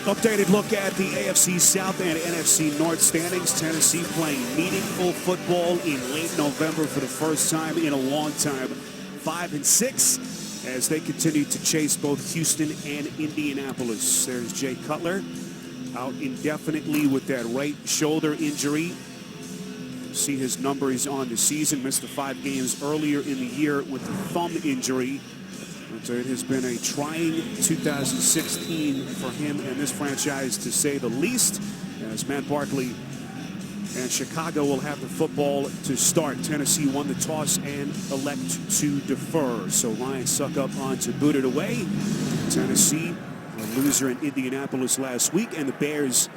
Updated look at the AFC South and NFC North standings. Tennessee playing meaningful football in late November for the first time in a long time. 5-6 as they continue to chase both Houston and Indianapolis. There's Jay Cutler out indefinitely with that right shoulder injury. See his numbers on the season. Missed the 5 games earlier in the year with the thumb injury. So it has been a trying 2016 for him and this franchise, to say the least, as Matt Barkley and Chicago will have the football to start. Tennessee won the toss and elect to defer. So Ryan Suckup on to boot it away. Tennessee, a loser in Indianapolis last week, and the Bears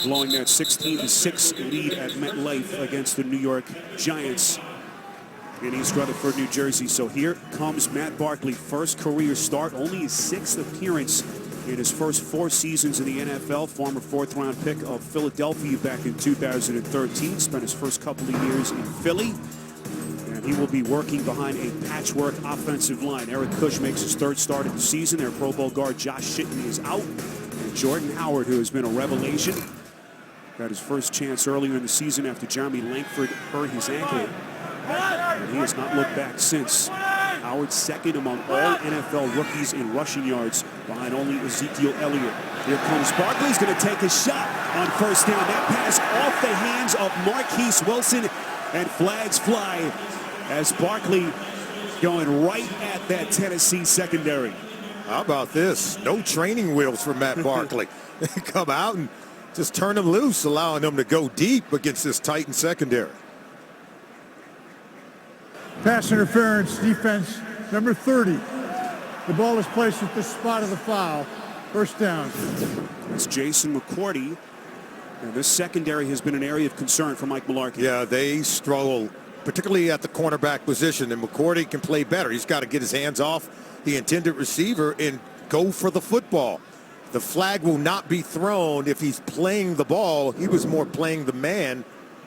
blowing that 16-6 lead at MetLife against the New York Giants in East Rutherford, New Jersey. So here comes Matt Barkley, first career start, only his 6th appearance in his first 4 seasons in the NFL. Former 4th-round pick of Philadelphia back in 2013. Spent his first couple of years in Philly. And he will be working behind a patchwork offensive line. Eric Kush makes his 3rd start of the season. Their Pro Bowl guard Josh Shitton is out. And Jordan Howard, who has been a revelation, got his first chance earlier in the season after Jeremy Langford hurt his ankle. And he has not looked back since. Howard 2nd among all NFL rookies in rushing yards, behind only Ezekiel Elliott. Here comes Barkley. He's going to take a shot on first down. That pass off the hands of Marquise Wilson, and flags fly as Barkley going right at that Tennessee secondary. How about this? No training wheels for Matt Barkley. They come out and just turn him loose, allowing them to go deep against this Titan secondary. Pass interference, defense, number 30. The ball is placed at the spot of the foul. First down. It's Jason McCourty. And this secondary has been an area of concern for Mike Mularkey. Yeah, they struggle, particularly at the cornerback position, and McCourty can play better. He's got to get his hands off the intended receiver and go for the football. The flag will not be thrown if he's playing the ball. He was more playing the man,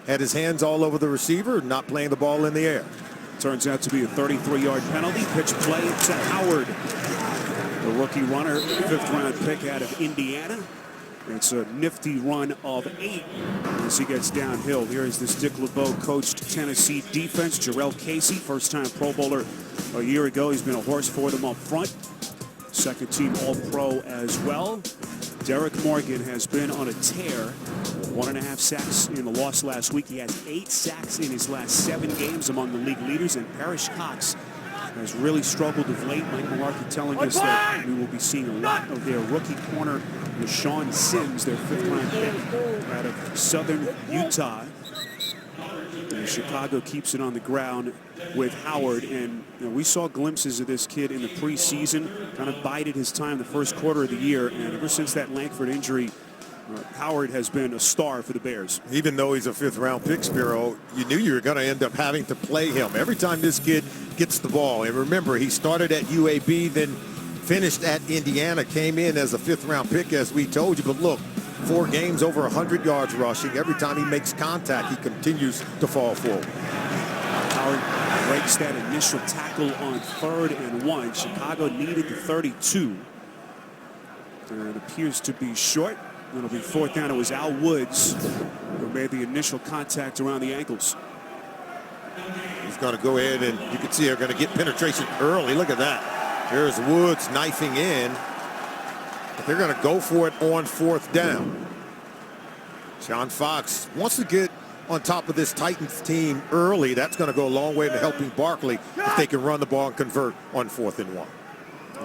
had his hands all over the receiver, not playing the ball in the air. Turns out to be a 33-yard penalty. Pitch play to Howard, the rookie runner, 5th-round pick out of Indiana. It's a nifty run of 8 as he gets downhill. Here is this Dick LeBeau coached Tennessee defense. Jarrell Casey, first-time Pro Bowler a year ago. He's been a horse for them up front. Second-team All-Pro as well. Derek Morgan has been on a tear. 1.5 sacks in the loss last week. He has 8 sacks in his last 7 games, among the league leaders. And Parrish Cox has really struggled of late. Mike Mularkey telling us that we will be seeing a lot of their rookie corner, Rashawn Sims, their 5th-round pick out of Southern Utah. And Chicago keeps it on the ground with Howard. And we saw glimpses of this kid in the preseason. Kind of bided his time the first quarter of the year. And ever since that Langford injury, Howard has been a star for the Bears. Even though he's a 5th-round pick, Spiro, you knew you were going to end up having to play him every time this kid gets the ball. And remember, he started at UAB, then finished at Indiana, came in as a 5th-round pick, as we told you. But look, 4 games over 100 yards rushing. Every time he makes contact, he continues to fall forward. Howard breaks that initial tackle on 3rd and 1. Chicago needed the 32. And it appears to be short. It'll be 4th down. It was Al Woods who made the initial contact around the ankles. He's going to go ahead, and you can see they're going to get penetration early. Look at that. There's Woods knifing in. But they're going to go for it on 4th down. John Fox wants to get on top of this Titans team early. That's going to go a long way to helping Barkley if they can run the ball and convert on 4th and 1.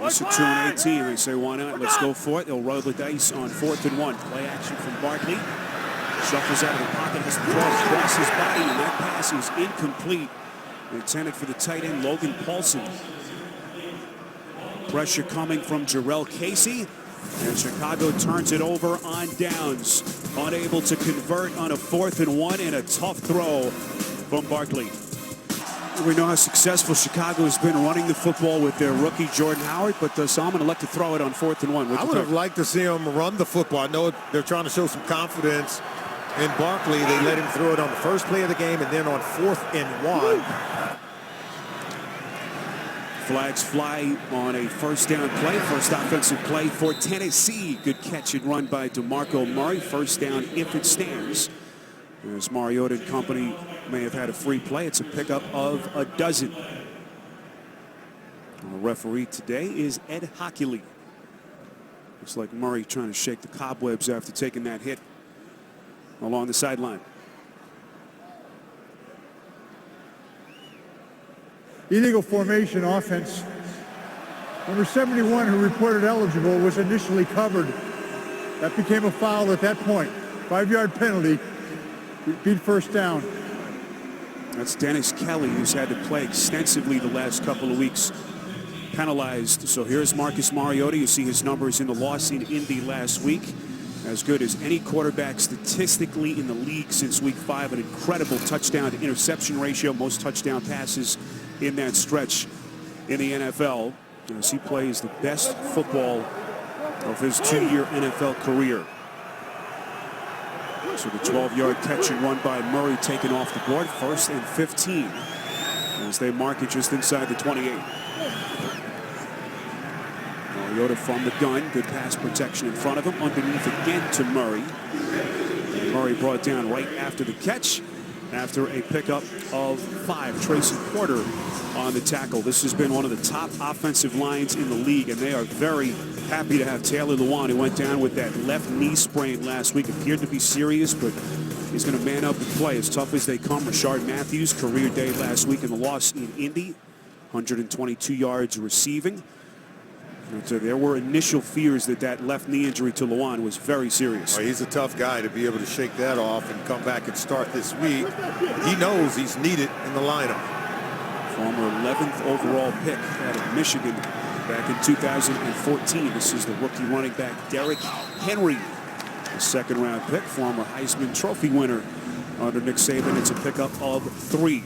It's a 2-18. They say, why not? Let's go for it. They'll roll the dice on 4th and 1. Play action from Barkley. Shuffles out of the pocket, has the throw across his body, and that pass is incomplete. Intended for the tight end, Logan Paulson. Pressure coming from Jarrell Casey. And Chicago turns it over on downs. Unable to convert on a 4th and 1, and a tough throw from Barkley. We know how successful Chicago has been running the football with their rookie Jordan Howard, but Salmon elect to throw it on 4th and 1. I would have liked to see him run the football. I know they're trying to show some confidence in Barkley. They let him throw it on the first play of the game, and then on 4th and 1. Flags fly on a first down play, first offensive play for Tennessee. Good catch and run by DeMarco Murray. First down if it stands. As Mariota and company may have had a free play, it's a pickup of a dozen. And the referee today is Ed Hockley. Looks like Murray trying to shake the cobwebs after taking that hit along the sideline. Illegal formation offense. Number 71, who reported eligible, was initially covered. That became a foul at that point. 5-yard penalty. Beat first down. That's Dennis Kelly, who's had to play extensively the last couple of weeks, penalized. So here's Marcus Mariota. You see his numbers in the loss in Indy last week. As good as any quarterback statistically in the league since week 5. An incredible touchdown to interception ratio. Most touchdown passes in that stretch in the NFL. As he plays the best football of his 2-year NFL career. So the 12-yard catch and run by Murray taken off the board. 1st and 15 as they mark it just inside the 28. Mariota from the gun. Good pass protection in front of him. Underneath again to Murray. And Murray brought down right after the catch after a pickup of 5. Tracy Porter on the tackle. This has been one of the top offensive lines in the league, and they are very happy to have Taylor Lewan, who went down with that left knee sprain last week. Appeared to be serious, but he's going to man up and play as tough as they come. Rashard Matthews, career day last week in the loss in Indy. 122 yards receiving. And so there were initial fears that that left knee injury to Lewan was very serious. Well, he's a tough guy to be able to shake that off and come back and start this week. He knows he's needed in the lineup. Former 11th overall pick out of Michigan back in 2014. This is the rookie running back Derrick Henry, a 2nd-round pick, former Heisman Trophy winner under Nick Saban. It's a pickup of 3.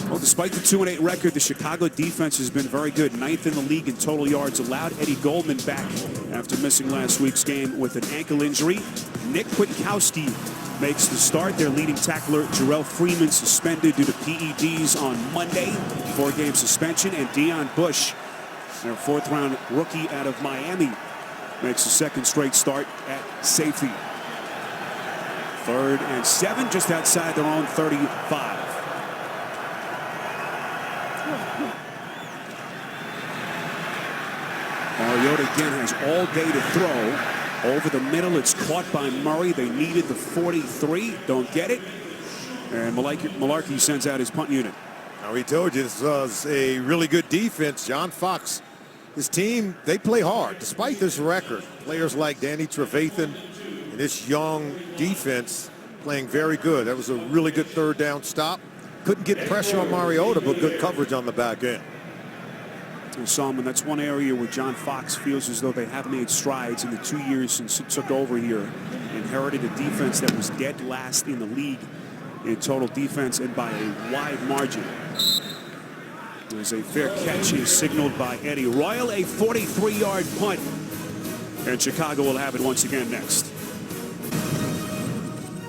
Well, despite the 2-8 record, the Chicago defense has been very good. 9th in the league in total yards allowed. Eddie Goldman back after missing last week's game with an ankle injury. Nick Kwiatkowski makes the start. Their leading tackler, Jarrell Freeman, suspended due to PEDs on Monday. 4-game suspension. And Deion Bush, their 4th-round rookie out of Miami, makes a 2nd straight start at safety. 3rd and 7, just outside their own 35. Mariota again has all day to throw. Over the middle, it's caught by Murray. They needed the 43. Don't get it. And Malarkey sends out his punt unit. Now, we told you this was a really good defense. John Fox, his team, they play hard despite this record. Players like Danny Trevathan and this young defense playing very good. That was a really good 3rd down stop. Couldn't get pressure on Mariota, but good coverage on the back end. And Solomon, that's one area where John Fox feels as though they have made strides in the 2 years since he took over here. Inherited a defense that was dead last in the league in total defense and by a wide margin. There's a fair catch is signaled by Eddie Royal, a 43-yard punt. And Chicago will have it once again next.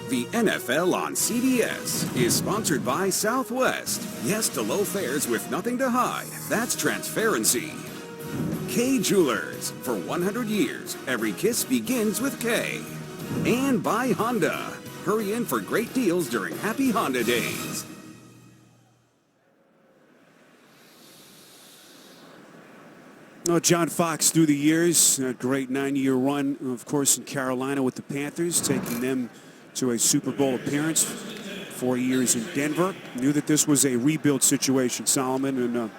The NFL on CBS is sponsored by Southwest. Yes to low fares with nothing to hide. That's transparency. K Jewelers. For 100 years, every kiss begins with K. And by Honda. Hurry in for great deals during Happy Honda Days. Oh, John Fox through the years, a great 9-year run, of course, in Carolina with the Panthers, taking them to a Super Bowl appearance. 4 years in Denver. Knew that this was a rebuild situation, Solomon, and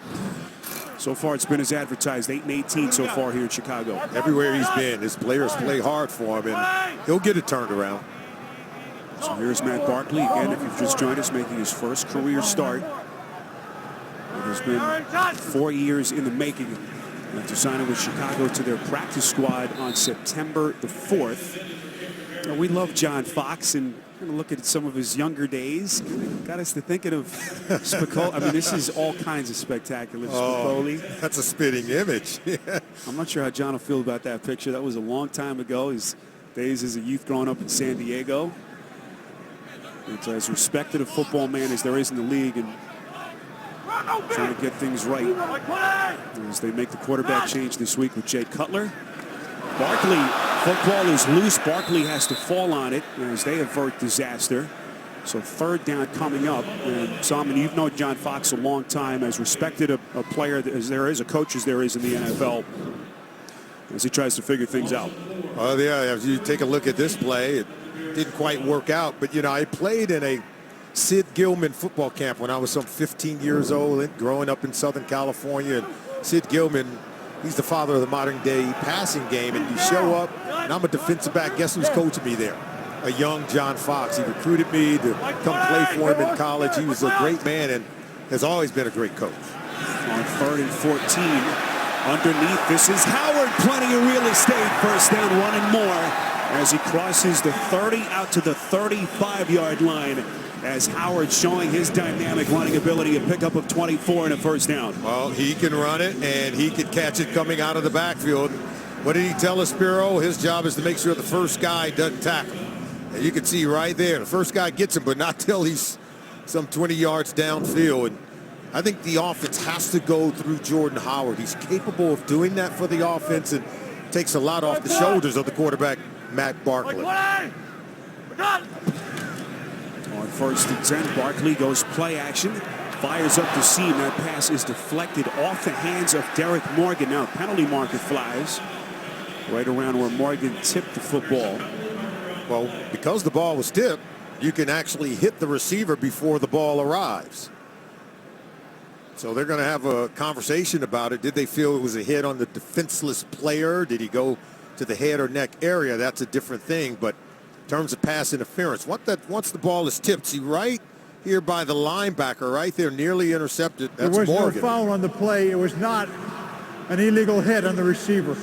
so far it's been as advertised. 8-18 so far here in Chicago. Everywhere he's been, his players play hard for him, and he'll get it turned around. So here's Matt Barkley again, if you've just joined us, making his first career start. It has been 4 years in the making after signing with Chicago to their practice squad on September the 4th. We love John Fox, and look at some of his younger days. Got us to thinking of Spicoli. I mean, this is all kinds of spectacular. Spicoli. That's a spitting image. I'm not sure how John will feel about that picture. That was a long time ago. His days as a youth growing up in San Diego. It's as respected a football man as there is in the league. And trying to get things right as they make the quarterback change this week with Jay Cutler. Barkley, football is loose. Barkley has to fall on it as they avert disaster. So third down coming up. And Simon, you've known John Fox a long time, as respected a player as there is, a coach as there is in the NFL, as he tries to figure things out. Oh, yeah, if you take a look at this play, it didn't quite work out. But, you know, I played in a Sid Gilman football camp when I was some 15 years old, and growing up in Southern California. And Sid Gilman, he's the father of the modern day passing game. And you show up, and I'm a defensive back. Guess who's coaching me there? A young John Fox. He recruited me to come play for him in college. He was a great man and has always been a great coach. On 3rd and 14, underneath, this is Howard. Plenty of real estate. First down, 1 and more, as he crosses the 30 out to the 35-yard line, as Howard showing his dynamic running ability, a pickup of 24 and a first down. Well, he can run it, and he can catch it coming out of the backfield. What did he tell us, Spiro? His job is to make sure the first guy doesn't tackle. And you can see right there, the first guy gets him, but not till he's some 20 yards downfield. And I think the offense has to go through Jordan Howard. He's capable of doing that for the offense and takes a lot off the shoulders of the quarterback, Matt Barkley. On 1st and 10, Barkley goes play action, fires up the seam. That pass is deflected off the hands of Derek Morgan. Now penalty marker flies right around where Morgan tipped the football. Well, because the ball was tipped, you can actually hit the receiver before the ball arrives. So they're going to have a conversation about it. Did they feel it was a hit on the defenseless player? Did he go to the head or neck area? That's a different thing. But in terms of pass interference, once the ball is tipped, see right here by the linebacker, right there, nearly intercepted. That's There was Morgan. no foul on the play. It was not an illegal hit on the receiver.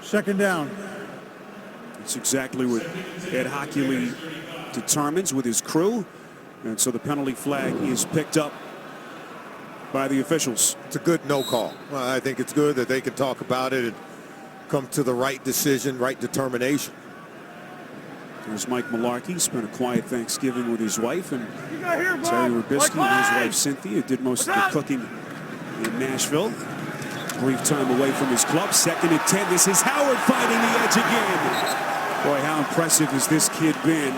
2nd down. It's exactly what Ed Hockley determines with his crew. And so the penalty flag is picked up by the officials. It's a good no call. Well, I think it's good that they can talk about it and come to the right decision, right determination. There's Mike Mularkey, spent a quiet Thanksgiving with his wife, and Terry Rubisky and his wife Cynthia did most of the cooking in Nashville. Brief time away from his club. 2nd and 10. This is Howard finding the edge again. Boy, how impressive has this kid been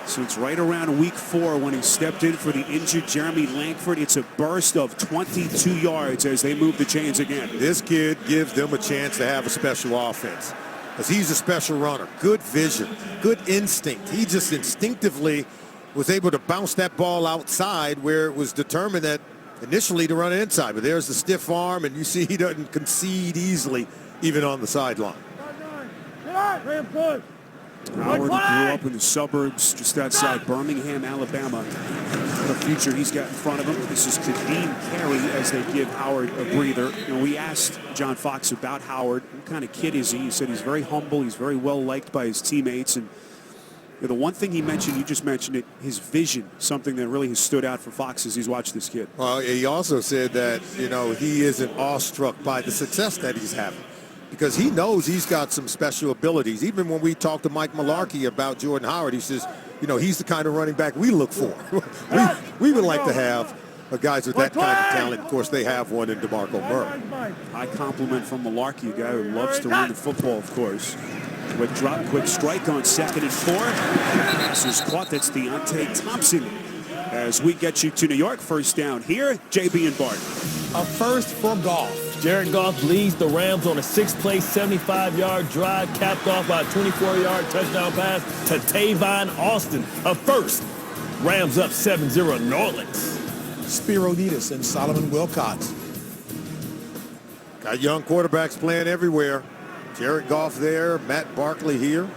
since right around week 4 when he stepped in for the injured Jeremy Langford. It's a burst of 22 yards as they move the chains again. This kid gives them a chance to have a special offense, because he's a special runner. Good vision, good instinct. He just instinctively was able to bounce that ball outside where it was determined that initially to run it inside. But there's the stiff arm, and you see he doesn't concede easily even on the sideline. Howard grew up in the suburbs just outside Birmingham, Alabama. What a future he's got in front of him. This is Kadeem Carey as they give Howard a breather. You know, we asked John Fox about Howard. What kind of kid is he? He said he's very humble. He's very well liked by his teammates. And the one thing he mentioned, you just mentioned it, his vision, something that really has stood out for Fox as he's watched this kid. Well, he also said that, you know, he isn't awestruck by the success that he's having, because he knows he's got some special abilities. Even when we talked to Mike Mularkey about Jordan Howard, he says, you know, he's the kind of running back we look for. we would like to have guys with that kind of talent. Of course, they have one in DeMarco Murray. High compliment from Mularkey, a guy who loves to run the football, of course. Quick drop, quick strike on 2nd and 4. Pass is caught. That's Deontay Thompson. As we get you to New York, first down here, JB and Bart. A first for Goff. Jared Goff leads the Rams on a 6-play, 75-yard drive, capped off by a 24-yard touchdown pass to Tavon Austin. A first. Rams up 7-0 New Orleans. Spiro Detus and Solomon Wilcox. Got young quarterbacks playing everywhere. Jared Goff there, Matt Barkley here.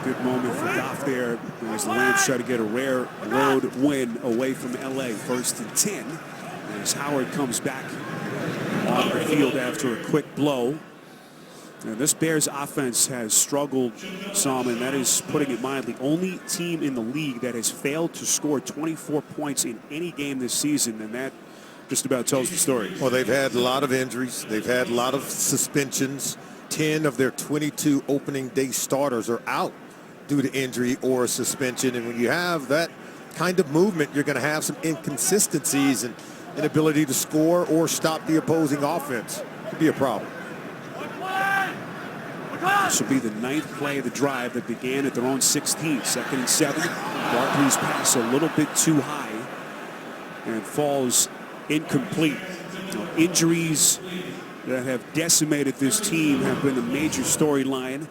Good moment for Goff there as the Rams try to get a rare road win away from L.A. 1st and 10 as Howard comes back on the field after a quick blow. And this Bears offense has struggled some, and that is putting it mildly. Only team in the league that has failed to score 24 points in any game this season, and that just about tells the story. Well, they've had a lot of injuries. They've had a lot of suspensions. 10 of their 22 opening day starters are out due to injury or suspension. And when you have that kind of movement, you're going to have some inconsistencies and inability to score or stop the opposing offense. Could be a problem. This will be the 9th play of the drive that began at their own 16. 2nd and 7. Barkley's pass a little bit too high and falls incomplete. Injuries that have decimated this team have been a major storyline.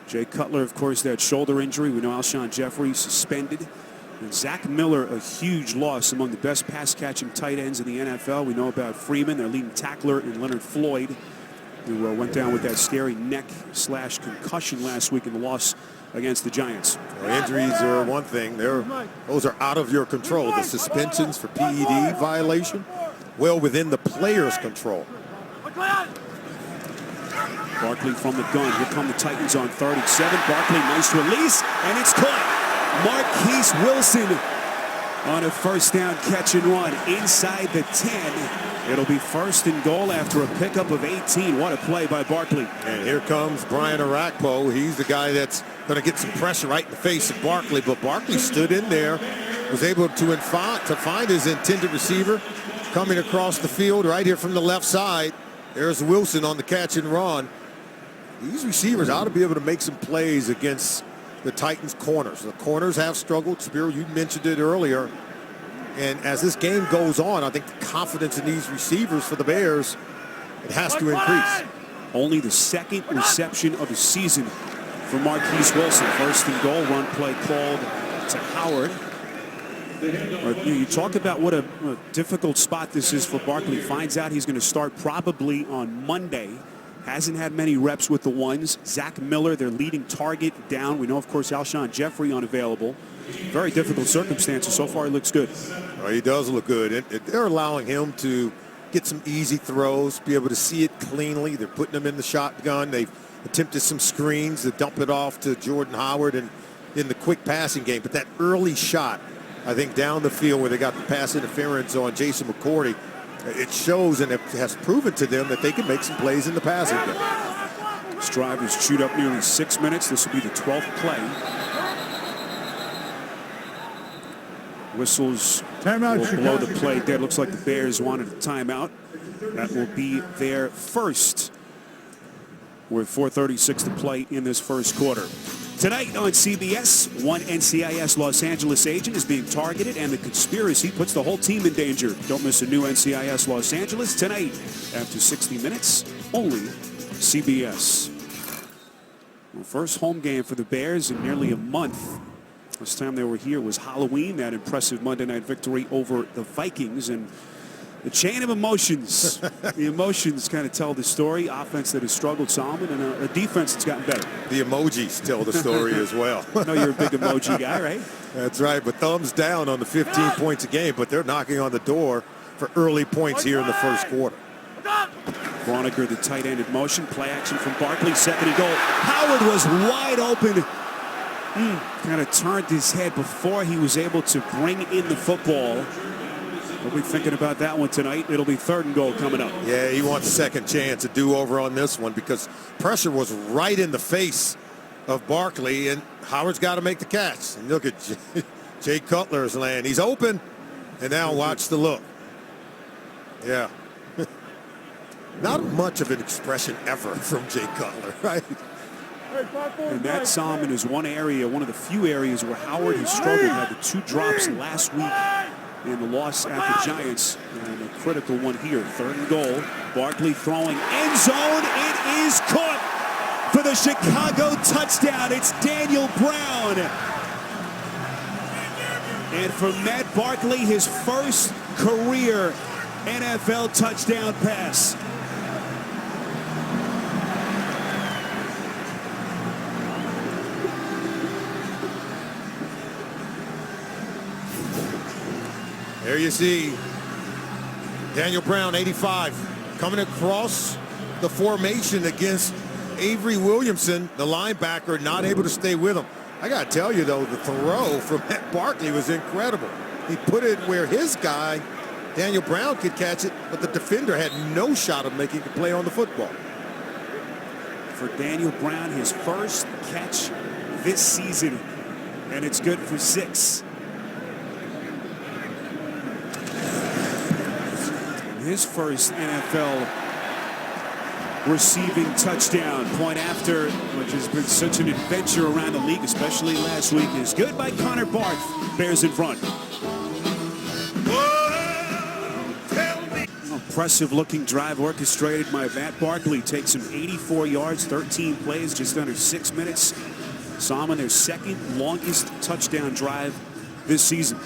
Jay Cutler, of course, that shoulder injury. We know Alshon Jeffrey suspended. And Zach Miller, a huge loss among the best pass-catching tight ends in the NFL. We know about Freeman, their leading tackler, and Leonard Floyd, who went down with that scary neck/concussion last week in the loss against the Giants. Well, injuries are one thing. Those are out of your control. The suspensions for PED violation, well within the player's control. Barkley from the gun. Here come the Titans on 3rd and 7. Barkley, nice release, and it's caught. Marquise Wilson on a first down catch and run inside the 10. It'll be 1st and goal after a pickup of 18. What a play by Barkley. And here comes Brian Arakpo. He's the guy that's going to get some pressure right in the face of Barkley. But Barkley stood in there, was able to find his intended receiver coming across the field right here from the left side. There's Wilson on the catch and run. These receivers ought to be able to make some plays against the Titans' corners. The corners have struggled. Spiro, you mentioned it earlier. And as this game goes on, I think the confidence in these receivers for the Bears, it has to increase. Only the 2nd reception of the season for Marquise Wilson. 1st and goal, run play called to Howard. You talk about what a difficult spot this is for Barkley. Finds out he's going to start probably on Monday. Hasn't had many reps with the ones. Zach Miller, their leading target, down. We know, of course, Alshon Jeffrey unavailable. Very difficult circumstances. So far, he looks good. Oh, he does look good. They're allowing him to get some easy throws, be able to see it cleanly. They're putting him in the shotgun. They've attempted some screens to dump it off to Jordan Howard and in the quick passing game. But that early shot, I think, down the field where they got the pass interference on Jason McCourty, it shows and it has proven to them that they can make some plays in the passing game. This drive has chewed up nearly 6 minutes. This will be the 12th play. Whistles will blow the play dead. Looks like the Bears wanted a timeout. That will be their first with 4:36 to play in this first quarter. Tonight on CBS, one NCIS Los Angeles agent is being targeted and the conspiracy puts the whole team in danger. Don't miss a new NCIS Los Angeles tonight after 60 minutes, only CBS. Well, first home game for the Bears in nearly a month. Last time they were here was Halloween, that impressive Monday night victory over the Vikings. And the chain of emotions, the emotions kind of tell the story. Offense that has struggled, Solomon, and a defense that's gotten better. The emojis tell the story as well. I know you're a big emoji guy, right? That's right, but thumbs down on the 15 points a game, but they're knocking on the door for early points here in the first quarter. Broniger, the tight end in motion. Play action from Barkley, 2nd and goal. Howard was wide open. Kind of turned his head before he was able to bring in the football. We'll be thinking about that one tonight. It'll be 3rd and goal coming up. Yeah, he wants a second chance, a do-over on this one because pressure was right in the face of Barkley, and Howard's got to make the catch. And look at Jay Cutler's land. He's open, and now watch the look. Yeah. Not much of an expression ever from Jay Cutler, right? And that, Solomon, is one area, one of the few areas where Howard has struggled. Had the 2 drops last week in the loss at the Giants. And a critical one here. 3rd and goal. Barkley throwing end zone. It is caught for the Chicago touchdown. It's Daniel Brown. And for Matt Barkley, his first career NFL touchdown pass. There you see Daniel Brown, 85, coming across the formation against Avery Williamson, the linebacker, not able to stay with him. I got to tell you, though, the throw from Matt Barkley was incredible. He put it where his guy, Daniel Brown, could catch it, but the defender had no shot of making a play on the football. For Daniel Brown, his first catch this season, and it's good for 6. his first NFL receiving touchdown. Point after, which has been such an adventure around the league, especially last week, is good by Connor Barth. Bears in front. Impressive looking drive orchestrated by Matt Barkley. Takes him 84 yards, 13 plays, just under 6 minutes. Saw him on their second longest touchdown drive this season.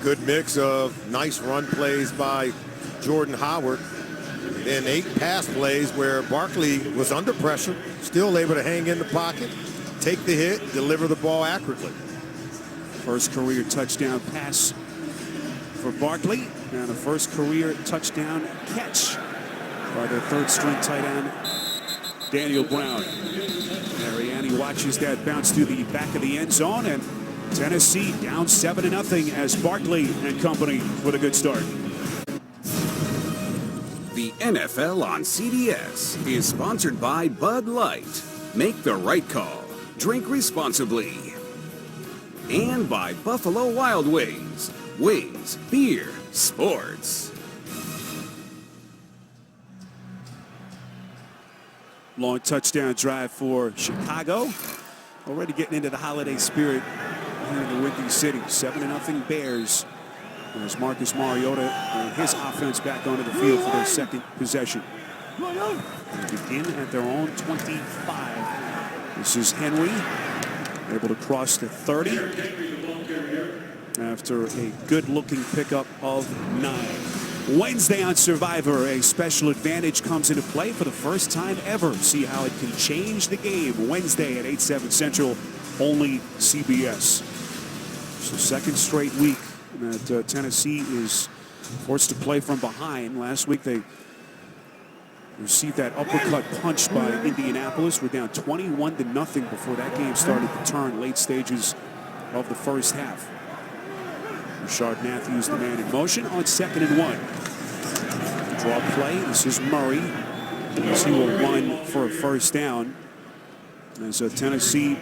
Good mix of nice run plays by Jordan Howard and 8 pass plays where Barkley was under pressure, still able to hang in the pocket, take the hit, deliver the ball accurately. First career touchdown pass for Barkley, and the first career touchdown catch by their third string tight end, Daniel Brown. Mariani watches that bounce through the back of the end zone, and Tennessee down 7-0 as Barkley and company with a good start. The NFL on CBS is sponsored by Bud Light. Make the right call. Drink responsibly. And by Buffalo Wild Wings. Wings, beer, sports. Long touchdown drive for Chicago. Already getting into the holiday spirit here in the Windy City. 7-0 Bears. As Marcus Mariota and his offense back onto the field for their second possession. They begin at their own 25. This is Henry, able to cross the 30 after a good-looking pickup of 9. Wednesday on Survivor, a special advantage comes into play for the first time ever. See how it can change the game. Wednesday at 8/7 Central, only CBS. So second straight week that Tennessee is forced to play from behind. Last week they received that uppercut punch by Indianapolis. We're down 21-0 before that game started to turn late stages of the first half. Rashard Matthews, the man in motion on 2nd and 1. Draw play. This is Murray. He will run for a first down. As Tennessee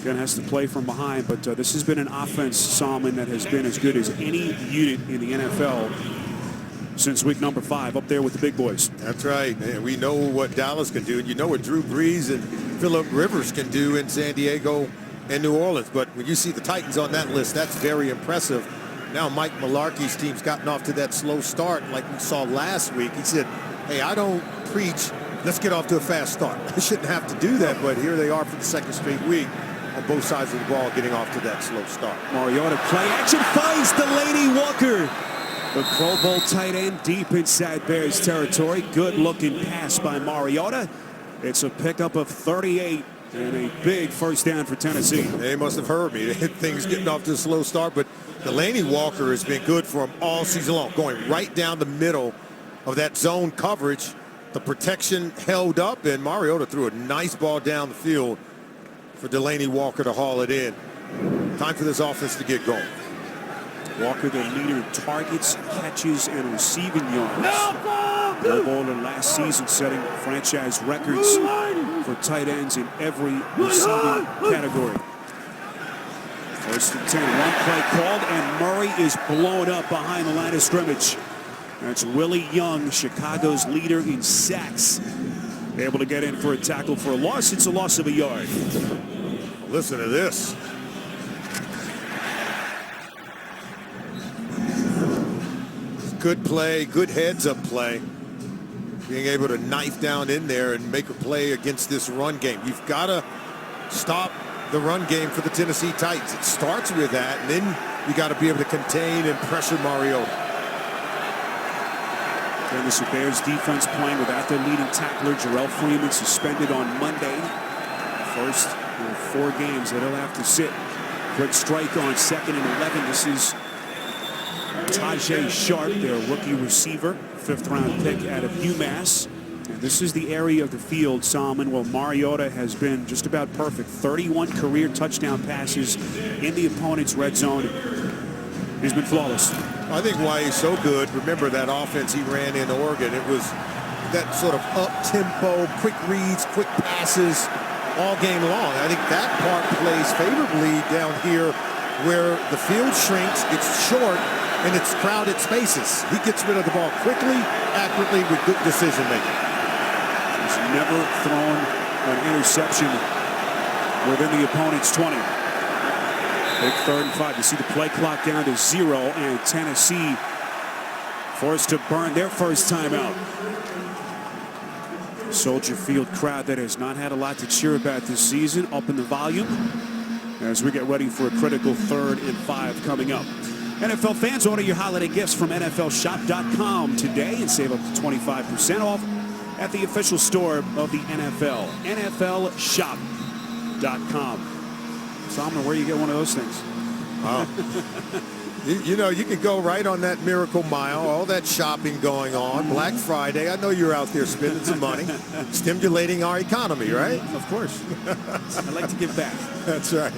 again has to play from behind, but this has been an offense, Salmon, that has been as good as any unit in the NFL since week number 5, up there with the big boys. That's right. And we know what Dallas can do, and you know what Drew Brees and Phillip Rivers can do in San Diego and New Orleans. But when you see the Titans on that list, that's very impressive. Now Mike Mularkey's team's gotten off to that slow start like we saw last week. He said, hey, I don't preach, let's get off to a fast start. I shouldn't have to do that, but here they are for the second straight week on both sides of the ball getting off to that slow start. Mariota play action finds Delaney Walker. The Pro Bowl tight end deep inside Bears territory. Good looking pass by Mariota. It's a pickup of 38 and a big first down for Tennessee. They must have heard me. Things getting off to a slow start, but Delaney Walker has been good for him all season long, going right down the middle of that zone coverage. The protection held up, and Mariota threw a nice ball down the field for Delaney Walker to haul it in. Time for this offense to get going. Walker, the leader in targets, catches, and receiving yards. Pro Bowler last season, setting franchise records for tight ends in every receiving category. First and 10, one play called, and Murray is blown up behind the line of scrimmage. That's Willie Young, Chicago's leader in sacks. Able to get in for a tackle for a loss. It's a loss of a yard. Listen to this. Good play, good heads-up play. Being able to knife down in there and make a play against this run game. You've got to stop the run game for the Tennessee Titans. It starts with that, and then you got to be able to contain and pressure Mariota. And this Bears defense playing without their leading tackler, Jarrell Freeman, suspended on Monday. First in 4 games that he'll have to sit. Quick strike on 2nd and 11. This is Tajay Sharp, their rookie receiver, 5th-round pick out of UMass. And this is the area of the field, Salmon, where Mariota has been just about perfect. 31 career touchdown passes in the opponent's red zone. He's been flawless. I think why he's so good, remember that offense he ran in Oregon, it was that sort of up-tempo, quick reads, quick passes all game long. I think that part plays favorably down here where the field shrinks, it's short, and it's crowded spaces. He gets rid of the ball quickly, accurately, with good decision making. He's never thrown an interception within the opponent's 20. Big 3rd and 5. You see the play clock down to 0, and Tennessee forced to burn their first timeout. Soldier Field crowd that has not had a lot to cheer about this season, up in the volume as we get ready for a critical 3rd and 5 coming up. NFL fans, order your holiday gifts from NFLshop.com today and save up to 25% off at the official store of the NFL, NFLshop.com. Solomon, where you get one of those things? Wow. You know, you can go right on that Miracle Mile, all that shopping going on. Black Friday, I know you're out there spending some money, stimulating our economy, right? Of course. I like to give back. That's right.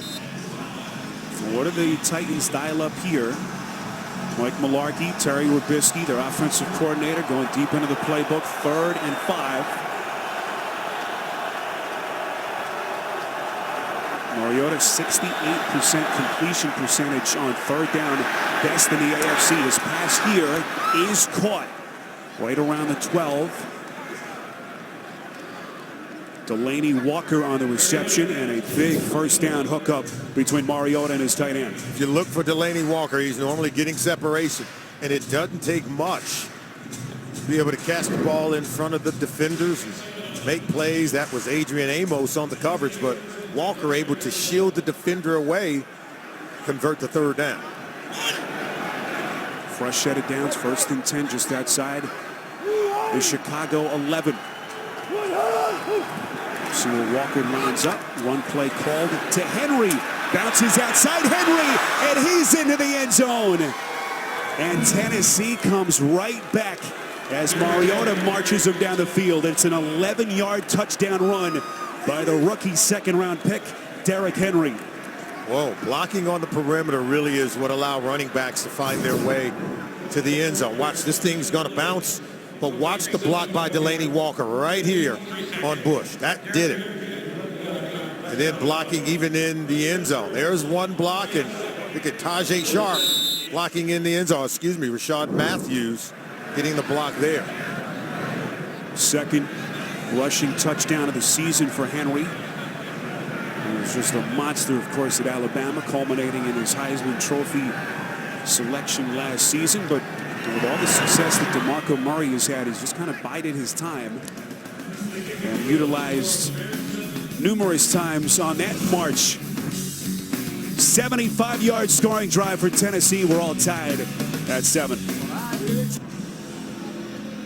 What do the Titans dial up here? Mike Mularkey, Terry Rubisky, their offensive coordinator, going deep into the playbook. 3rd and 5. Mariota, 68% completion percentage on 3rd down, best in the AFC. His pass here is caught right around the 12. Delaney Walker on the reception, and a big 1st down hookup between Mariota and his tight end. If you look for Delaney Walker, he's normally getting separation, and it doesn't take much to be able to catch the ball in front of the defenders and make plays. That was Adrian Amos on the coverage, but Walker able to shield the defender away, convert the 3rd down. Fresh set of downs, 1st and 10 just outside the Chicago 11. See where Walker lines up. One play called to Henry. Bounces outside Henry, and he's into the end zone. And Tennessee comes right back as Mariota marches him down the field. It's an 11-yard touchdown run by the rookie 2nd-round pick, Derrick Henry. Whoa, blocking on the perimeter really is what allow running backs to find their way to the end zone. Watch, this thing's going to bounce, but watch the block by Delaney Walker right here on Bush. That did it. And then blocking even in the end zone. There's one block, and look at Tajay Sharp blocking in the end zone. Excuse me, Rashad Matthews getting the block there. 2nd rushing touchdown of the season for Henry. He was just a monster, of course, at Alabama, culminating in his Heisman Trophy selection last season. But with all the success that DeMarco Murray has had, he's just kind of bided his time and utilized numerous times on that march. 75-yard scoring drive for Tennessee. We're all tied at 7.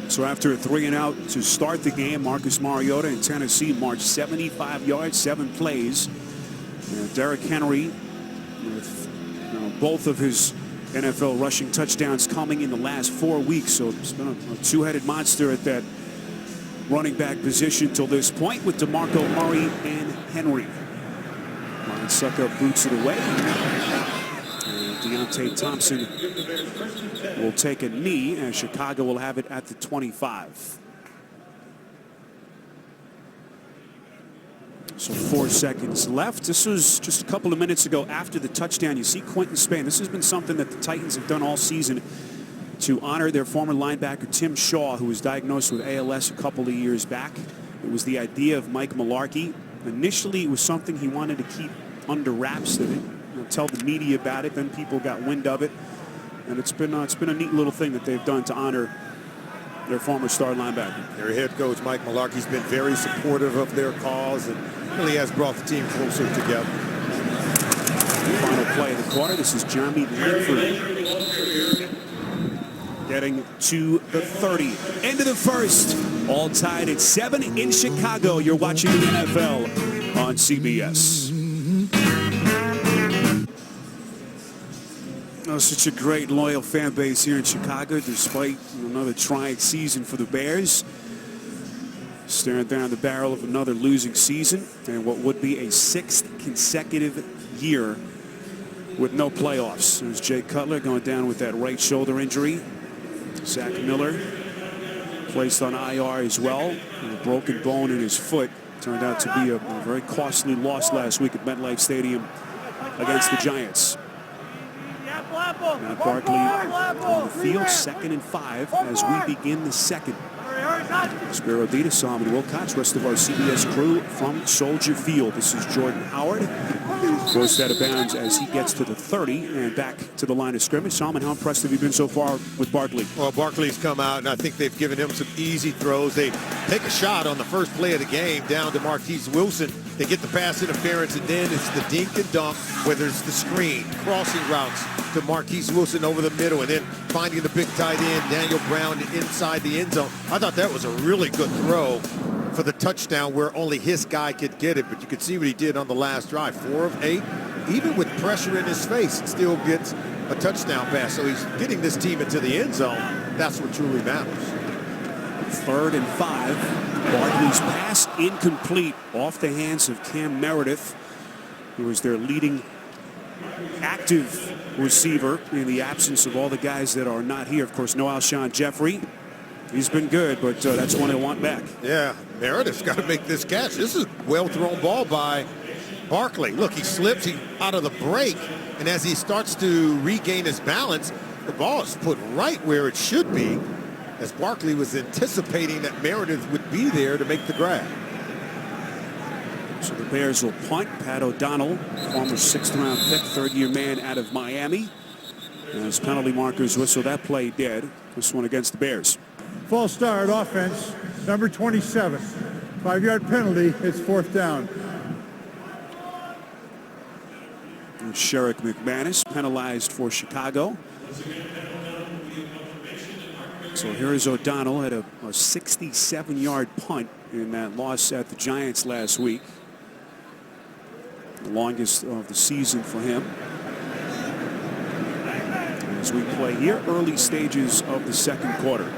So after a 3-and-out to start the game, Marcus Mariota and Tennessee marched 75 yards, 7 plays. Derrick Henry with both of his NFL rushing touchdowns coming in the last 4 weeks. So it's been a 2-headed monster at that running back position till this point with DeMarco Murray and Henry. Ryan Suckup boots it away. And Deontay Thompson will take a knee, and Chicago will have it at the 25. So 4 seconds left. This was just a couple of minutes ago after the touchdown. You see Quentin Spain. This has been something that the Titans have done all season to honor their former linebacker Tim Shaw, who was diagnosed with ALS a couple of years back. It was the idea of Mike Mularkey. Initially, it was something he wanted to keep under wraps, that tell the media about it. Then people got wind of it, and it's been a neat little thing that they've done to honor their former star linebacker. Their head coach Mike Mularkey's been very supportive of their cause and really has brought the team closer together. Final play of the quarter. This is Jeremy Langford getting to the 30. End of the first. All tied at 7 in Chicago. You're watching the NFL on CBS. Oh, such a great, loyal fan base here in Chicago, despite another trying season for the Bears. Staring down the barrel of another losing season and what would be a 6th consecutive year with no playoffs. There's Jay Cutler going down with that right shoulder injury. Zach Miller placed on IR as well, with a broken bone in his foot. Turned out to be a very costly loss last week at MetLife Stadium against the Giants. Matt Barkley on the field, 2nd and 5 as we begin the second. Spiro Ditas, Solomon Wilcots, rest of our CBS crew from Soldier Field. This is Jordan Howard, forced out of bounds as he gets to the 30 and back to the line of scrimmage. Solomon, how impressed have you been so far with Barkley? Well, Barkley's come out, and I think they've given him some easy throws. They take a shot on the first play of the game down to Marquise Wilson. They get the pass interference, and then it's the dink and dunk, whether it's the screen, crossing routes to Marquise Wilson over the middle, and then finding the big tight end, Daniel Brown, inside the end zone. I thought that was a really good throw for the touchdown where only his guy could get it, but you could see what he did on the last drive. 4 of 8, even with pressure in his face, still gets a touchdown pass. So he's getting this team into the end zone. That's what truly matters. 3rd and 5. Barkley's pass incomplete off the hands of Cam Meredith, who is their leading active receiver in the absence of all the guys that are not here. Of course, no Alshon Jeffrey. He's been good, but that's one they want back. Yeah, Meredith's got to make this catch. This is a well-thrown ball by Barkley. Look, he slips out of the break, and as he starts to regain his balance, the ball is put right where it should be, as Barkley was anticipating that Meredith would be there to make the grab. So the Bears will punt. Pat O'Donnell, former 6th-round pick, 3rd-year man out of Miami. As penalty markers whistle that play dead. This one against the Bears. False start offense, number 27. 5-yard penalty, it's 4th down. And Sherrick McManus penalized for Chicago. So here is O'Donnell at a 67-yard punt in that loss at the Giants last week. The longest of the season for him. As we play here, early stages of the 2nd quarter.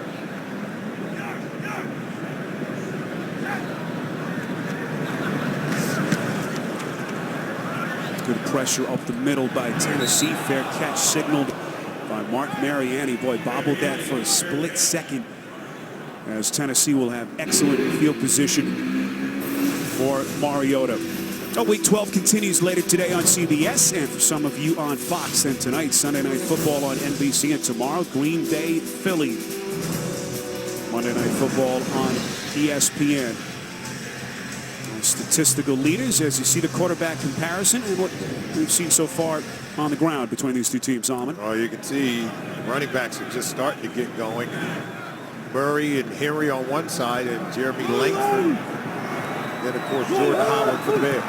Good pressure up the middle by Tennessee. Fair catch signaled by Mark Mariani. Boy, bobbled that for a split second, as Tennessee will have excellent field position for Mariota. Oh, Week 12 continues later today on CBS, and for some of you on Fox. And tonight, Sunday Night Football on NBC, and tomorrow, Green Bay, Philly. Monday Night Football on ESPN. Statistical leaders as you see the quarterback comparison and what we've seen so far on the ground between these two teams, Almond. Well, you can see running backs are just starting to get going. Murray and Henry on one side and Jeremy Langford. Then, of course, Jordan Howard for the Bears.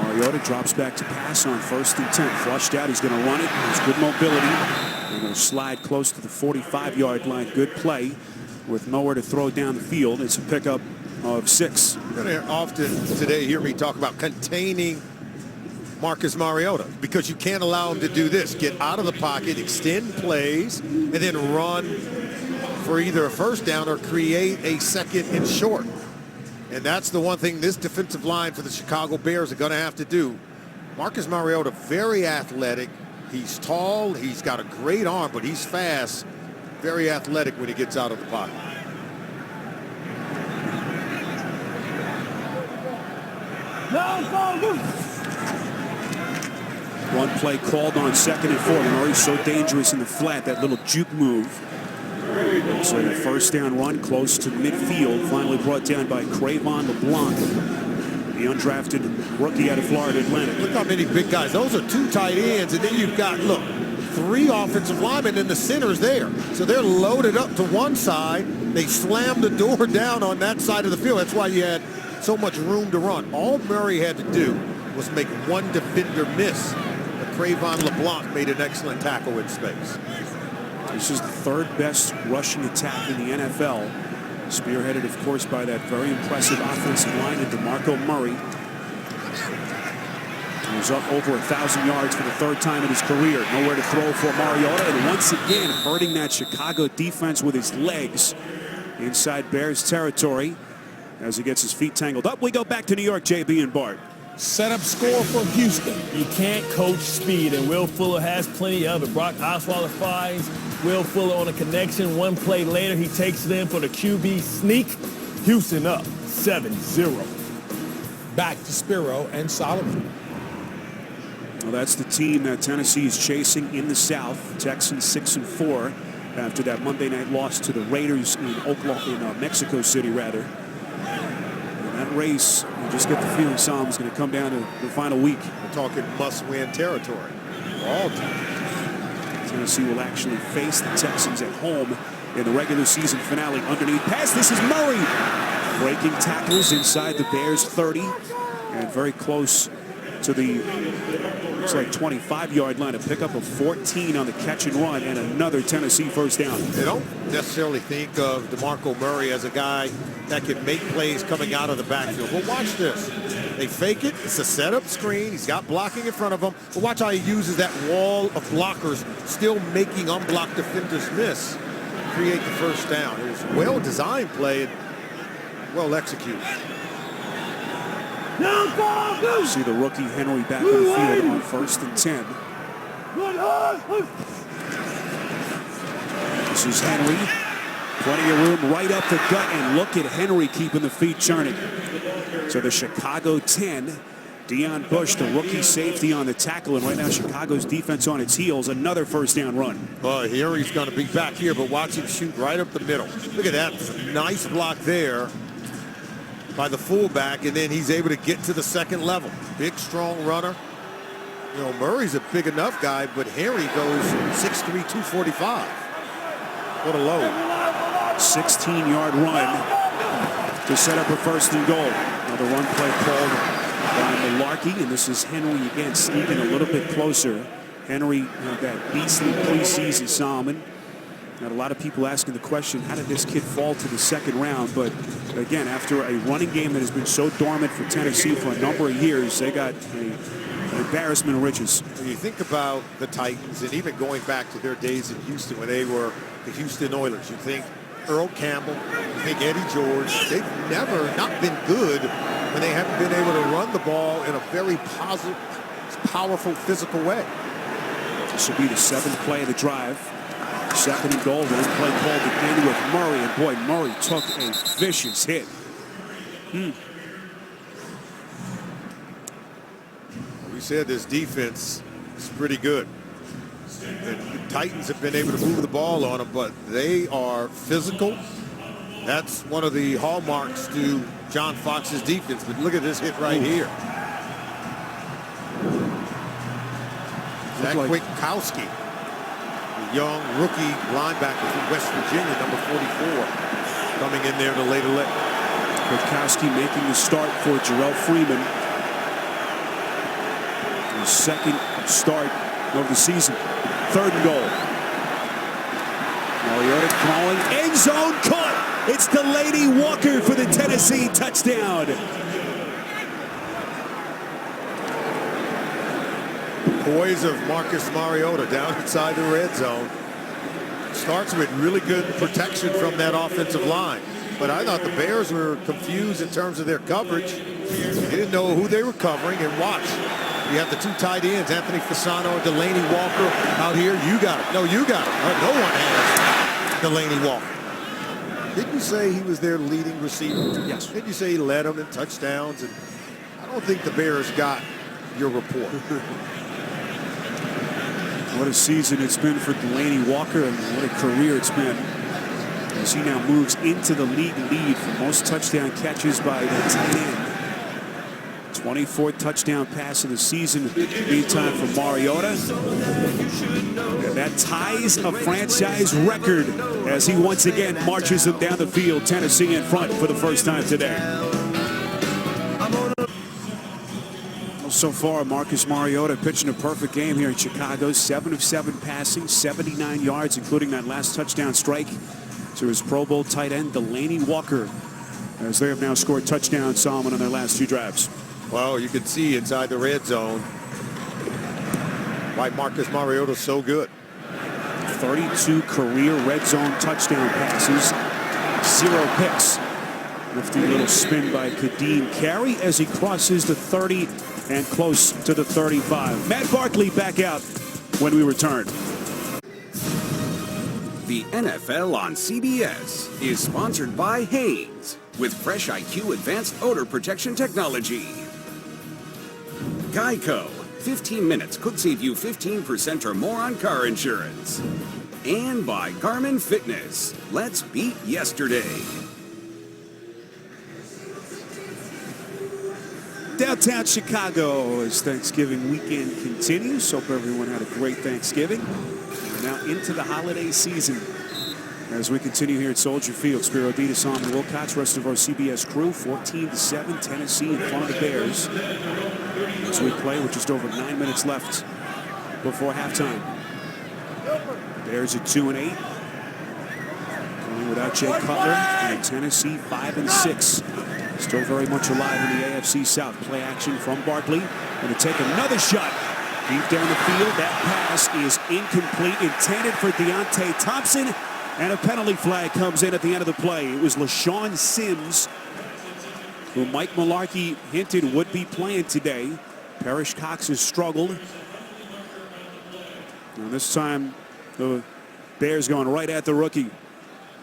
Mariota drops back to pass on 1st and 10. Flushed out. He's going to run it. There's good mobility. And he'll slide close to the 45-yard line. Good play with nowhere to throw down the field. It's a pickup of 6. You're going to often today hear me talk about containing Marcus Mariota, because you can't allow him to do this. Get out of the pocket, extend plays, and then run for either a 1st down or create a 2nd and short. And that's the one thing this defensive line for the Chicago Bears are going to have to do. Marcus Mariota, very athletic. He's tall. He's got a great arm, but he's fast. Very athletic when he gets out of the pocket. One play called on 2nd and 4. Murray's so dangerous in the flat, that little juke move. So the 1st down run close to midfield, finally brought down by Crayvon LeBlanc, the undrafted rookie out of Florida Atlantic. Look how many big guys. Those are 2 tight ends, and then you've got, look, 3 offensive linemen, and the center's there. So they're loaded up to one side. They slammed the door down on that side of the field. That's why you had so much room to run. All Murray had to do was make one defender miss. But Crayvon LeBlanc made an excellent tackle in space. This is the 3rd best rushing attack in the NFL. Spearheaded, of course, by that very impressive offensive line and DeMarco Murray. He's up over 1,000 yards for the 3rd time in his career. Nowhere to throw for Mariota, and once again hurting that Chicago defense with his legs inside Bears territory as he gets his feet tangled up. We go back to New York, JB and Bart. Setup score for Houston. You can't coach speed, and Will Fuller has plenty of it. Brock Osweiler finds Will Fuller on a connection. One play later, he takes it in for the QB sneak. Houston up 7-0. Back to Spiro and Solomon. Well, that's the team that Tennessee is chasing in the South. Texans 6-4 after that Monday night loss to the Raiders in Mexico City, rather. And that race, you just get the feeling, Sam, is going to come down to the final week. We're talking must-win territory. All teams. Tennessee will actually face the Texans at home in the regular season finale. Underneath pass, this is Murray. Breaking tackles inside the Bears 30 and very close to the, looks like 25-yard line. A pickup of 14 on the catch and run and another Tennessee first down. They don't necessarily think of DeMarco Murray as a guy that can make plays coming out of the backfield. But watch this. They fake it. It's a setup screen. He's got blocking in front of him. But watch how he uses that wall of blockers, still making unblocked defenders miss. Create the first down. It was a well-designed play and well executed. See the rookie Henry back on the field on 1st and 10. This is Henry. Plenty of room right up the gut, and look at Henry keeping the feet churning. So the Chicago 10, Deion Bush, the rookie safety on the tackle, and right now Chicago's defense on its heels. Another first down run. Well, Henry's going to be back here, but watch him shoot right up the middle. Look at that. Nice block there by the fullback, and then he's able to get to the second level. Big, strong runner. You know, Murray's a big enough guy, but Henry goes 6'3", 245. What a load. 16-yard run to set up a 1st and goal. Another run play called by Malarkey, and this is Henry again sneaking a little bit closer. Henry had that beastly preseason, Solomon. Had a lot of people asking the question, how did this kid fall to the second round? But again, after a running game that has been so dormant for Tennessee for a number of years, they got an embarrassment of riches. When you think about the Titans, and even going back to their days in Houston when they were the Houston Oilers, you think Earl Campbell, you think Eddie George. They've never not been good when they haven't been able to run the ball in a very positive, powerful, physical way. This will be the 7th play of the drive. 2nd and goal. One play called again with Murray, and boy, Murray took a vicious hit. We said this defense is pretty good. And the Titans have been able to move the ball on them, but they are physical. That's one of the hallmarks to John Fox's defense. But look at this hit right here. Zach Kwiatkowski, the young rookie linebacker from West Virginia, number 44, coming in there to lay the leg. Kwiatkowski making the start for Jarrell Freeman. His 2nd start of the season. 3rd and goal. Mariota calling. End zone caught. It's Delaney Walker for the Tennessee touchdown. Poise of Marcus Mariota down inside the red zone. Starts with really good protection from that offensive line. But I thought the Bears were confused in terms of their coverage. They didn't know who they were covering, and watch. You have the 2 tight ends, Anthony Fasano and Delaney Walker out here. You got it. No, you got it. No one has Delaney Walker. Didn't you say he was their leading receiver? Yes. Didn't you say he led them in touchdowns? And I don't think the Bears got your report. What a season it's been for Delaney Walker, and what a career it's been. As he now moves into the league lead for most touchdown catches by the tight end. 24th touchdown pass of the season. Meantime for Mariota. And that ties a franchise record as he once again marches them down the field. Tennessee in front for the first time today. So far, Marcus Mariota pitching a perfect game here in Chicago. 7 of 7 passing, 79 yards, including that last touchdown strike to his Pro Bowl tight end, Delaney Walker, as they have now scored touchdown, Solomon, on their last 2 drives. Well, you can see inside the red zone why Marcus Mariota is so good. 32 career red zone touchdown passes, 0 picks. Nifty little spin by Kadeem Carey as he crosses the 30 and close to the 35. Matt Barkley back out when we return. The NFL on CBS is sponsored by Hanes with Fresh IQ Advanced Odor Protection Technology. Geico. 15 minutes could save you 15% or more on car insurance. And by Garmin Fitness. Let's beat yesterday. Downtown Chicago as Thanksgiving weekend continues. Hope everyone had a great Thanksgiving. We're now into the holiday season as we continue here at Soldier Field. Spiro Ditas, Sam Wilcox, rest of our CBS crew. 14-7, Tennessee in front of the Bears as we play with just over 9 minutes left before halftime. Bears at 2-8. Going without Jay Cutler, and Tennessee 5-6. Still very much alive in the AFC South. Play action from Barkley. Going to take another shot deep down the field. That pass is incomplete, intended for Deontay Thompson. And a penalty flag comes in at the end of the play. It was LaShawn Sims, who Mike Mularkey hinted would be playing today. Parrish Cox has struggled. And this time, the Bears going right at the rookie.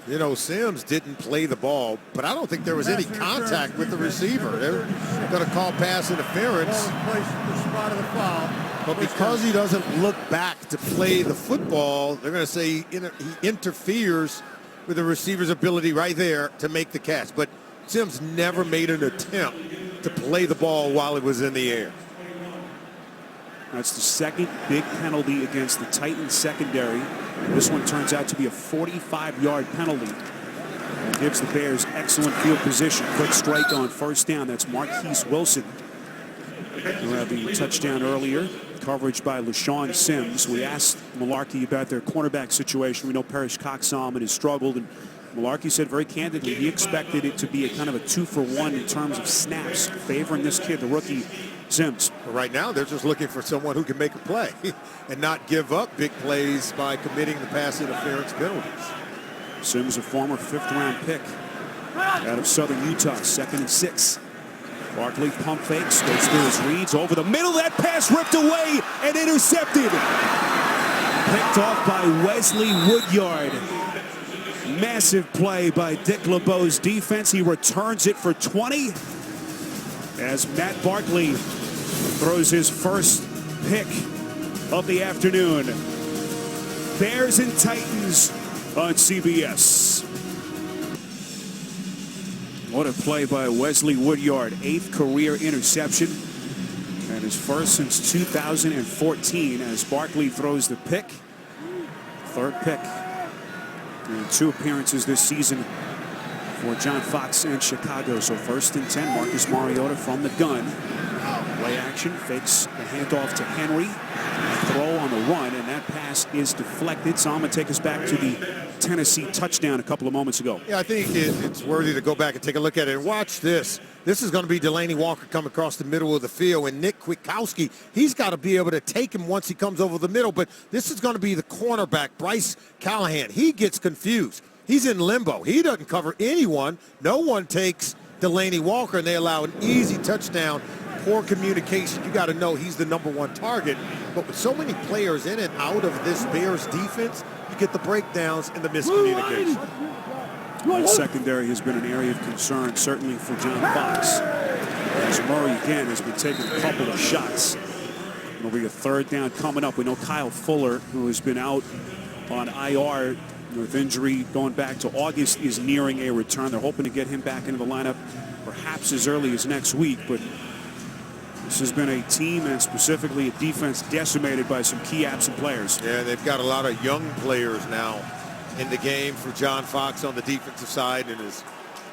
You know, Sims didn't play the ball, but I don't think there was any contact with the receiver. They're going to call pass interference. But because he doesn't look back to play the football, they're going to say he interferes with the receiver's ability right there to make the catch. But Sims never made an attempt to play the ball while it was in the air. That's the second big penalty against the Titans secondary. This one turns out to be a 45-yard penalty. It gives the Bears excellent field position. Quick strike on first down. That's Marquise Wilson, who had the touchdown earlier. Coverage by LaShawn Sims. We asked Mularkey about their cornerback situation. We know Parrish Cox has struggled, and Mularkey said very candidly he expected it to be a kind of a 2-for-1 in terms of snaps, favoring this kid, the rookie Sims. Right now, they're just looking for someone who can make a play and not give up big plays by committing the pass interference penalties. Sims, a former 5th-round pick out of Southern Utah, 2nd and 6. Barkley pump fakes, goes through his reads over the middle. That pass ripped away and intercepted. Picked off by Wesley Woodyard. Massive play by Dick LeBeau's defense. He returns it for 20 as Matt Barkley throws his first pick of the afternoon. Bears and Titans on CBS. What a play by Wesley Woodyard. 8th career interception and his first since 2014 as Barkley throws the pick. 3rd pick in 2 appearances this season for John Fox and Chicago. So 1st and 10, Marcus Mariota from the gun. Play action, fakes the handoff to Henry. Throw on the run, and that pass is deflected. So I'm going to take us back to the Tennessee touchdown a couple of moments ago. Yeah, I think it's worthy to go back and take a look at it. And watch this. This is going to be Delaney Walker coming across the middle of the field. And Nick Kwiatkowski, he's got to be able to take him once he comes over the middle. But this is going to be the cornerback, Bryce Callahan. He gets confused. He's in limbo. He doesn't cover anyone. No one takes Delaney Walker, and they allow an easy touchdown. Poor communication. You got to know he's the #1 target. But with so many players in and out of this Bears defense, you get the breakdowns and the miscommunication. The secondary has been an area of concern, certainly for John Fox. As Murray, again, has been taking a couple of shots. It'll be a 3rd down coming up. We know Kyle Fuller, who has been out on IR with injury going back to August, is nearing a return. They're hoping to get him back into the lineup perhaps as early as next week. But this has been a team, and specifically a defense, decimated by some key absent players. Yeah, they've got a lot of young players now in the game for John Fox on the defensive side, and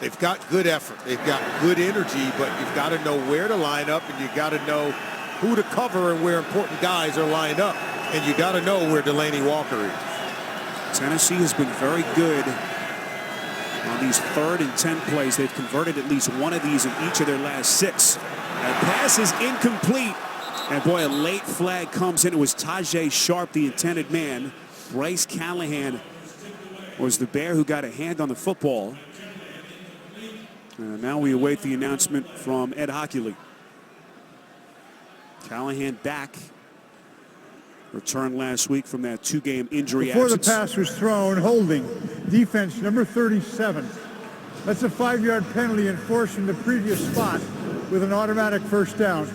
they've got good effort. They've got good energy, but you've got to know where to line up, and you've got to know who to cover and where important guys are lined up. And you got to know where Delaney Walker is. Tennessee has been very good on these 3rd and 10 plays. They've converted at least one of these in each of their last 6. That pass is incomplete. And boy, a late flag comes in. It was Tajay Sharp, the intended man. Bryce Callahan was the Bear who got a hand on the football. Now we await the announcement from Ed Hockley. Callahan back. Returned last week from that 2-game injury Before absence. the pass was thrown, holding. Defense number 37. That's a 5-yard penalty enforced from the previous spot with an automatic 1st down.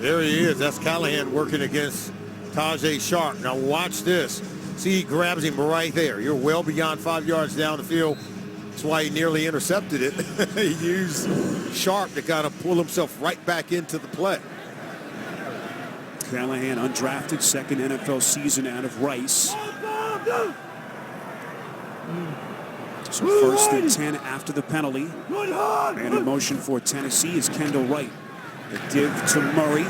There he is. That's Callahan working against Tajay Sharp. Now watch this. See, he grabs him right there. You're well beyond 5 yards down the field. That's why he nearly intercepted it. He used Sharp to kind of pull himself right back into the play. Callahan, undrafted, second NFL season out of Rice. So first and 10 after the penalty. And in motion for Tennessee is Kendall Wright. The give to Murray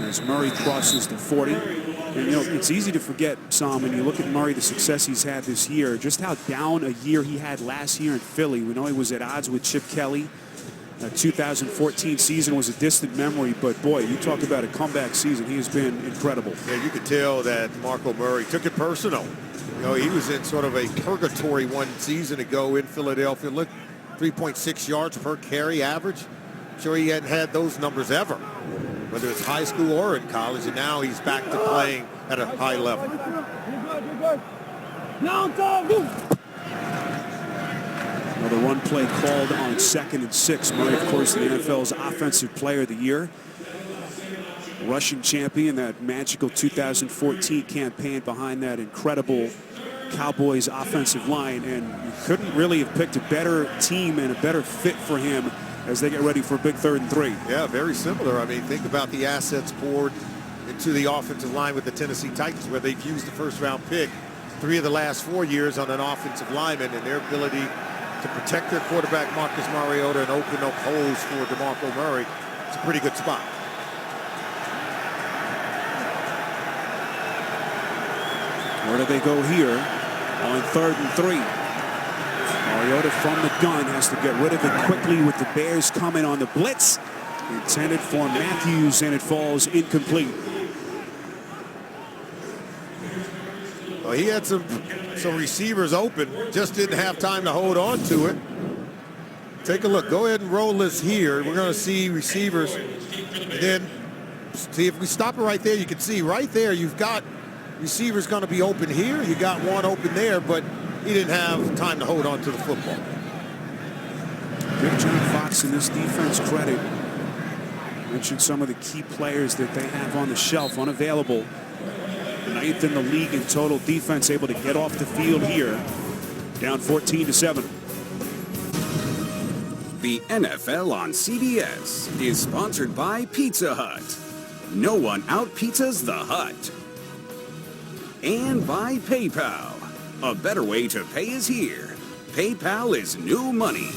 as Murray crosses the 40. And, you know, it's easy to forget, Sam, when you look at Murray, the success he's had this year, just how down a year he had last year in Philly. We know he was at odds with Chip Kelly. The 2014 season was a distant memory, but boy, you talk about a comeback season. He has been incredible. Yeah, you could tell that Marco Murray took it personal. You know, he was in sort of a purgatory one season ago in Philadelphia. Look, 3.6 yards per carry average. Sure, he hadn't had those numbers ever, whether it's high school or in college, and now he's back to playing at a high level. Another one play called on 2nd and 6. Murray, of course, the NFL's Offensive Player of the Year. Rushing champion, that magical 2014 campaign behind that incredible Cowboys offensive line. And you couldn't really have picked a better team and a better fit for him as they get ready for a big 3rd and 3. Yeah, very similar. I mean, think about the assets poured into the offensive line with the Tennessee Titans, where they've used the first-round pick 3 of the last 4 years on an offensive lineman, and their ability to protect their quarterback, Marcus Mariota, and open up holes for DeMarco Murray. It's a pretty good spot. Where do they go here on 3rd and 3? Mariota from the gun has to get rid of it quickly with the Bears coming on the blitz. Intended for Matthews, and it falls incomplete. Well, he had some receivers open, just didn't have time to hold on to it. Take a look. Go ahead and roll this here. We're going to see receivers. And then see if we stop it right there, you can see right there you've got receivers going to be open here. You got one open there, but he didn't have time to hold on to the football. Give John Fox and this defense credit. Mentioned some of the key players that they have on the shelf unavailable. 9th in the league in total defense, able to get off the field here. Down 14-7. The NFL on CBS is sponsored by Pizza Hut. No one out-pizzas the Hut. And by PayPal. A better way to pay is here. PayPal is new money.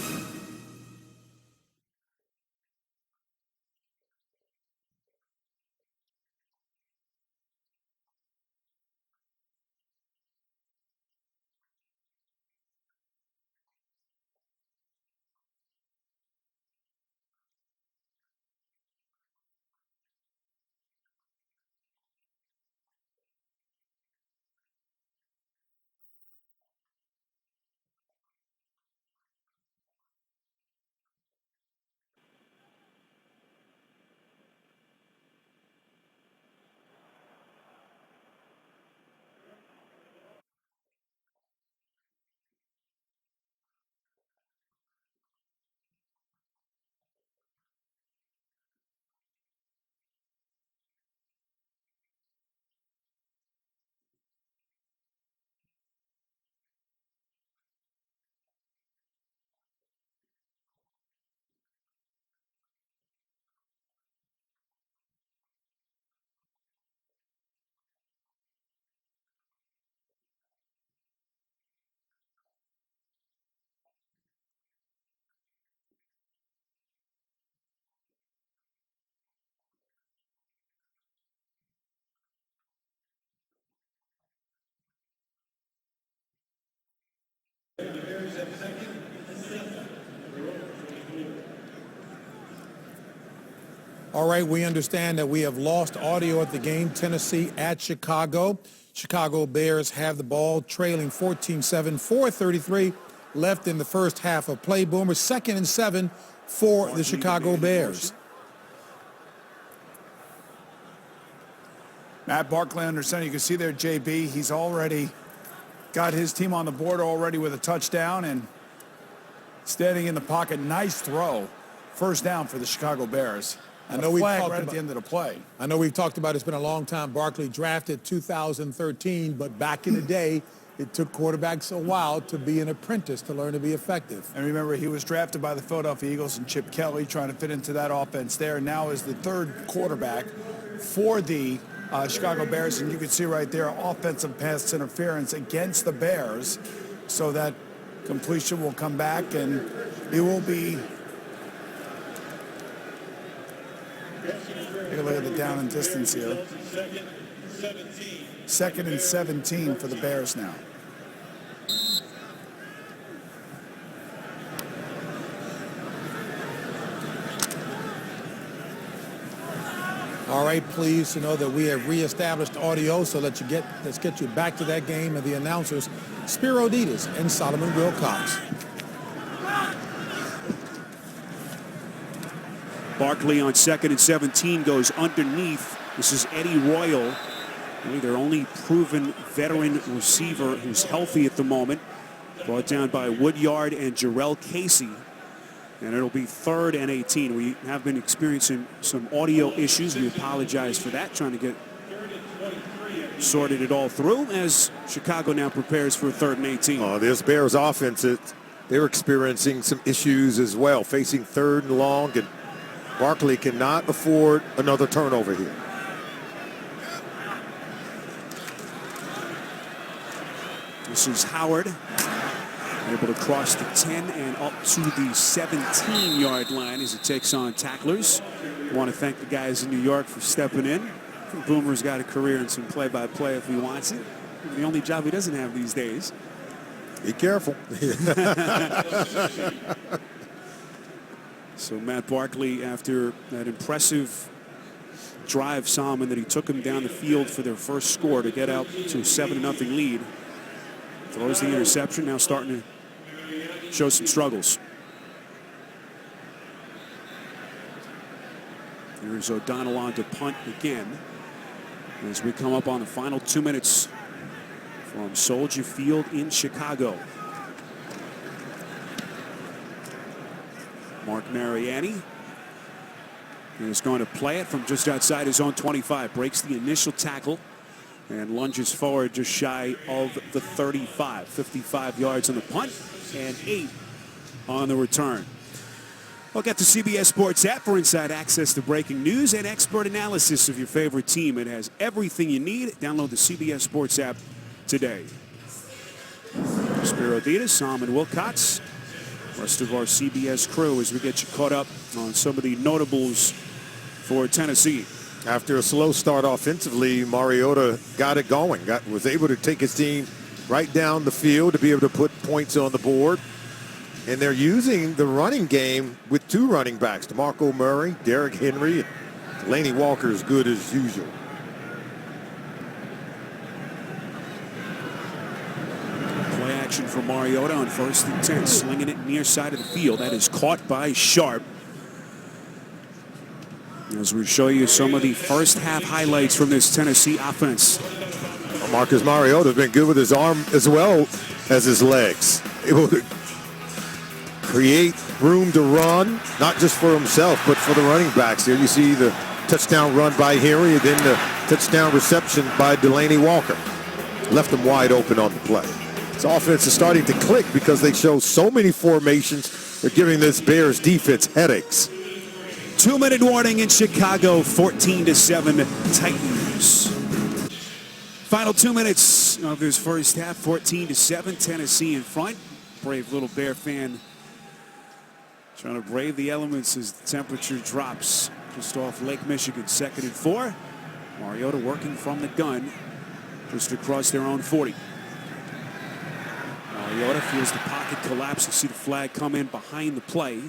All right, we understand that we have lost audio at the game. Tennessee at Chicago. Chicago Bears have the ball, trailing 14-7, 4:33 left in the first half of play. Boomer, 2nd and 7 for the Chicago Bears. Matt Barkley under center. You can see there, JB, he's already got his team on the board already with a touchdown and standing in the pocket. Nice throw. First down for the Chicago Bears. I know we've flag talked right at about, the end of the play. I know we've talked about it's been a long time. Barkley drafted 2013, but back in the day, it took quarterbacks a while to be an apprentice to learn to be effective. And remember, he was drafted by the Philadelphia Eagles and Chip Kelly, trying to fit into that offense there. Now is the third quarterback for the Chicago Bears, and you can see right there offensive pass interference against the Bears, so that completion will come back, and it will be. Take a look at the down and distance here. 2nd and 17 for the Bears now. All right, pleased to know that we have reestablished audio, so let's get you back to that game, and the announcers, Spiro Ditas and Solomon Wilcox. Barkley on 2nd and 17 goes underneath. This is Eddie Royal, really their only proven veteran receiver who's healthy at the moment. Brought down by Woodyard and Jarrell Casey. And it'll be 3rd and 18. We have been experiencing some audio issues. We apologize for that, trying to get sorted it all through as Chicago now prepares for 3rd and 18. Oh, this Bears offense, they're experiencing some issues as well, facing 3rd and long, and Barkley cannot afford another turnover here. This is Howard, able to cross the 10 and up to the 17-yard line as it takes on tacklers. I want to thank the guys in New York for stepping in. I think Boomer's got a career in some play-by-play if he wants it. The only job he doesn't have these days. Be careful. So Matt Barkley, after that impressive drive, Solomon, that he took him down the field for their first score to get out to a 7-0 lead, throws the interception, now starting to show some struggles. Here's O'Donnell on to punt again as we come up on the final 2 minutes from Soldier Field in Chicago. Mark Mariani is going to play it from just outside his own 25. Breaks the initial tackle and lunges forward just shy of the 35. 55 yards on the punt and 8 on the return. Well, get the CBS Sports app for inside access to breaking news and expert analysis of your favorite team. It has everything you need. Download the CBS Sports app today. Spiro Ditas, Solomon Wilcox, rest of our CBS crew as we get you caught up on some of the notables for Tennessee. After a slow start offensively, Mariota got it going, was able to take his team right down the field to be able to put points on the board. And they're using the running game with 2 running backs, DeMarco Murray, Derrick Henry, and Delaney Walker is good as usual. Play action for Mariota on 1st and 10, slinging it near side of the field. That is caught by Sharp. As we show you some of the first half highlights from this Tennessee offense. Marcus Mariota has been good with his arm as well as his legs. Able to create room to run, not just for himself, but for the running backs. There you see the touchdown run by Henry, and then the touchdown reception by Delaney Walker. Left him wide open on the play. This offense is starting to click because they show so many formations. They're giving this Bears defense headaches. 2-minute warning in Chicago, 14-7 Titans. Final 2 minutes of this first half, 14-7, Tennessee in front. Brave little Bear fan trying to brave the elements as the temperature drops just off Lake Michigan. 2nd and 4. Mariota working from the gun just across their own 40. Mariota feels the pocket collapse. You see the flag come in behind the play.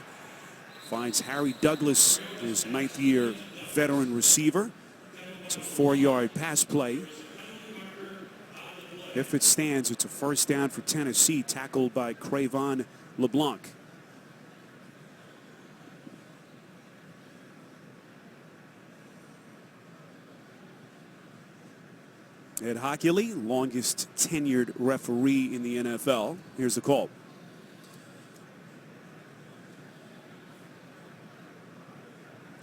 Finds Harry Douglas, his 9th-year veteran receiver. It's a 4-yard pass play. If it stands, it's a first down for Tennessee, tackled by Crayvon LeBlanc. Ed Hockley, longest tenured referee in the NFL. Here's the call.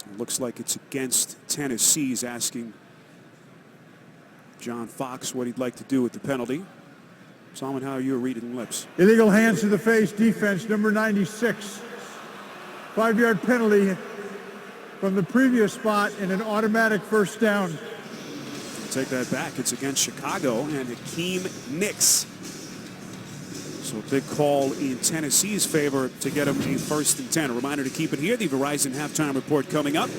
It looks like it's against Tennessee. He's asking John Fox what he'd like to do with the penalty. Solomon, how are you reading lips? Illegal hands to the face, defense, number 96. 5-yard penalty from the previous spot and an automatic first down. Take that back. It's against Chicago and Hakeem Nicks. So a big call in Tennessee's favor to get him a 1st and 10. A reminder to keep it here. The Verizon halftime report coming up.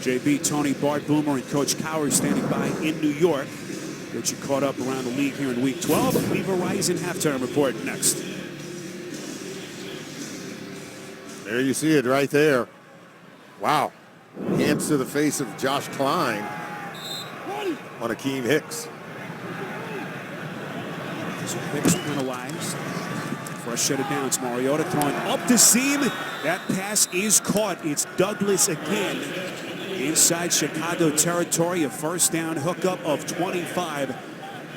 JB, Tony, Bart, Boomer, and Coach Cowher standing by in New York. Get you caught up around the league here in Week 12. The Verizon halftime report next. There you see it right there. Wow. Hands to the face of Josh Klein on Akeem Hicks. So Hicks penalized. Fresh set of downs. Mariota throwing up the seam. That pass is caught. It's Douglas again. Inside Chicago territory. A first down hookup of 25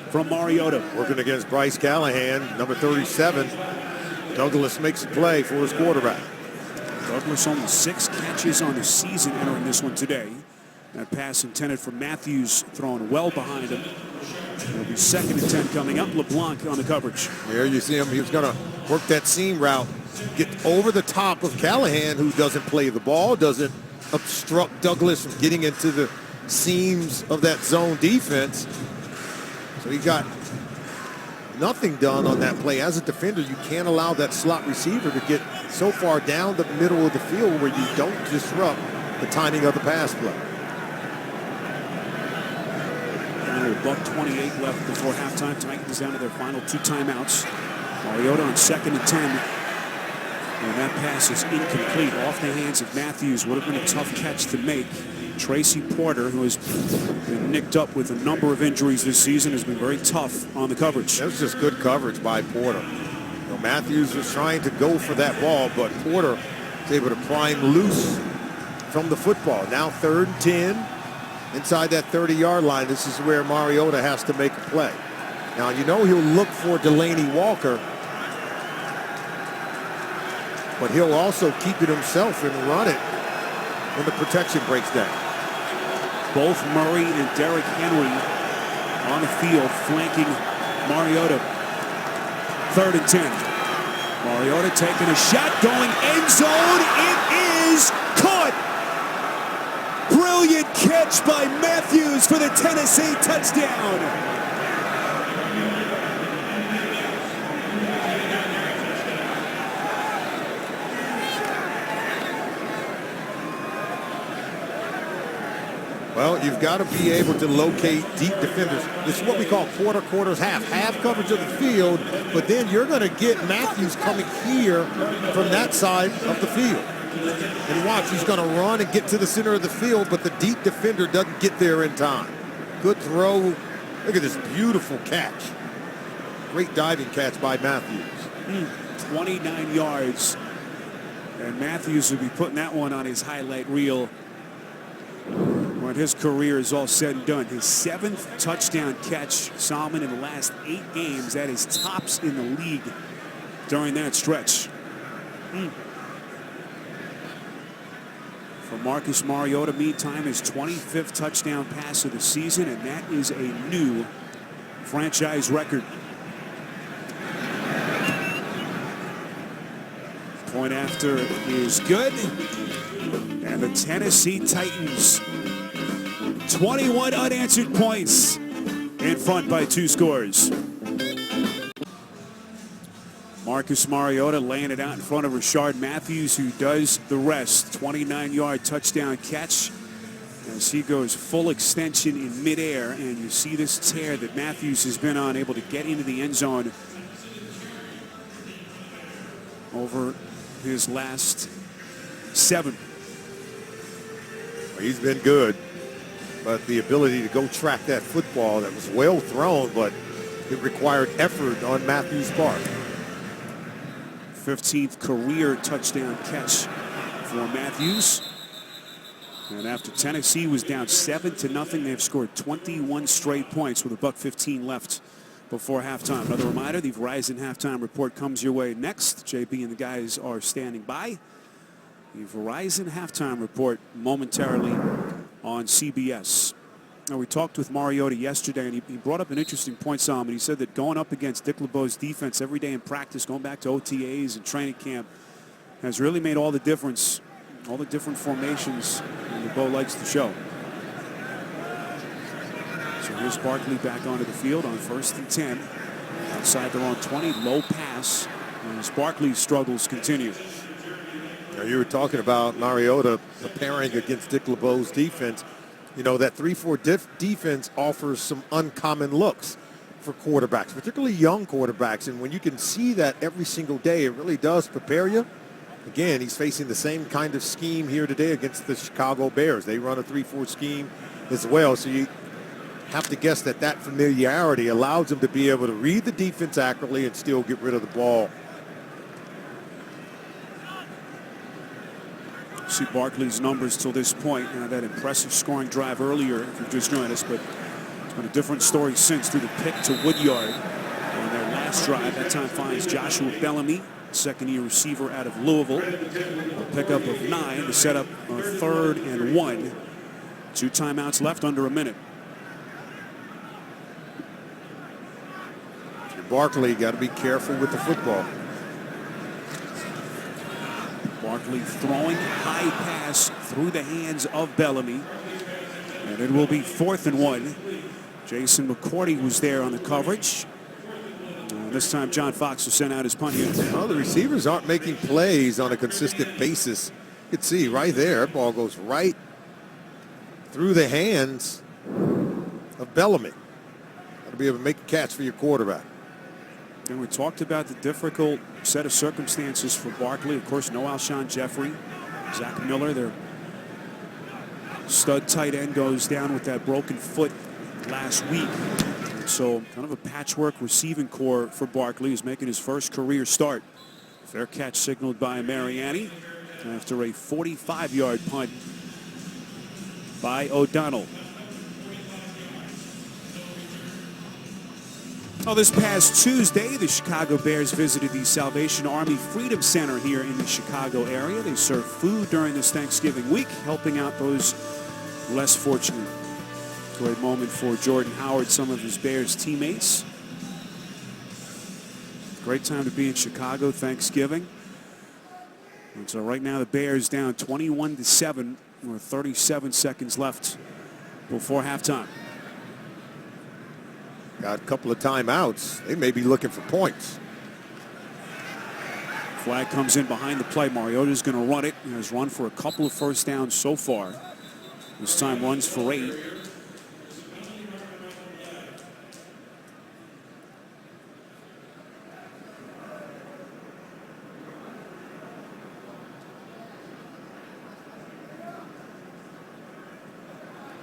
from Mariota. Working against Bryce Callahan, number 37. Douglas makes a play for his quarterback. Douglas only 6 catches on the season entering this one today. That pass intended for Matthews, thrown well behind him. It'll be 2nd and 10 coming up. LeBlanc on the coverage. There you see him. He was going to work that seam route, get over the top of Callahan, who doesn't play the ball, doesn't obstruct Douglas from getting into the seams of that zone defense. So he got nothing done on that play. As a defender, you can't allow that slot receiver to get so far down the middle of the field where you don't disrupt the timing of the pass play. $1:28 left before halftime. Titans down to their final 2 timeouts. Mariota on 2nd and 10. And that pass is incomplete. Off the hands of Matthews. Would have been a tough catch to make. Tracy Porter, who has been nicked up with a number of injuries this season, has been very tough on the coverage. That was just good coverage by Porter. You know, Matthews was trying to go for that ball, but Porter was able to prime loose from the football. Now 3rd and 10. Inside that 30-yard line, this is where Mariota has to make a play. Now, you know he'll look for Delaney Walker, but he'll also keep it himself and run it when the protection breaks down. Both Murray and Derrick Henry on the field flanking Mariota. 3rd and 10. Mariota taking a shot, going end zone. It is caught. Brilliant catch by Matthews for the Tennessee touchdown. Well, you've got to be able to locate deep defenders. This is what we call quarter, quarters, half. Half coverage of the field, but then you're going to get Matthews coming here from that side of the field. And watch, he's going to run and get to the center of the field, but the deep defender doesn't get there in time. Good throw. Look at this beautiful catch. Great diving catch by Matthews. 29 yards. And Matthews will be putting that one on his highlight reel when his career is all said and done. His 7th touchdown catch, Solomon, in the last 8 games. That is tops in the league during that stretch. For Marcus Mariota, meantime, his 25th touchdown pass of the season, and that is a new franchise record. Point after is good. And the Tennessee Titans, 21 unanswered points in front by 2 scores. Marcus Mariota laying it out in front of Rashard Matthews, who does the rest. 29-yard touchdown catch as he goes full extension in midair. And you see this tear that Matthews has been on, able to get into the end zone over his last 7. He's been good, but the ability to go track that football that was well thrown, but it required effort on Matthews' part. 15th career touchdown catch for Matthews. And after Tennessee was down 7-0, they've scored 21 straight points with $1:15 left before halftime. Another reminder, the Verizon halftime report comes your way next. JB and the guys are standing by. The Verizon halftime report momentarily on CBS. Now, we talked with Mariota yesterday, and he brought up an interesting point, Sam. He said that going up against Dick LeBeau's defense every day in practice, going back to OTAs and training camp, has really made all the difference, all the different formations LeBeau likes to show. So here's Barkley back onto the field on 1st and 10. Outside their own 20, low pass as Barkley's struggles continue. Now, you were talking about Mariota preparing against Dick LeBeau's defense. You know, that 3-4 defense offers some uncommon looks for quarterbacks, particularly young quarterbacks. And when you can see that every single day, it really does prepare you. Again, he's facing the same kind of scheme here today against the Chicago Bears. They run a 3-4 scheme as well. So you have to guess that that familiarity allows him to be able to read the defense accurately and still get rid of the ball. See Barkley's numbers till this point. That impressive scoring drive earlier, if you've just joined us, but it's been a different story since, through the pick to Woodyard on their last drive. That time finds Joshua Bellamy, second-year receiver out of Louisville. A pickup of 9 to set up a 3rd and 1. 2 timeouts left, under a minute. Barkley got to be careful with the football. Barkley throwing high pass through the hands of Bellamy. And it will be 4th and 1. Jason McCourty was there on the coverage. This time John Fox was sent out as punt unit. Well, the receivers aren't making plays on a consistent basis. You can see right there, that ball goes right through the hands of Bellamy. Got to be able to make a catch for your quarterback. And we talked about the difficult set of circumstances for Barkley. Of course, no Alshon Jeffrey. Zach Miller, their stud tight end, goes down with that broken foot last week. So kind of a patchwork receiving core for Barkley. He's making his first career start. Fair catch signaled by Mariani after a 45-yard punt by O'Donnell. Well, this past Tuesday, the Chicago Bears visited the Salvation Army Freedom Center here in the Chicago area. They serve food during this Thanksgiving week, helping out those less fortunate. Great moment for Jordan Howard, some of his Bears teammates. Great time to be in Chicago, Thanksgiving. And so right now the Bears down 21-7 with 37 seconds left before halftime. Got a couple of timeouts. They may be looking for points. Flag comes in behind the play. Mariota's going to run it. He has run for a couple of first downs so far. This time runs for 8.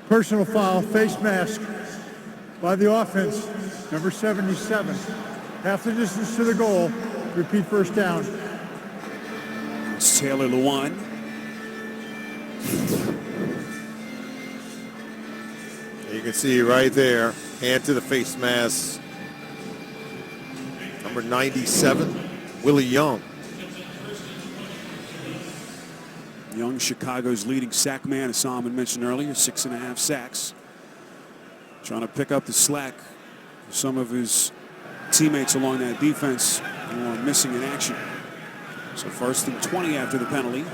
Personal foul, face mask by the offense, number 77. Half the distance to the goal. Repeat first down. It's Taylor Lewan. You can see right there, hand to the face mask. Number 97, Willie Young. Young, Chicago's leading sack man, as Salmon mentioned earlier, 6.5 sacks. Trying to pick up the slack for some of his teammates along that defense who are missing in action. So 1st and 20 after the penalty,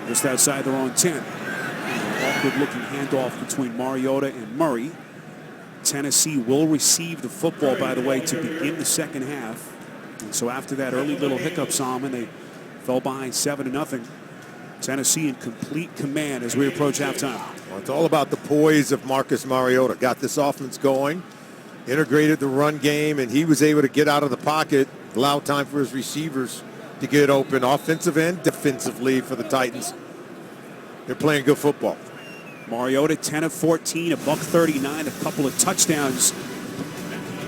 just outside their own 10. Awkward-looking handoff between Mariota and Murray. Tennessee will receive the football, by the way, to begin the second half. And so after that early little hiccup, Salmon, they fell behind 7-0. Tennessee in complete command as we approach halftime. Well, it's all about the poise of Marcus Mariota. Got this offense going, integrated the run game, and he was able to get out of the pocket, allow time for his receivers to get open, offensive and defensively for the Titans. They're playing good football. Mariota 10 of 14, $139, a couple of touchdowns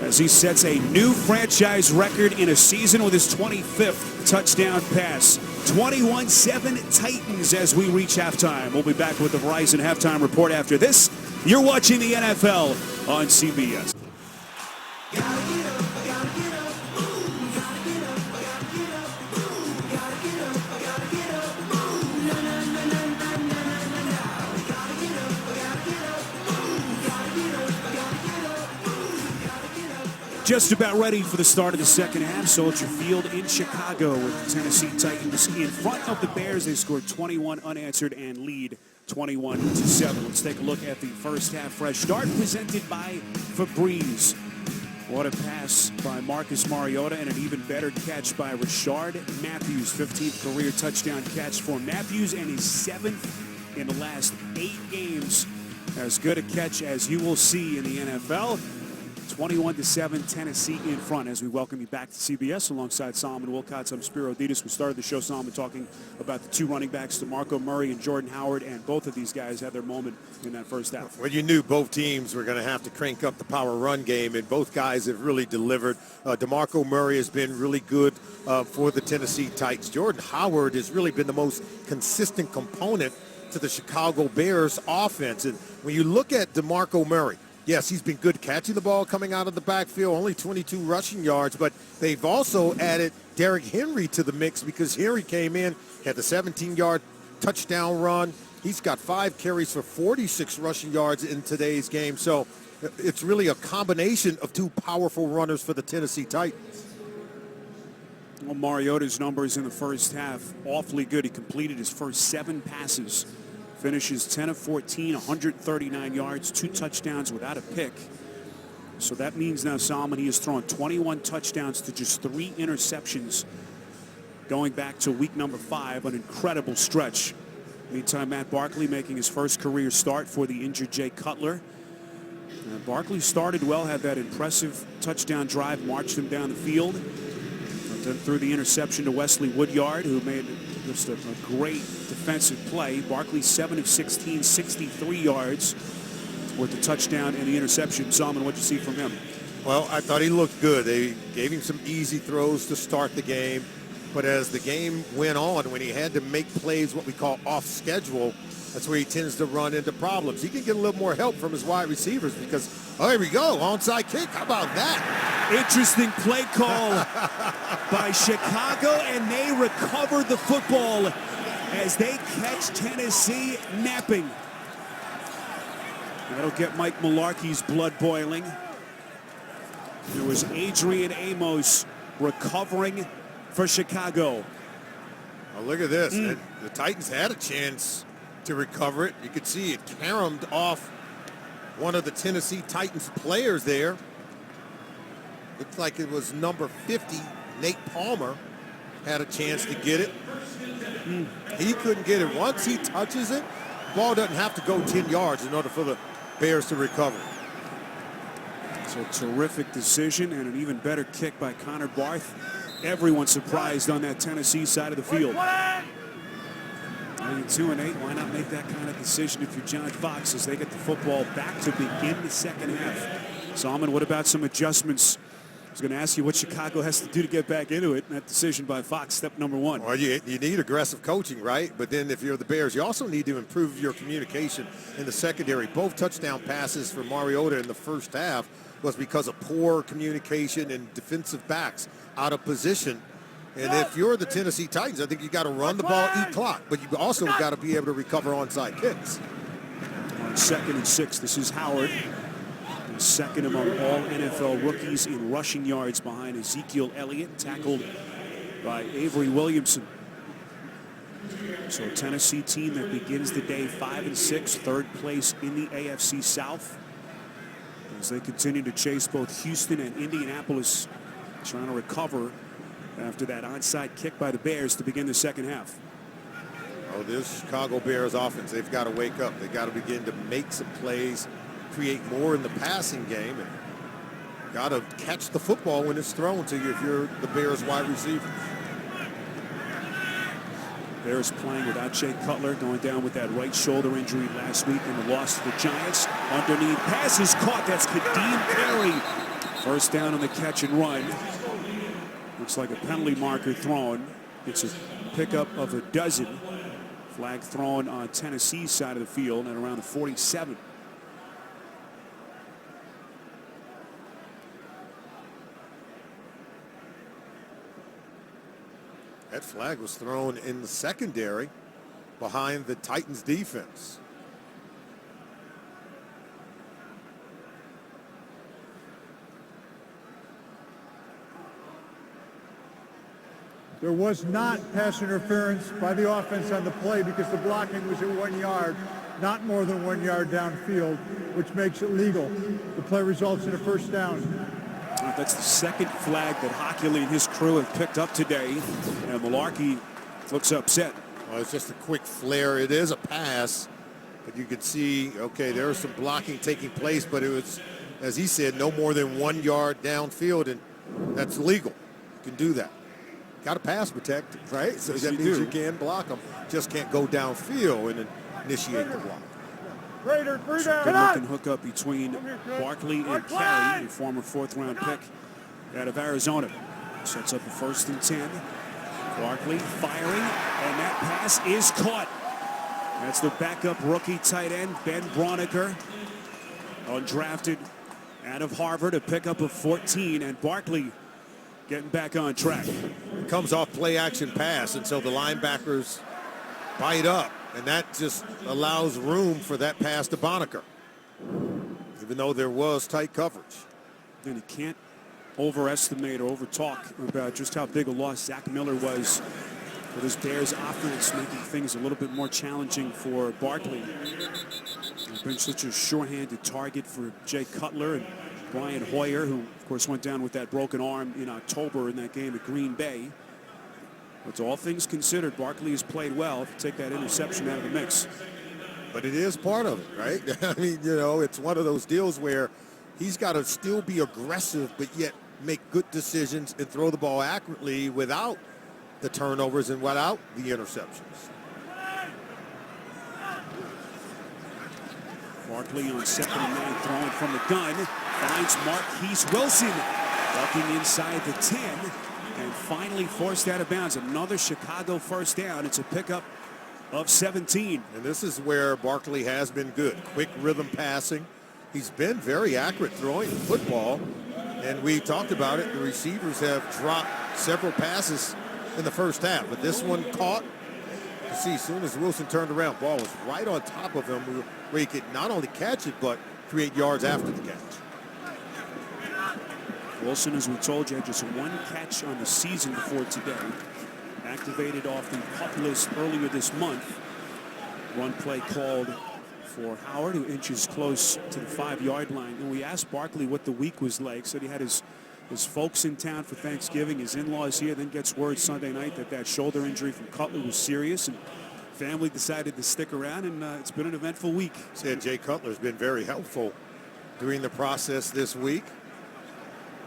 as he sets a new franchise record in a season with his 25th touchdown pass. 21-7 Titans as we reach halftime. We'll be back with the Verizon halftime report after this. You're watching the NFL on CBS. Just about ready for the start of the second half. Soldier Field in Chicago with the Tennessee Titans in front of the Bears. They scored 21 unanswered and lead 21-7. Let's take a look at the first half fresh start presented by Febreze. What a pass by Marcus Mariota and an even better catch by Rashard Matthews. 15th career touchdown catch for Matthews and his 7th in the last 8 games. As good a catch as you will see in the NFL. 21-7, Tennessee in front as we welcome you back to CBS alongside Solomon Wilcots. I'm Spiro Ditas. We started the show, Solomon, talking about the 2 running backs, DeMarco Murray and Jordan Howard, and both of these guys had their moment in that first half. Well, you knew both teams were going to have to crank up the power run game, and both guys have really delivered. DeMarco Murray has been really good for the Tennessee Titans. Jordan Howard has really been the most consistent component to the Chicago Bears offense. And when you look at DeMarco Murray, yes, he's been good catching the ball coming out of the backfield, only 22 rushing yards, but they've also added Derrick Henry to the mix because Henry came in, had the 17-yard touchdown run. He's got 5 carries for 46 rushing yards in today's game. So it's really a combination of 2 powerful runners for the Tennessee Titans. Well, Mariota's numbers in the first half, awfully good. He completed his first 7 passes. Finishes 10 of 14, 139 yards, 2 touchdowns without a pick. So that means now, Solomon, he has thrown 21 touchdowns to just 3 interceptions going back to week number 5, an incredible stretch. Meantime, Matt Barkley making his first career start for the injured Jay Cutler. Barkley started well, had that impressive touchdown drive, marched him down the field. Then threw the interception to Wesley Woodyard, who made just a great defensive play. Barkley 7 of 16, 63 yards with the touchdown and the interception. Solomon, what did you see from him? Well, I thought he looked good. They gave him some easy throws to start the game. But as the game went on, when he had to make plays what we call off schedule, that's where he tends to run into problems. He can get a little more help from his wide receivers because, oh, here we go, onside kick. How about that? Interesting play call by Chicago, and they recover the football as they catch Tennessee napping. That'll get Mike Mularkey's blood boiling. It was Adrian Amos recovering for Chicago. Oh, look at this. The Titans had a chance to recover it. You could see it caromed off one of the Tennessee Titans players there. Looked like it was number 50, Nate Palmer, had a chance to get it. He couldn't get it. Once he touches it, the ball doesn't have to go 10 yards in order for the Bears to recover. So a terrific decision and an even better kick by Connor Barth. Everyone surprised on that Tennessee side of the field. 2-8, why not make that kind of decision if you're John Fox as they get the football back to begin the second half? Solomon, what about some adjustments? I was going to ask you what Chicago has to do to get back into it. And that decision by Fox, step number 1. Well, you need aggressive coaching, right? But then if you're the Bears, you also need to improve your communication in the secondary. Both touchdown passes for Mariota in the first half was because of poor communication and defensive backs out of position. And if you're the Tennessee Titans, I think you got to run the ball, eat clock, but you also got to be able to recover onside kicks. On 2nd and 6, this is Howard. Second among all NFL rookies in rushing yards behind Ezekiel Elliott, tackled by Avery Williamson. So a Tennessee team that begins the day 5-6, 3rd place in the AFC South, as they continue to chase both Houston and Indianapolis, trying to recover after that onside kick by the Bears to begin the second half. Oh, this Chicago Bears offense, they've got to wake up. They've got to begin to make some plays, create more in the passing game, and got to catch the football when it's thrown to you if you're the Bears wide receiver. Bears playing without Jay Cutler, going down with that right shoulder injury last week in the loss to the Giants. Underneath, pass is caught. That's Kadeem Carey. First down on the catch and run. Looks like a penalty marker thrown. It's a pickup of a dozen. Flag thrown on Tennessee's side of the field at around the 47. That flag was thrown in the secondary behind the Titans defense. There was not pass interference by the offense on the play because the blocking was at 1 yard, not more than 1 yard downfield, which makes it legal. The play results in a first down. That's the second flag that Hockley and his crew have picked up today, and Malarkey looks upset. Well, it's just a quick flare. It is a pass, but you can see, okay, there was some blocking taking place, but it was, as he said, no more than 1 yard downfield, and that's legal. You can do that. Got to pass protect, right? So Yes, that you means do. you can block them. Just can't go downfield and initiate the block. Good-looking hookup between Barkley and Carey, a former fourth-round pick out of Arizona. Sets up a 1st and 10. Barkley firing, and that pass is caught. That's the backup rookie tight end, Ben Broniker, undrafted out of Harvard, a pickup of 14, and Barkley getting back on track. Comes off play action pass, and so the linebackers bite up, and that just allows room for that pass to Broniker, even though there was tight coverage. And you can't overestimate or overtalk about just how big a loss Zach Miller was for this Bears offense, making things a little bit more challenging for Barkley. He's been such a sure-handed target for Jay Cutler and Brian Hoyer, who, of course, went down with that broken arm in October in that game at Green Bay. But to all things considered, Barkley has played well to take that interception out of the mix. But it is part of it, right? I mean, you know, it's one of those deals where he's got to still be aggressive, but yet make good decisions and throw the ball accurately without the turnovers and without the interceptions. Barkley on 2nd and 9, throwing from the gun, finds Marquise Wilson, ducking inside the 10, and finally forced out of bounds. Another Chicago first down. It's a pickup of 17. And this is where Barkley has been good. Quick rhythm passing. He's been very accurate throwing the football. And we talked about it. The receivers have dropped several passes in the first half. But this one caught. You see, as soon as Wilson turned around, ball was right on top of him where he could not only catch it, but create yards after the catch. Wilson, as we told you, had just 1 catch on the season before today. Activated off the PUP list earlier this month. One play called for Howard, who inches close to the 5-yard line. And we asked Barkley what the week was like. Said he had his folks in town for Thanksgiving, his in-laws here, then gets word Sunday night that shoulder injury from Cutler was serious, and family decided to stick around, and it's been an eventful week. Said Jay Cutler's been very helpful during the process this week.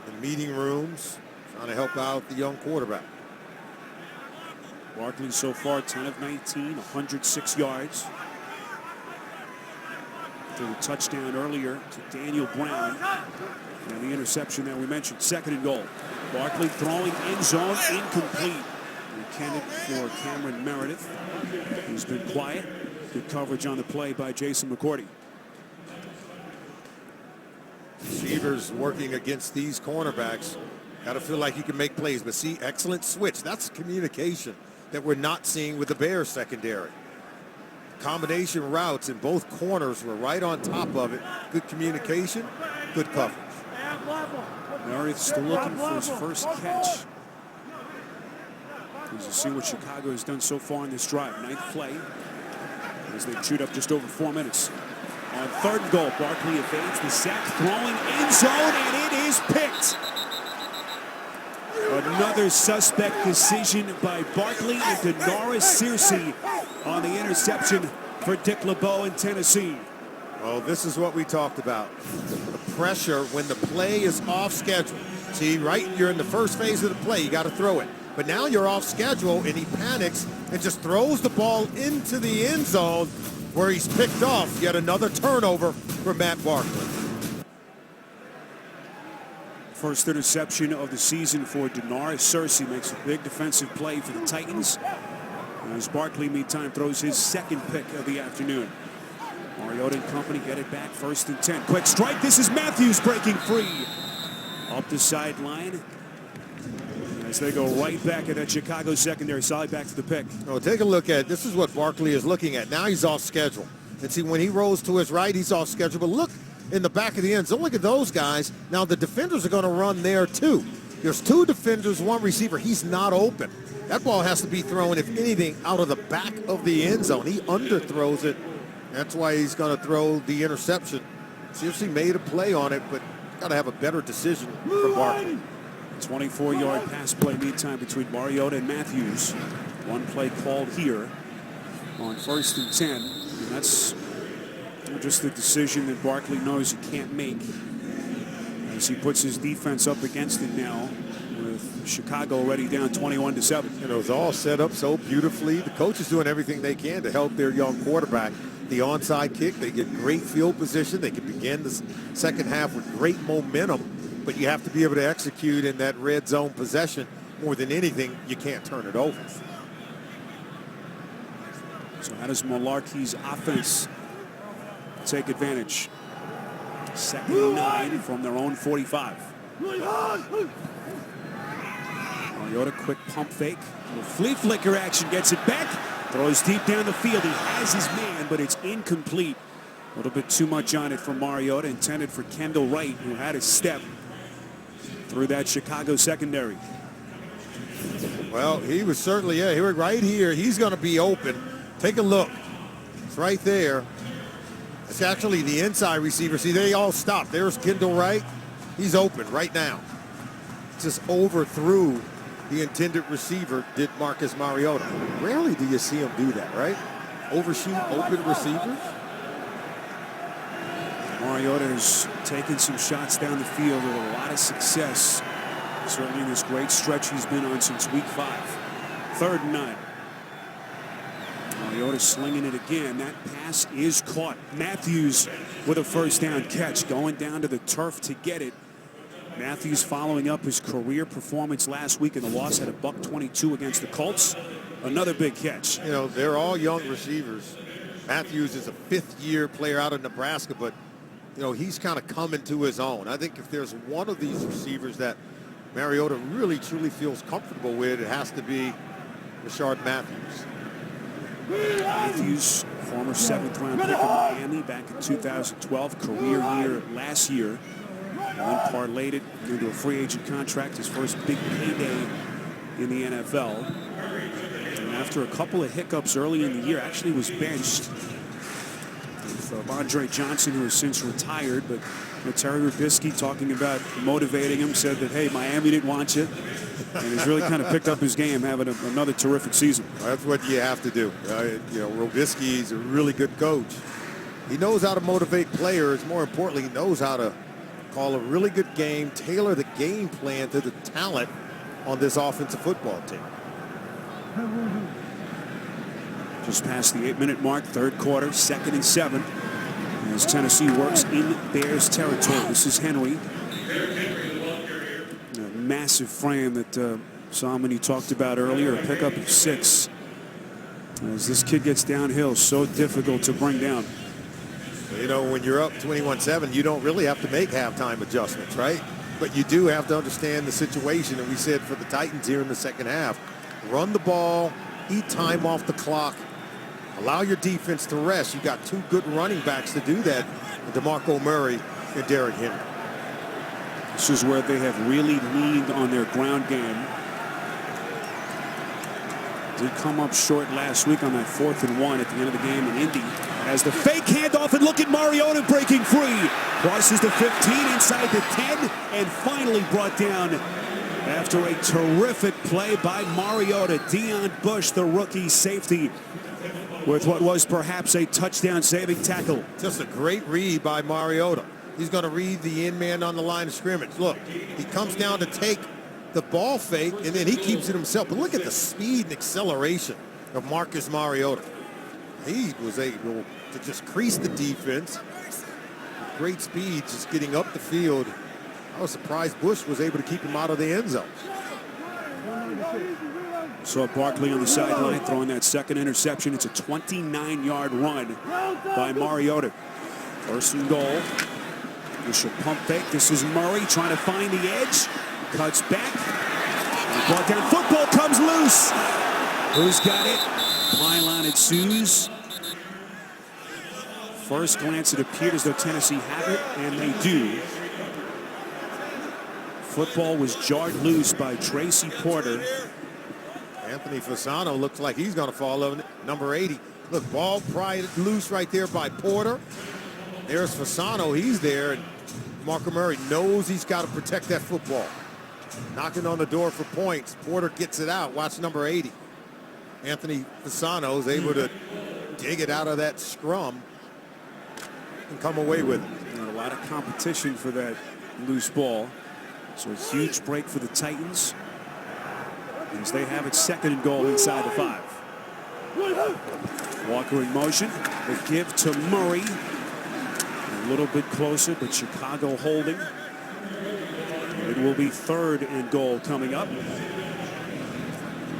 In meeting rooms, trying to help out the young quarterback. Barkley so far 10 of 19, 106 yards. Threw a touchdown earlier to Daniel Brown. And the interception that we mentioned, 2nd and goal. Barkley throwing end zone, incomplete. Intended for Cameron Meredith, who's been quiet. Good coverage on the play by Jason McCourty. Receivers working against these cornerbacks got to feel like you can make plays. But see, excellent switch. That's communication that we're not seeing with the Bears secondary. Combination routes, and both corners were right on top of it. Good communication, good coverage. Meredith still looking for his first catch. As you see what Chicago has done so far in this drive. 9th play as they chewed up just over 4 minutes. On 3rd and goal, Barkley evades the sack, throwing end zone, and it is picked. Another suspect decision by Barkley and Denoris Searcy on the interception for Dick LeBeau in Tennessee. Well, this is what we talked about. The pressure when the play is off schedule. See, right, you're in the first phase of the play, you got to throw it. But now you're off schedule, and he panics and just throws the ball into the end zone where he's picked off. Yet another turnover for Matt Barkley. First interception of the season for Denoris Searcy. Makes a big defensive play for the Titans. As Barkley, meantime, throws his 2nd pick of the afternoon. Mariota and company get it back, 1st and 10. Quick strike. This is Matthews breaking free. Up the sideline. As they go right back at that Chicago secondary side, back to the pick. Oh, take a look at, this is what Barkley is looking at. Now he's off schedule. And see, when he rolls to his right, he's off schedule. But look in the back of the end zone. Look at those guys. Now the defenders are going to run there too. There's 2 defenders, 1 receiver. He's not open. That ball has to be thrown, if anything, out of the back of the end zone. He underthrows it. That's why he's going to throw the interception. CFC made a play on it, but got to have a better decision from Barkley. 24-yard pass play meantime between Mariota and Matthews. One play called here on 1st and 10. And that's just the decision that Barkley knows he can't make as he puts his defense up against it now, with Chicago already down 21-7. You know, it's all set up so beautifully. The coach is doing everything they can to help their young quarterback. The onside kick, they get great field position. They can begin the second half with great momentum, but you have to be able to execute in that red zone possession. More than anything, you can't turn it over. So how does Mularkey's offense take advantage? 2nd and 9 from their own 45. Mariota, quick pump fake. Little flea flicker action, gets it back. Throws deep down the field. He has his man, but it's incomplete. A little bit too much on it for Mariota, intended for Kendall Wright, who had his step through that Chicago secondary. Well, he was certainly, he was right here. He's going to be open. Take a look. It's right there. It's actually the inside receiver. See, they all stopped. There's Kendall Wright. He's open right now. Just overthrew the intended receiver, did Marcus Mariota. Rarely do you see him do that, right? Overshoot open receivers. Mariota has taken some shots down the field with a lot of success. Certainly this great stretch he's been on since week 5. 3rd and 9. Mariota slinging it again. That pass is caught. Matthews with a 1st down catch, going down to the turf to get it. Matthews following up his career performance last week in the loss at a $122 against the Colts. Another big catch. You know, they're all young receivers. Matthews is a 5th-year player out of Nebraska, but, you know, he's kind of coming to his own. I think if there's one of these receivers that Mariota really, truly feels comfortable with, it has to be Rashard Matthews. Matthews, former 7th-round pick of Miami back in 2012, career year last year. And then parlayed it into a free agent contract, his first big payday in the NFL. And after a couple of hiccups early in the year, actually was benched with Andre Johnson, who has since retired. But Terry Rubisky, talking about motivating him, said that, hey, Miami didn't want you. And he's really kind of picked up his game, having another terrific season. That's what you have to do. You know, Rubisky's a really good coach. He knows how to motivate players. More importantly, he knows how to call a really good game, tailor the game plan to the talent on this offensive football team. Just past the 8-minute mark, 3rd quarter, 2nd and 7. As Tennessee works in Bears territory. This is Henry. A massive frame that Solomon talked about earlier, a pickup of 6. As this kid gets downhill, so difficult to bring down. You know, when you're up 21-7, you don't really have to make halftime adjustments, right? But you do have to understand the situation. And we said for the Titans here in the second half, run the ball, eat time off the clock, allow your defense to rest. You got 2 good running backs to do that, DeMarco Murray and Derrick Henry. This is where they have really leaned on their ground game. Did come up short last week on that 4th and 1 at the end of the game in Indy. As the fake handoff, and look at Mariota breaking free. Crosses the 15, inside the 10, and finally brought down after a terrific play by Mariota. Deion Bush, the rookie safety, with what was perhaps a touchdown-saving tackle. Just a great read by Mariota. He's going to read the in man on the line of scrimmage. Look, he comes down to take the ball fake, and then he keeps it himself. But look at the speed and acceleration of Marcus Mariota. He was able to just crease the defense. Great speed, just getting up the field. I was surprised Bush was able to keep him out of the end zone. Saw Barkley on the sideline throwing that 2nd interception. It's a 29-yard run by Mariota. 1st and goal. Initial pump fake. This is Murray trying to find the edge. Cuts back. Brought down. Football comes loose. Who's got it? Pylon ensues. First glance, it appeared as though Tennessee have it, and they do. Football was jarred loose by Tracy Porter. Anthony Fasano looks like he's going to fall over number 80. Look, ball pried loose right there by Porter. There's Fasano. He's there. And Marco Murray knows he's got to protect that football. Knocking on the door for points. Porter gets it out. Watch number 80. Anthony Fasano is able to dig it out of that scrum and come away with it. And a lot of competition for that loose ball. So a huge break for the Titans as they have it 2nd and goal inside the 5. Walker in motion. The give to Murray. A little bit closer, but Chicago holding. It will be 3rd and goal coming up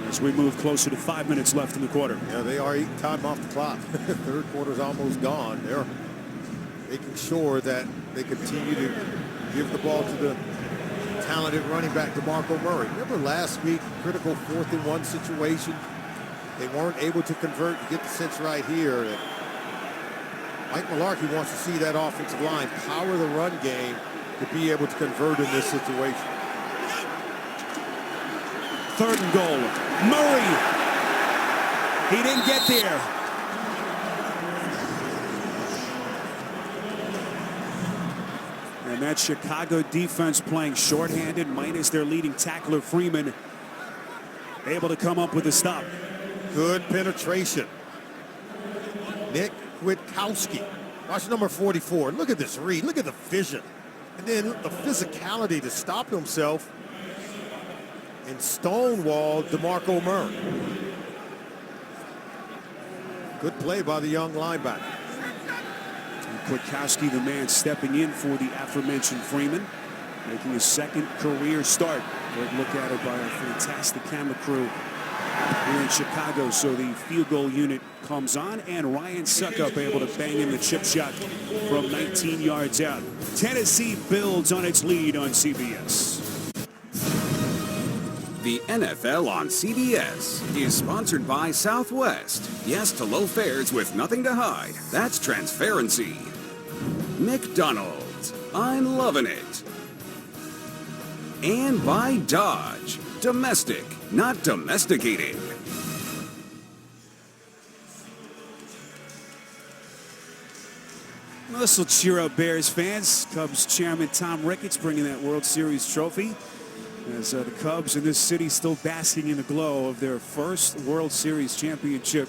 as we move closer to 5 minutes left in the quarter. Yeah, they are eating time off the clock. 3rd quarter's almost gone. They're making sure that they continue to give the ball to the talented running back DeMarco Murray. Remember last week, critical 4th and 1 situation. They weren't able to convert. You get the sense right here that Mike Mularkey wants to see that offensive line power the run game to be able to convert in this situation. 3rd and goal. Murray. He didn't get there. And that Chicago defense playing shorthanded minus their leading tackler Freeman. Able to come up with a stop. Good penetration. Nick Witkowski. Watch number 44. Look at this read. Look at the vision. And then the physicality to stop himself and stonewall DeMarco Murray. Good play by the young linebacker. Witkowski, the man stepping in for the aforementioned Freeman, making his 2nd career start. Great look at it by a fantastic camera crew here in Chicago. So the field goal unit comes on, and Ryan Suckup able to bang in the chip shot from 19 yards out. Tennessee builds on its lead on CBS. The NFL on CBS is sponsored by Southwest. Yes to low fares with nothing to hide. That's transparency. McDonald's. I'm loving it. And by Dodge. Domestic, not domesticated. Well, this will cheer up Bears fans. Cubs chairman Tom Ricketts bringing that World Series trophy. As the Cubs in this city still basking in the glow of their first World Series championship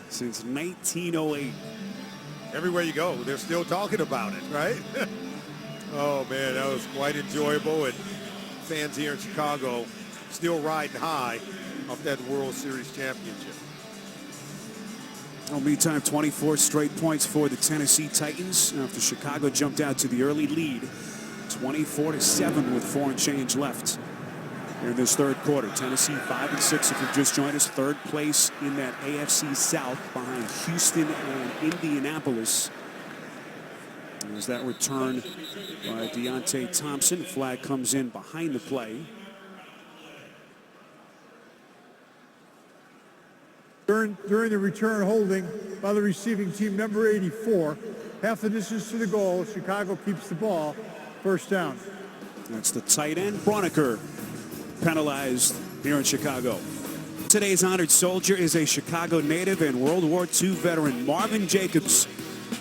since 1908. Everywhere you go, they're still talking about it, right? Oh, man, that was quite enjoyable. And fans here in Chicago still riding high off that World Series championship. Well, meantime, 24 straight points for the Tennessee Titans after Chicago jumped out to the early lead. 24-7 with 4 and change left in this 3rd quarter. Tennessee 5-6 if you've just joined us. 3rd place in that AFC South behind Houston and Indianapolis. As that return by Deontay Thompson. Flag comes in behind the play. During the return holding by the receiving team, number 84. Half the distance to the goal. Chicago keeps the ball. 1st down. That's the tight end, Broniker, penalized here in Chicago. Today's honored soldier is a Chicago native and World War II veteran, Marvin Jacobs.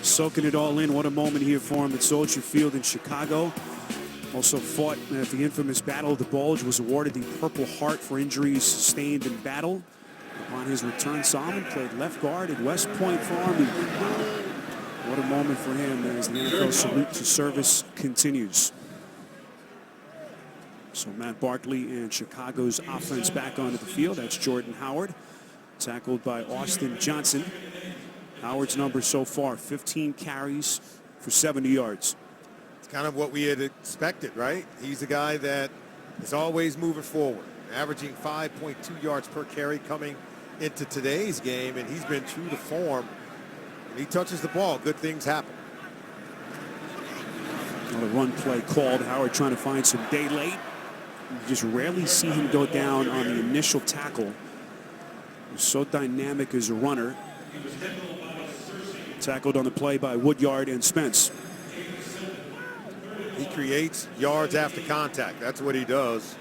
Soaking it all in. What a moment here for him at Soldier Field in Chicago. Also fought at the infamous Battle of the Bulge, was awarded the Purple Heart for injuries sustained in battle. Upon his return, Solomon played left guard at West Point for Army. What a moment for him as the NFL salute to service continues. So Matt Barkley and Chicago's offense back onto the field. That's Jordan Howard, tackled by Austin Johnson. Howard's number so far, 15 carries for 70 yards. It's kind of what we had expected, right? He's a guy that is always moving forward, averaging 5.2 yards per carry coming into today's game, and he's been true to form. When he touches the ball, good things happen. Well, a run play called. Howard trying to find some daylight. You just rarely see him go down on the initial tackle. He's so dynamic as a runner. Tackled on the play by Woodyard and Spence. He creates yards after contact. That's what he does.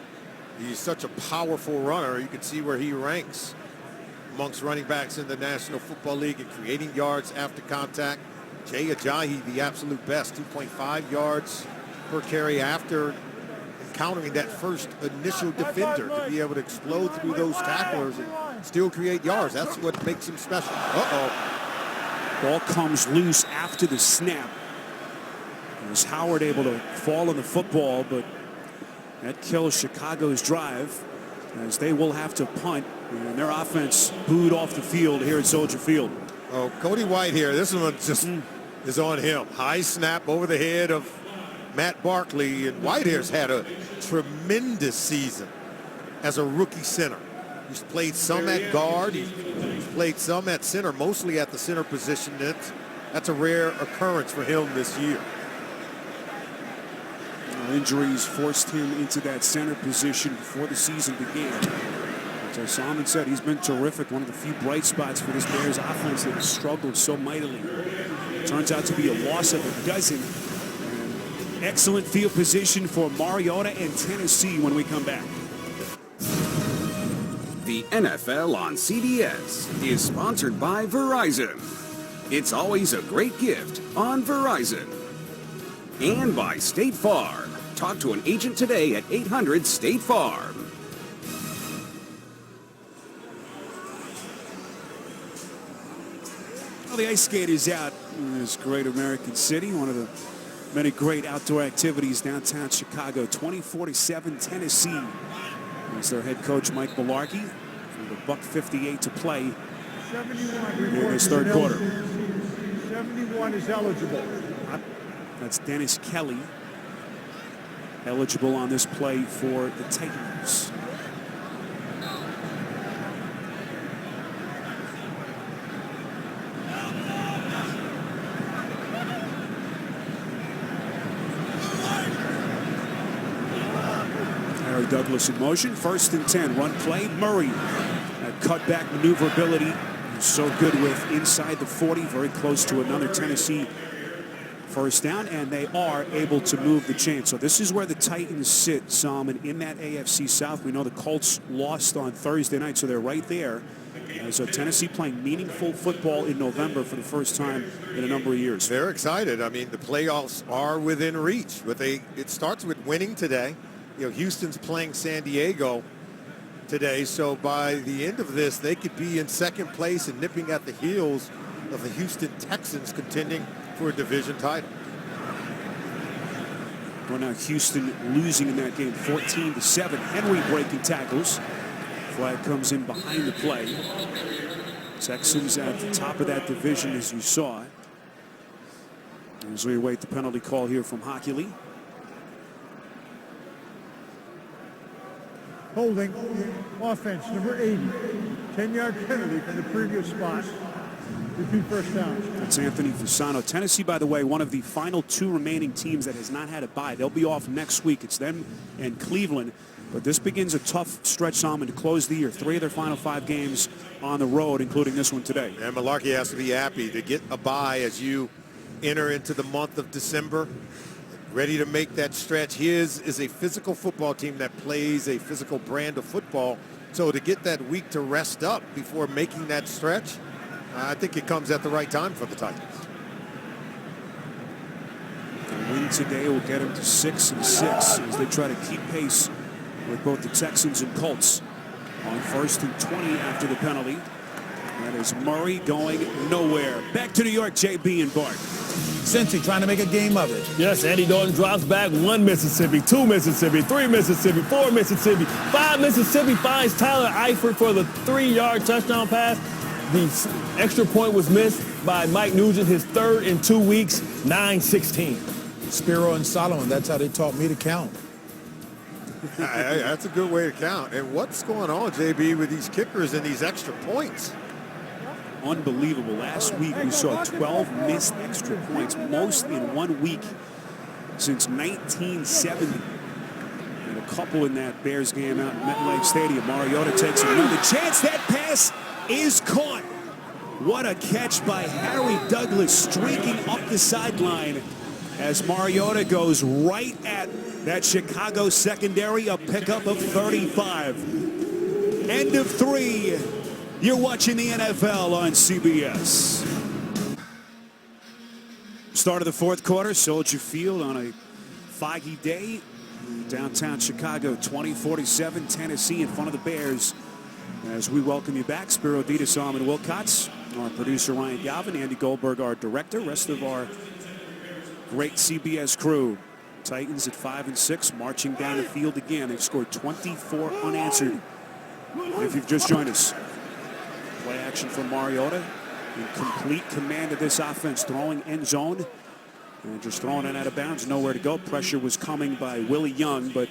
He's such a powerful runner. You can see where he ranks amongst running backs in the National Football League in creating yards after contact. Jay Ajayi, the absolute best, 2.5 yards per carry after encountering that first initial defender, to be able to explode through those tacklers and still create yards. That's what makes him special. Ball comes loose after the snap. Was Howard able to fall on the football, but that kills Chicago's drive, as they will have to punt, and their offense booed off the field here at Soldier Field. Oh, Cody White here. This one just is on him. High snap over the head of Matt Barkley, and Whitehair's had a tremendous season as a rookie center. He's played some at guard. He's played some at center, mostly at the center position. That's a rare occurrence for him this year. Injuries forced him into that center position before the season began. As Salmon said, he's been terrific. One of the few bright spots for this Bears offense that has struggled so mightily. Turns out to be a loss of a dozen. And excellent field position for Mariota and Tennessee when we come back. The NFL on CBS is sponsored by Verizon. It's always a great gift on Verizon. And by State Farm. Talk to an agent today at 800-STATE-FARM. Well, the ice skate is out in this great American city, one of the many great outdoor activities downtown Chicago. 24-7 Tennessee. As their head coach Mike Mularkey, with a $1:58 to play 71 in this third quarter. 71 is eligible. That's Dennis Kelly, eligible on this play for the Titans. Harry Douglas in motion, 1st and 10, run play. Murray, that cutback maneuverability, so good with inside the 40, very close to another Tennessee first down, and they are able to move the chain. So this is where the Titans sit, Salmon, in that AFC South. We know the Colts lost on Thursday night, so they're right there. So Tennessee playing meaningful football in November for the first time in a number of years. They're excited. I mean, the playoffs are within reach. It starts with winning today. You know, Houston's playing San Diego today, so by the end of this, they could be in second place and nipping at the heels of the Houston Texans contending for a division title. Well, now Houston losing in that game 14-7. Henry breaking tackles. Flag comes in behind the play. Texans at the top of that division, as you saw. As we await the penalty call here from Hockley. Holding offense number 80. 10-yard penalty from the previous spot. Repeat first down. That's Anthony Fasano. Tennessee, by the way, one of the final 2 remaining teams that has not had a bye. They'll be off next week. It's them and Cleveland. But this begins a tough stretch, Salmon, to close the year. 3 of their final 5 games on the road, including this one today. And Mularkey has to be happy to get a bye as you enter into the month of December. Ready to make that stretch. His is a physical football team that plays a physical brand of football. So to get that week to rest up before making that stretch, I think it comes at the right time for the Titans. A win today will get them to 6-6 as they try to keep pace with both the Texans and Colts on 1st and 20 after the penalty. That is Murray going nowhere. Back to New York, JB and Bart. Cincy trying to make a game of it. Yes, Andy Dalton drops back. 1 Mississippi, 2 Mississippi, 3 Mississippi, 4 Mississippi, 5 Mississippi. Finds Tyler Eifert for the 3-yard touchdown pass. The extra point was missed by Mike Nugent, his 3rd in 2 weeks, 9-16. Spiro and Solomon, that's how they taught me to count. That's a good way to count. And what's going on, JB, with these kickers and these extra points? Unbelievable. Last week we saw 12 missed extra points, most in 1 week since 1970. And a couple in that Bears game out in MetLife Stadium. Mariota takes another chance. That pass is caught. What a catch by Harry Douglas, streaking up the sideline as Mariota goes right at that Chicago secondary, a pickup of 35. End of 3. You're watching the NFL on CBS. Start of the fourth quarter, Soldier Field on a foggy day. Downtown Chicago, 20-47, Tennessee in front of the Bears. As we welcome you back, Spiro Ditas, Armin Wilcots, our producer Ryan Galvin, Andy Goldberg, our director, rest of our great CBS crew. Titans at 5-6, marching down the field again. They've scored 24 unanswered. If you've just joined us, play action from Mariota in complete command of this offense, throwing end zone and just throwing it out of bounds, nowhere to go. Pressure was coming by Willie Young, but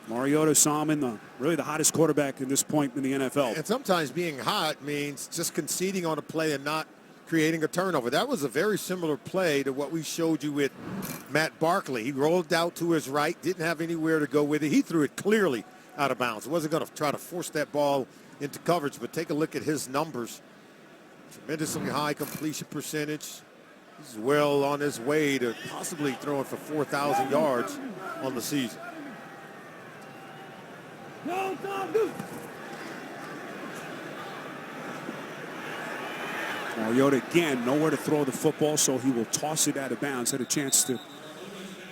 Mariota saw him in really the hottest quarterback at this point in the NFL. And sometimes being hot means just conceding on a play and not creating a turnover. That was a very similar play to what we showed you with Matt Barkley. He rolled out to his right, didn't have anywhere to go with it. He threw it clearly out of bounds. He wasn't going to try to force that ball into coverage, but take a look at his numbers. Tremendously high completion percentage. He's well on his way to possibly throwing for 4,000 yards on the season. Mariota again, nowhere to throw the football, so he will toss it out of bounds. Had a chance to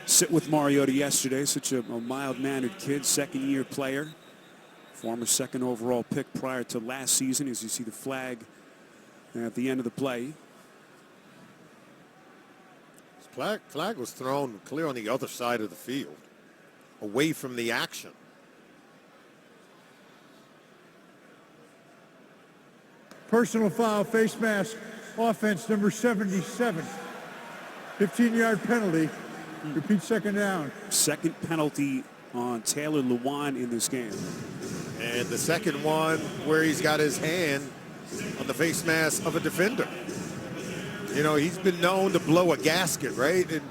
sit with Mariota yesterday, such a mild-mannered kid, second-year player, former second overall pick prior to last season, as you see the flag at the end of the play. Flag was thrown clear on the other side of the field, away from the action. Personal foul, face mask, offense number 77. 15-yard penalty. Repeat, second down. Second penalty on Taylor Lewan in this game. And the second one where he's got his hand on the face mask of a defender. You know, he's been known to blow a gasket, right? And,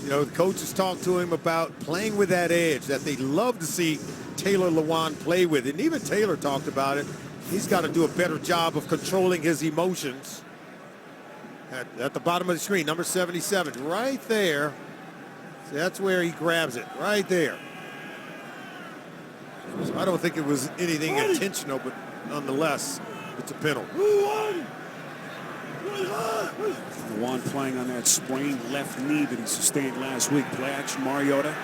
you know, the coaches talked to him about playing with that edge that they love to see Taylor Lewan play with. And even Taylor talked about it. He's got to do a better job of controlling his emotions. At the bottom of the screen, number 77, right there. See, that's where he grabs it, right there. So I don't think it was anything intentional, but nonetheless, it's a penalty. Lewan playing on that sprained left knee that he sustained last week. Play action, Mariota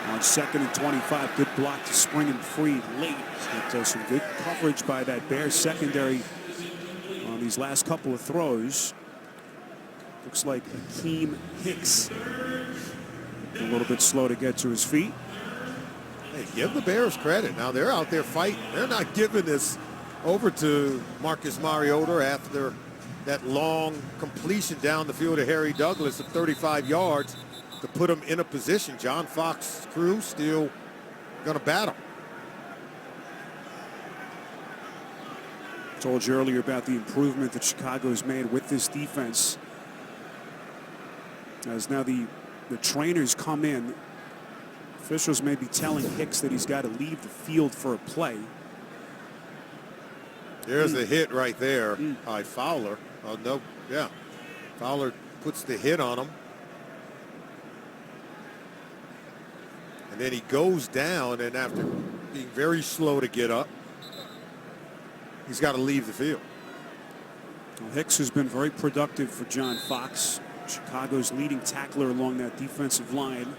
on 2nd and 25. Good block to spring him free late. But some good coverage by that Bears secondary on these last couple of throws. Looks like Akeem Hicks a little bit slow to get to his feet. Hey, give the Bears credit. Now they're out there fighting. They're not giving this over to Marcus Mariota after that long completion down the field to Harry Douglas of 35 yards to put him in a position. John Fox's crew still going to battle. Told you earlier about the improvement that Chicago's made with this defense. As now the trainers come in, officials may be telling Hicks that he's got to leave the field for a play. There's the hit right there by Fowler. Oh, no, yeah. Fowler puts the hit on him. And then he goes down, and after being very slow to get up, he's got to leave the field. Well, Hicks has been very productive for John Fox, Chicago's leading tackler along that defensive line.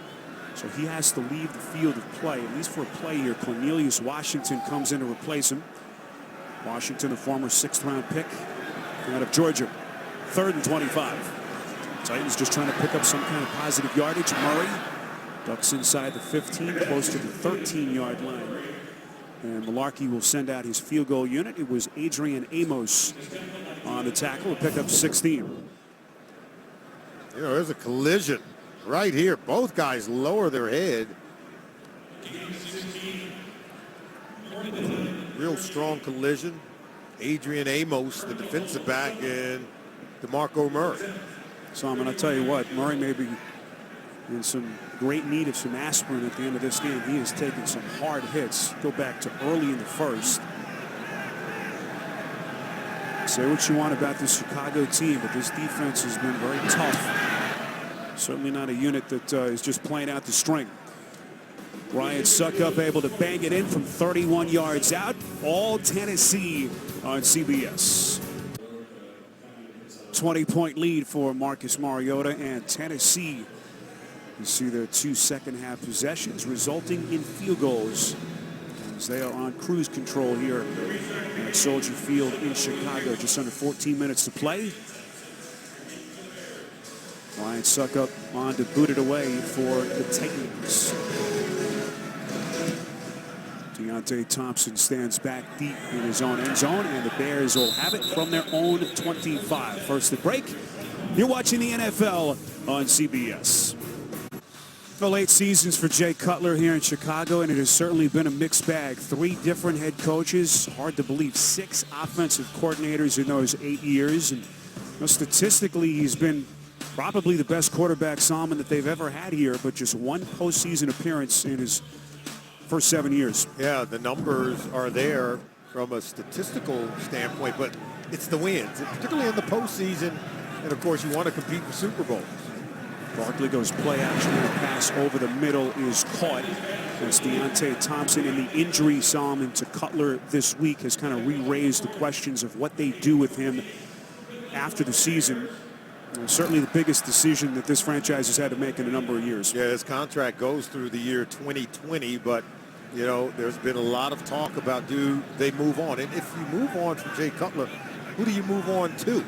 So he has to leave the field of play, at least for a play here. Cornelius Washington comes in to replace him. Washington, a former 6th-round pick out of Georgia. 3rd and 25. Titans just trying to pick up some kind of positive yardage. Murray ducks inside the 15, close to the 13-yard line. And Malarkey will send out his field goal unit. It was Adrian Amos on the tackle to pick up 16. You know, there's a collision right here. Both guys lower their head. Real strong collision. Adrian Amos, the defensive back, and DeMarco Murray. So I'm going to tell you what, Murray may be in some great need of some aspirin at the end of this game. He has taken some hard hits. Go back to early in the first. Say what you want about this Chicago team, but this defense has been very tough Certainly not a unit that is just playing out the string. Ryan Suckup able to bang it in from 31 yards out. All Tennessee on CBS. 20-point lead for Marcus Mariota and Tennessee. You see their 2 second-half possessions resulting in field goals as they are on cruise control here at Soldier Field in Chicago. Just under 14 minutes to play. Ryan Suckup on to boot it away for the Titans. Deontay Thompson stands back deep in his own end zone, and the Bears will have it from their own 25. First the break. You're watching the NFL on CBS. Well, 8 seasons for Jay Cutler here in Chicago, and it has certainly been a mixed bag. 3 different head coaches. Hard to believe 6 offensive coordinators in those 8 years. And statistically, he's been probably the best quarterback Salmon that they've ever had here, but just 1 postseason appearance in his first 7 years. Yeah, the numbers are there from a statistical standpoint, but it's the wins, particularly in the postseason. And of course, you want to compete for Super Bowls. Barkley goes play action, and a pass over the middle is caught. As Deontay Thompson in the injury Salmon to Cutler this week has kind of re-raised the questions of what they do with him after the season. Certainly the biggest decision that this franchise has had to make in a number of years. Yeah, his contract goes through the year 2020, but, you know, there's been a lot of talk about do they move on. And if you move on from Jay Cutler, who do you move on to?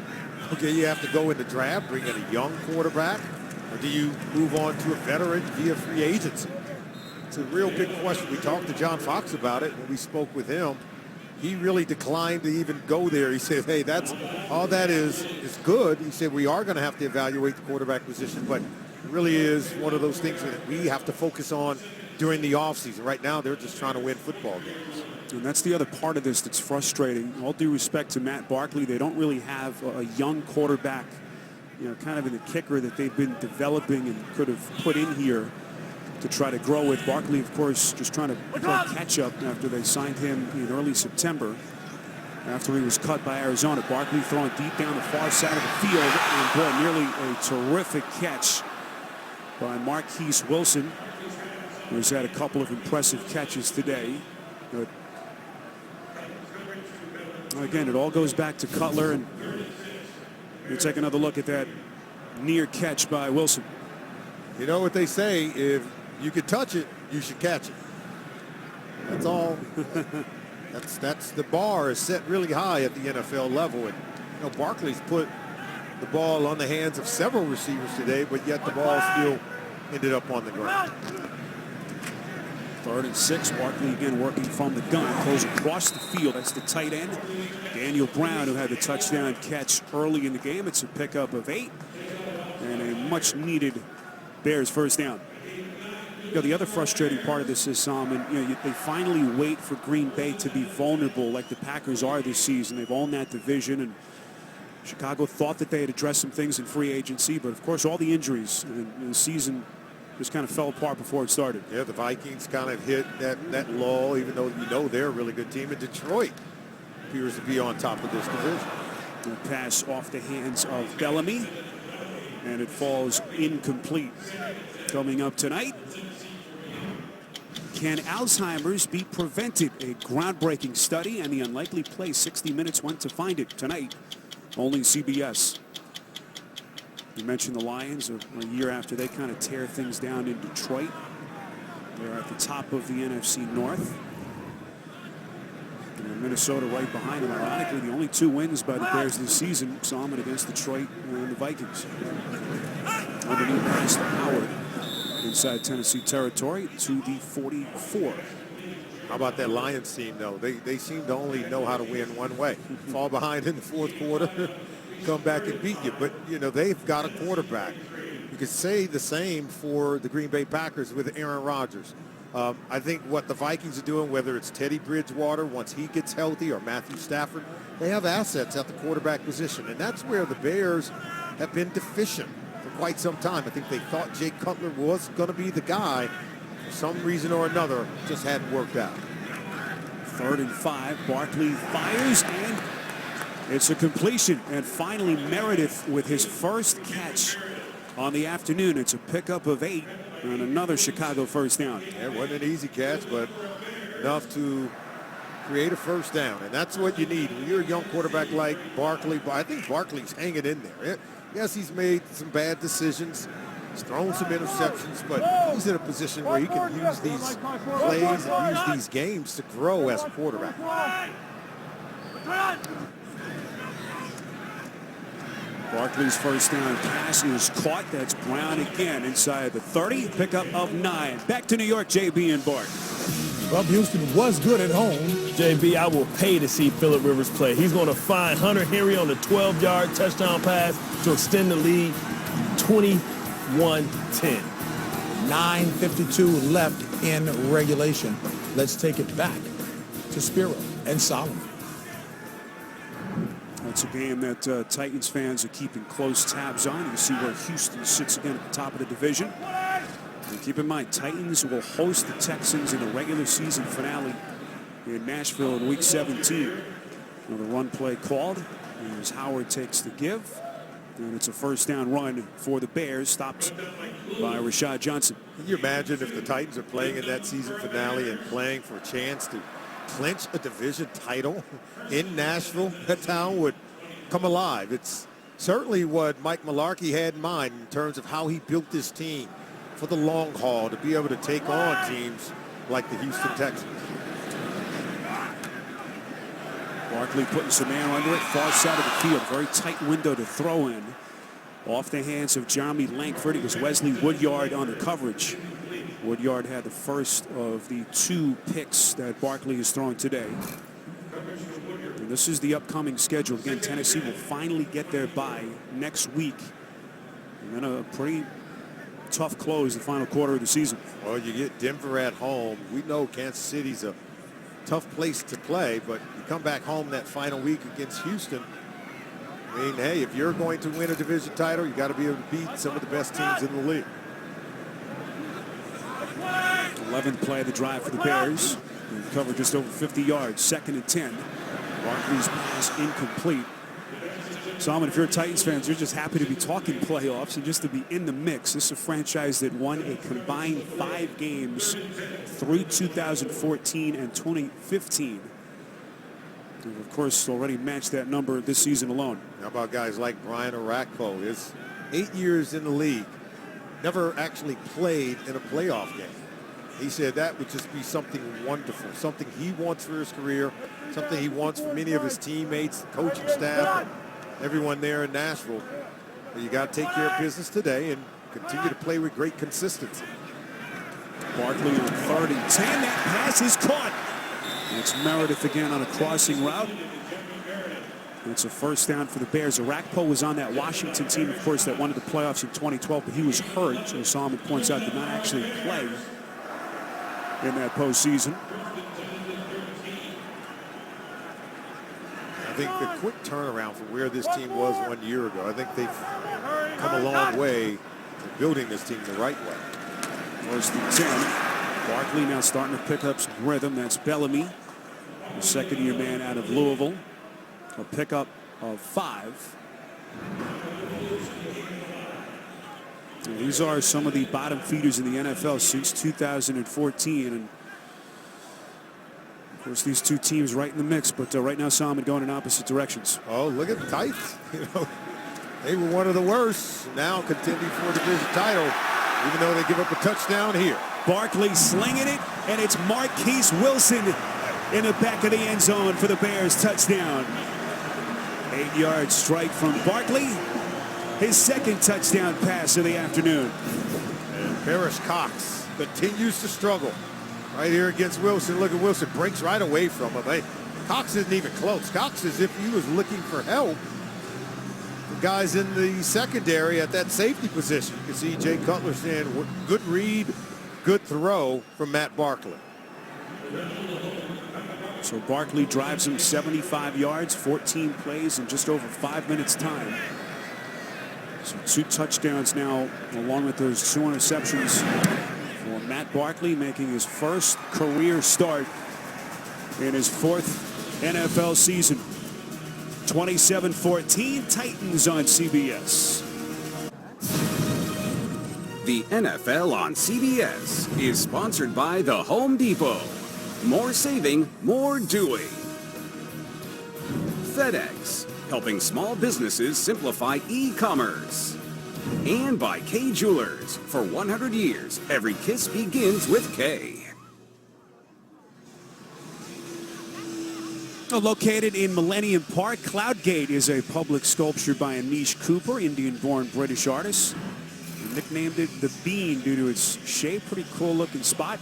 Okay, you have to go in the draft, bring in a young quarterback, or do you move on to a veteran via free agency? It's a real big question. We talked to John Fox about it when we spoke with him. He really declined to even go there. He said, hey, that's all that is good. He said, we are going to have to evaluate the quarterback position, but it really is one of those things that we have to focus on during the offseason. Right now, they're just trying to win football games. And that's the other part of this that's frustrating. All due respect to Matt Barkley, they don't really have a young quarterback, you know, kind of in the kicker that they've been developing and could have put in here to try to grow with. Barkley, of course, just trying to play catch up after they signed him in early September after he was cut by Arizona. Barkley throwing deep down the far side of the field, and boy, nearly a terrific catch by Marquise Wilson, who's had a couple of impressive catches today. But again, it all goes back to Cutler, and you take another look at that near catch by Wilson. You know what they say, if you could touch it, you should catch it. That's all. that's the bar is set really high at the NFL level. And you know, Barkley's put the ball on the hands of several receivers today, but yet the ball still ended up on the ground. 3rd and 6. Barkley again working from the gun, goes across the field. That's the tight end, Daniel Brown, who had the touchdown catch early in the game. It's a pickup of 8 and a much needed Bears first down. You know, the other frustrating part of this is, they finally wait for Green Bay to be vulnerable like the Packers are this season. They've owned that division, and Chicago thought that they had addressed some things in free agency, but of course all the injuries and the season just kind of fell apart before it started. Yeah, the Vikings kind of hit that lull, even though you know they're a really good team. And Detroit appears to be on top of this division. The pass off the hands of Bellamy, and it falls incomplete. Coming up tonight, can Alzheimer's be prevented? A groundbreaking study and the unlikely place 60 Minutes went to find it tonight. Only CBS. You mentioned the Lions a year after they kind of tear things down in Detroit. They're at the top of the NFC North. And Minnesota right behind them. Ironically, the only 2 wins by the Bears this season, Salmon against Detroit and the Vikings. Underneath pass to Howard inside Tennessee territory to the 44. How about that Lions team, though? They seem to only know how to win one way. Fall behind in the 4th quarter, come back and beat you. But, you know, they've got a quarterback. You could say the same for the Green Bay Packers with Aaron Rodgers. I think what the Vikings are doing, whether it's Teddy Bridgewater, once he gets healthy, or Matthew Stafford, they have assets at the quarterback position. And that's where the Bears have been deficient for quite some time. I think they thought Jay Cutler was going to be the guy. For some reason or another, just hadn't worked out. 3rd and 5. Barkley fires, and it's a completion. And finally, Meredith with his first catch on the afternoon. It's a pickup of 8 and another Chicago first down. Yeah, it wasn't an easy catch, but enough to create a first down. And that's what you need when you're a young quarterback like Barkley. I think Barkley's hanging in there. Yes, he's made some bad decisions. He's thrown some interceptions, but he's in a position where he can use these plays and use these games to grow as a quarterback. Barkley's first down pass is caught. That's Brown again inside the 30. Pickup of 9. Back to New York, JB and Bart. Well, Houston was good at home. JB, I will pay to see Phillip Rivers play. He's going to find Hunter Henry on the 12-yard touchdown pass to extend the lead 21-10. 9:52 left in regulation. Let's take it back to Spiro and Solomon. It's a game that Titans fans are keeping close tabs on. You see where Houston sits again at the top of the division. And keep in mind, Titans will host the Texans in the regular season finale in Nashville in Week 17. Now the run play called as Howard takes the give. And it's a first down run for the Bears, stopped by Rashad Johnson. Can you imagine if the Titans are playing in that season finale and playing for a chance to clinch a division title in Nashville? That town would come alive. It's certainly what Mike Mularkey had in mind in terms of how he built this team for the long haul to be able to take on teams like the Houston Texans. Barkley putting some air under it, far side of the field, very tight window to throw in. Off the hands of Jeremy Langford. It was Wesley Woodyard on the coverage. Woodyard had the first of the 2 picks that Barkley has thrown today. And this is the upcoming schedule. Again, Tennessee will finally get their bye next week. And then a pretty tough close the final quarter of the season. Well, you get Denver at home. We know Kansas City's a tough place to play, but you come back home that final week against Houston. I mean, hey, if you're going to win a division title, you got to be able to beat some of the best teams in the league. 11th play of the drive for the Bears. They covered just over 50 yards. 2nd and 10. Barkley's pass incomplete. Solomon, if you're Titans fans, you're just happy to be talking playoffs and just to be in the mix. This is a franchise that won a combined 5 games through 2014 and 2015. And of course, already matched that number this season alone. How about guys like Brian Orakpo? His 8 years in the league, never actually played in a playoff game. He said that would just be something wonderful, something he wants for his career, something he wants for many of his teammates, coaching staff, and everyone there in Nashville. But you got to take care of business today and continue to play with great consistency. Barkley on 3rd and 10. That pass is caught. It's Meredith again on a crossing route. It's a first down for the Bears. Orakpo was on that Washington team, of course, that won the playoffs in 2012, but he was hurt, as Solomon points out, did not actually play in that postseason. I think the quick turnaround from where this team was 1 year ago, I think they've come a long way to building this team the right way. 1st and 10. Barkley now starting to pick up some rhythm. That's Bellamy, the 2nd-year man out of Louisville. A pickup of 5. And these are some of the bottom feeders in the NFL since 2014. And of course, these 2 teams right in the mix, but right now, Solomon going in opposite directions. Oh, look at the Titans. You know, they were one of the worst. Now contending for a division title, even though they give up a touchdown here. Barkley slinging it, and it's Marquise Wilson in the back of the end zone for the Bears touchdown. 8-yard strike from Barkley. His 2nd touchdown pass of the afternoon. And Parrish Cox continues to struggle right here against Wilson. Look at Wilson, breaks right away from him. Hey, Cox isn't even close. Cox is if he was looking for help. The guys in the secondary at that safety position. You can see Jay Cutler saying, good read, good throw from Matt Barkley. So Barkley drives him 75 yards, 14 plays in just over 5 minutes time. So 2 touchdowns now, along with those 2 interceptions for Matt Barkley, making his first career start in his 4th NFL season. 27-14, Titans on CBS. The NFL on CBS is sponsored by the Home Depot. More saving, more doing. FedEx, helping small businesses simplify e-commerce. And by K Jewelers. For 100 years, every kiss begins with K. Located in Millennium Park, Cloudgate is a public sculpture by Anish Cooper, Indian-born British artist. He nicknamed it the Bean due to its shape. Pretty cool-looking spot.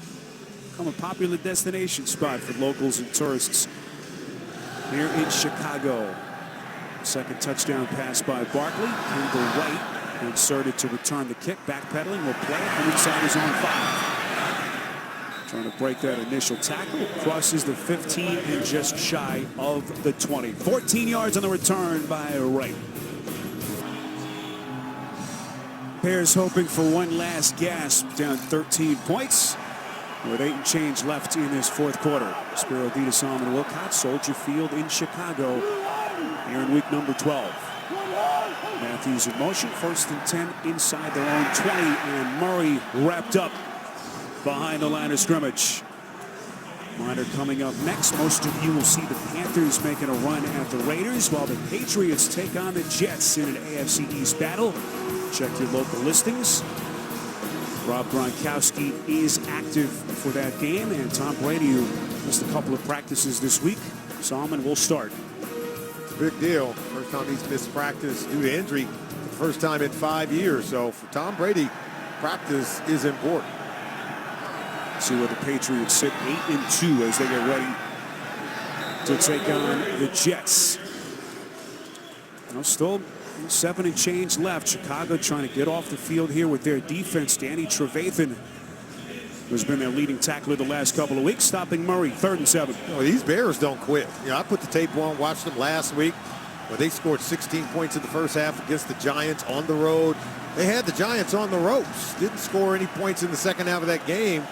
Become a popular destination spot for locals and tourists here in Chicago. Second touchdown pass by Barkley. Kendall White inserted to return the kick. Backpedaling will play it from inside his own 5. Trying to break that initial tackle. Crosses the 15 and just shy of the 20. 14 yards on the return by Wright. Bears hoping for one last gasp, down 13 points with 8 and change left in this fourth quarter. Spiro Dita, and Wilcott, Soldier Field in Chicago here in week number 12. Matthews in motion, 1st and 10 inside their own 20, and Murray wrapped up behind the line of scrimmage. Miner coming up next. Most of you will see the Panthers making a run at the Raiders while the Patriots take on the Jets in an AFC East battle. Check your local listings. Rob Gronkowski is active for that game, and Tom Brady, who missed a couple of practices this week. Solomon will start. It's a big deal. First time he's missed practice due to injury. The first time in 5 years. So for Tom Brady, practice is important. See where the Patriots sit 8-2 as they get ready to take on the Jets. Still 7 and change left. Chicago trying to get off the field here with their defense. Danny Trevathan has been their leading tackler the last couple of weeks, stopping Murray. 3rd and 7. These Bears don't quit. I put the tape on, watched them last week where they scored 16 points in the first half against the Giants on the road. They had the Giants on the ropes. Didn't score any points in the second half of that game.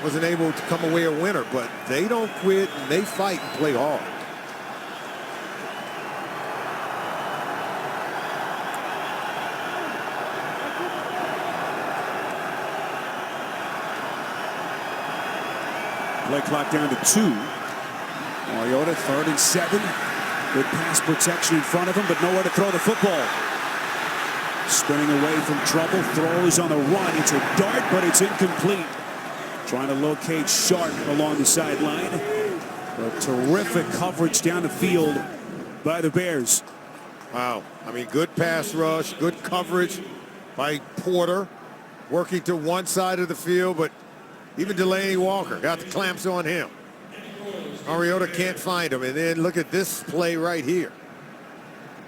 Wasn't able to come away a winner, but they don't quit and they fight and play hard. Play clock down to 2. Mariota, 3rd and 7. Good pass protection in front of him, but nowhere to throw the football. Spinning away from trouble, throws on the run. It's a dart, but it's incomplete. Trying to locate Sharp along the sideline. A terrific coverage down the field by the Bears. Wow. Good pass rush, good coverage by Porter. Working to one side of the field, but even Delaney Walker got the clamps on him. Mariota can't find him. And then look at this play right here.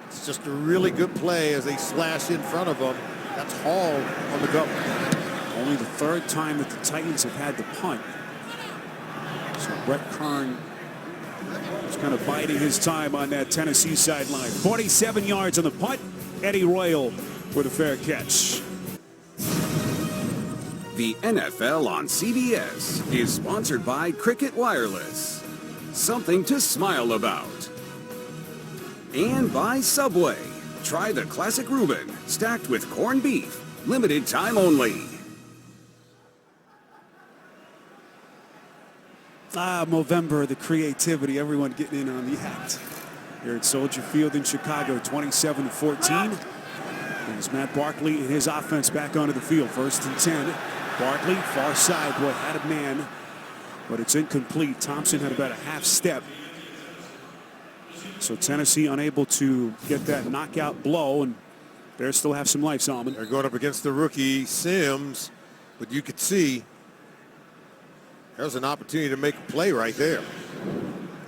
It's just a really good play as they slash in front of him. That's Hall on the cover. Only the 3rd time that the Titans have had the punt. So Brett Kern is kind of biding his time on that Tennessee sideline. 47 yards on the punt. Eddie Royal with a fair catch. The NFL on CBS is sponsored by Cricket Wireless. Something to smile about. And by Subway. Try the classic Reuben, stacked with corned beef. Limited time only. Movember, the creativity, everyone getting in on the act. Here at Soldier Field in Chicago, 27-14. As Matt Barkley and his offense back onto the field. 1st and 10. Barkley, far side, boy, had a man, but it's incomplete. Thompson had about a half step. So Tennessee unable to get that knockout blow, and Bears still have some life, Solomon. They're going up against the rookie Sims, but you could see there's an opportunity to make a play right there.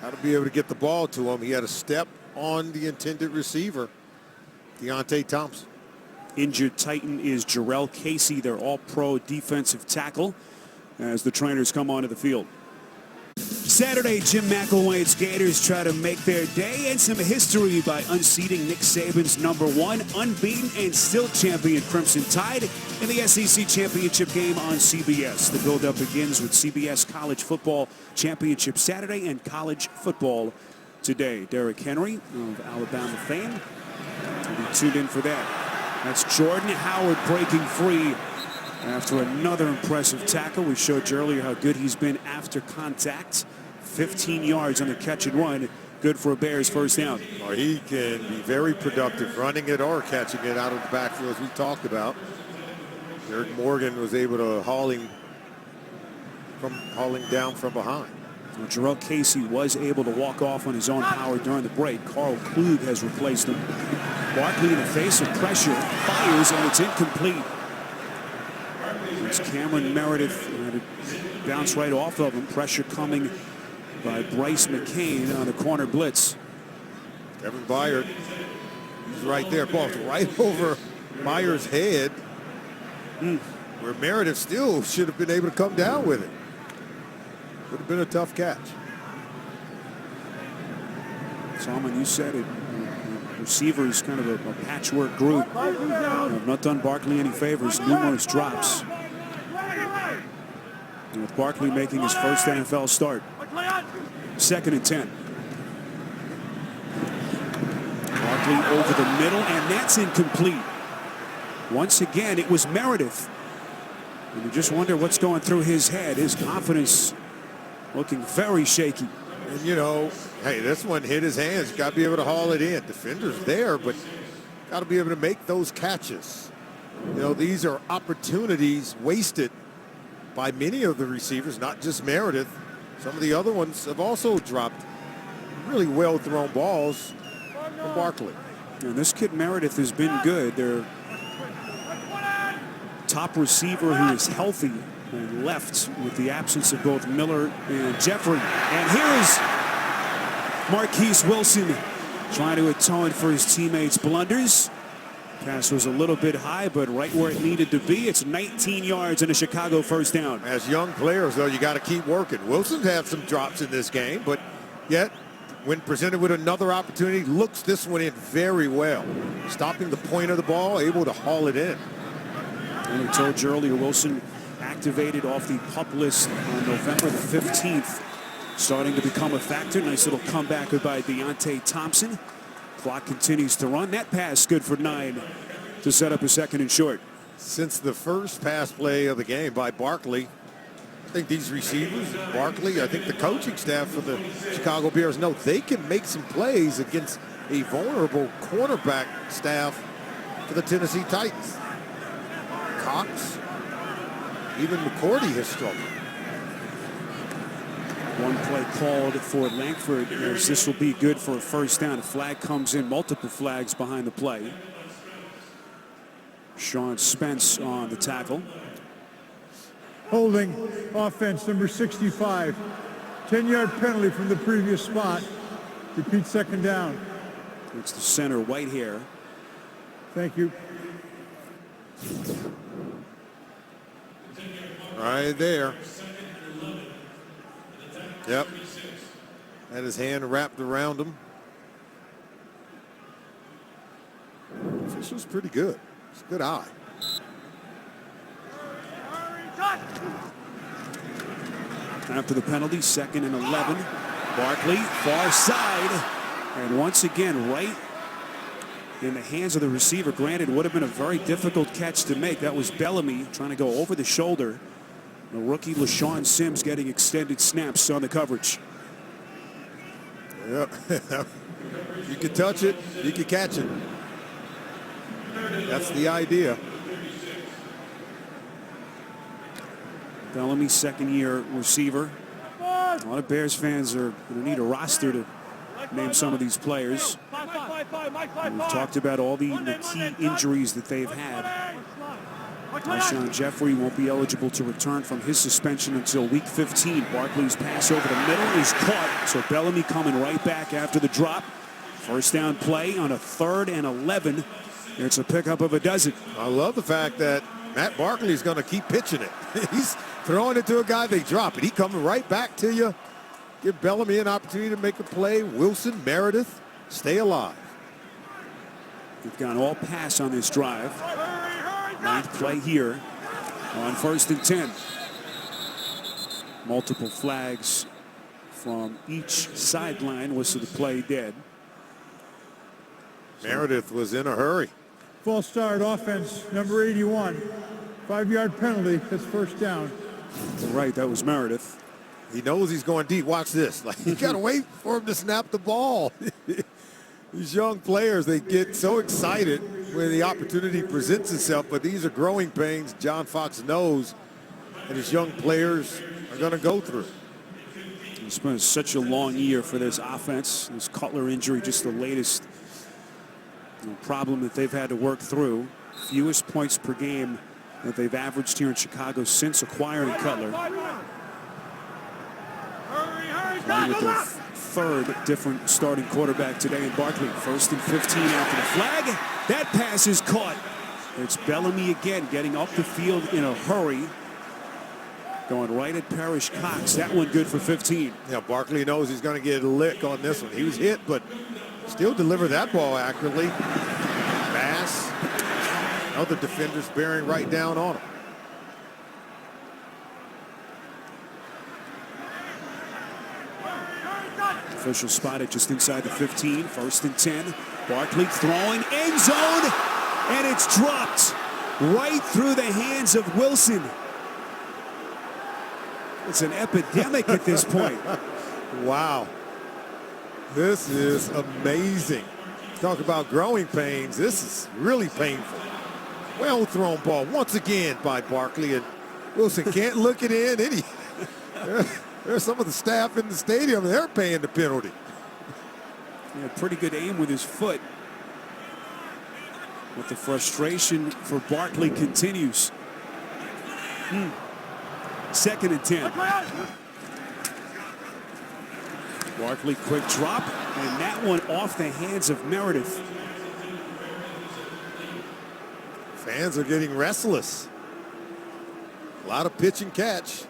How to be able to get the ball to him. He had a step on the intended receiver, Deontay Thompson. Injured Titan is Jarrell Casey, their all-pro defensive tackle, as the trainers come onto the field. Saturday, Jim McElwain's Gators try to make their day and some history by unseating Nick Saban's #1 unbeaten and still champion Crimson Tide in the SEC championship game on CBS. The build-up begins with CBS College Football Championship Saturday and college football today. Derrick Henry of Alabama fame will be tuned in for that. That's Jordan Howard breaking free After another impressive tackle, we showed you earlier how good he's been after contact. 15 yards on the catch and run. Good for a Bears first down. Well, he can be very productive running it or catching it out of the backfield, as we talked about. Derek Morgan was able to hauling down from behind. Well, Jarrell Casey was able to walk off on his own power during the break. Carl Klug has replaced him. Barkley in the face of pressure, fires, and it's incomplete. It's Cameron Meredith, and it bounced right off of him. Pressure coming by Bryce McCain on the corner blitz. Kevin Byard, he's right there. Ball's right over Meyer's head, where Meredith still should have been able to come down with it. Would have been a tough catch. Salman, you said it. Receivers kind of a patchwork group. Have not done Barkley any favors. Numerous drops. And with Barkley making his first NFL start. 2nd and 10. Barkley over the middle, and that's incomplete. Once again, it was Meredith. And you just wonder what's going through his head. His confidence looking very shaky. And, you know, hey, this one hit his hands. Got to be able to haul it in. Defender's there, but got to be able to make those catches. You know, these are opportunities wasted by many of the receivers, not just Meredith. Some of the other ones have also dropped really well thrown balls from Barkley. And this kid Meredith has been good. Their top receiver who is healthy and left with the absence of both Miller and Jeffrey. And here is Marquise Wilson trying to atone for his teammates' blunders. Pass was a little bit high, but right where it needed to be. It's 19 yards and a Chicago first down. As young players, though, you got to keep working. Wilson's had some drops in this game, but yet, when presented with another opportunity, looks this one in very well. Stopping the point of the ball, able to haul it in. And we told you earlier, Wilson activated off the PUP list on November the 15th. Starting to become a factor. Nice little comeback by Deontay Thompson. Clock continues to run. That pass good for 9 to set up a 2nd and short. Since the first pass play of the game by Barkley, I think these receivers, Barkley, I think the coaching staff for the Chicago Bears know they can make some plays against a vulnerable cornerback staff for the Tennessee Titans. Cox, even McCourty has struggled. One play called for Langford, as this will be good for a first down. A flag comes in, multiple flags behind the play. Sean Spence on the tackle. Holding offense number 65. 10-yard penalty from the previous spot. Repeat 2nd down. It's the center, Whitehair. Thank you. Right there. Yep. Had his hand wrapped around him. This was pretty good. It's a good eye. After the penalty, 2nd and 11. Barkley, far side. And once again, right in the hands of the receiver. Granted, it would have been a very difficult catch to make. That was Bellamy trying to go over the shoulder. The rookie LaShawn Sims getting extended snaps on the coverage. Yep. You can touch it, you can catch it. That's the idea. Bellamy, 2nd-year receiver. A lot of Bears fans are going to need a roster to name some of these players. We've talked about all the key injuries that they've had. Alshon Jeffrey won't be eligible to return from his suspension until week 15. Barkley's pass over the middle is caught. So Bellamy coming right back after the drop. First down play on a 3rd and 11. It's a pickup of a dozen. I love the fact that Matt Barkley's going to keep pitching it. He's throwing it to a guy, they drop it. He coming right back to you. Give Bellamy an opportunity to make a play. Wilson, Meredith, stay alive. We've gone all pass on this drive. 9th play here on 1st and 10. Multiple flags from each sideline. Whistle the play dead. Meredith was in a hurry. False start offense number 81. 5-yard penalty. That's first down. Right, that was Meredith. He knows he's going deep. Watch this. Like, you got to wait for him to snap the ball. These young players, they get so excited when the opportunity presents itself, but these are growing pains John Fox knows that his young players are going to go through. It's been such a long year for this offense. This Cutler injury, just the latest problem that they've had to work through. Fewest points per game that they've averaged here in Chicago since acquiring Cutler. Along with their third different starting quarterback today in Barkley. 1st and 15 after the flag. That pass is caught. It's Bellamy again getting up the field in a hurry. Going right at Parrish Cox. That one good for 15. Yeah, Barkley knows he's going to get a lick on this one. He was hit, but still delivered that ball accurately. Pass. Other defenders bearing right down on him. Official spotted just inside the 15. 1st and 10. Barkley throwing end zone, and it's dropped right through the hands of Wilson. It's an epidemic at this point. Wow. This is amazing. Talk about growing pains. This is really painful. Well thrown ball once again by Barkley, and Wilson can't look it in. There's some of the staff in the stadium. They're paying the penalty. Yeah, pretty good aim with his foot. But the frustration for Barkley continues. 2nd and 10. Barkley quick drop, and that one off the hands of Meredith. Fans are getting restless. A lot of pitch and catch.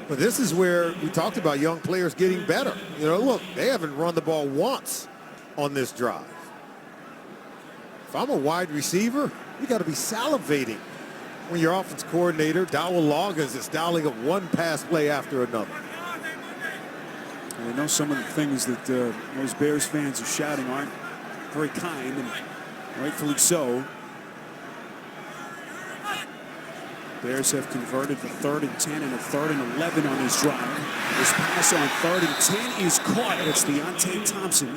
But this is where we talked about young players getting better. You know, look, they haven't run the ball once on this drive. If I'm a wide receiver, you got to be salivating when your offense coordinator, Dowell Loggins, is dialing up one pass play after another. I know some of the things that those Bears fans are shouting aren't very kind, and rightfully so. Bears have converted the 3rd and 10 and a 3rd and 11 on this drive. This pass on 3rd and 10 is caught. It's Deontay Thompson.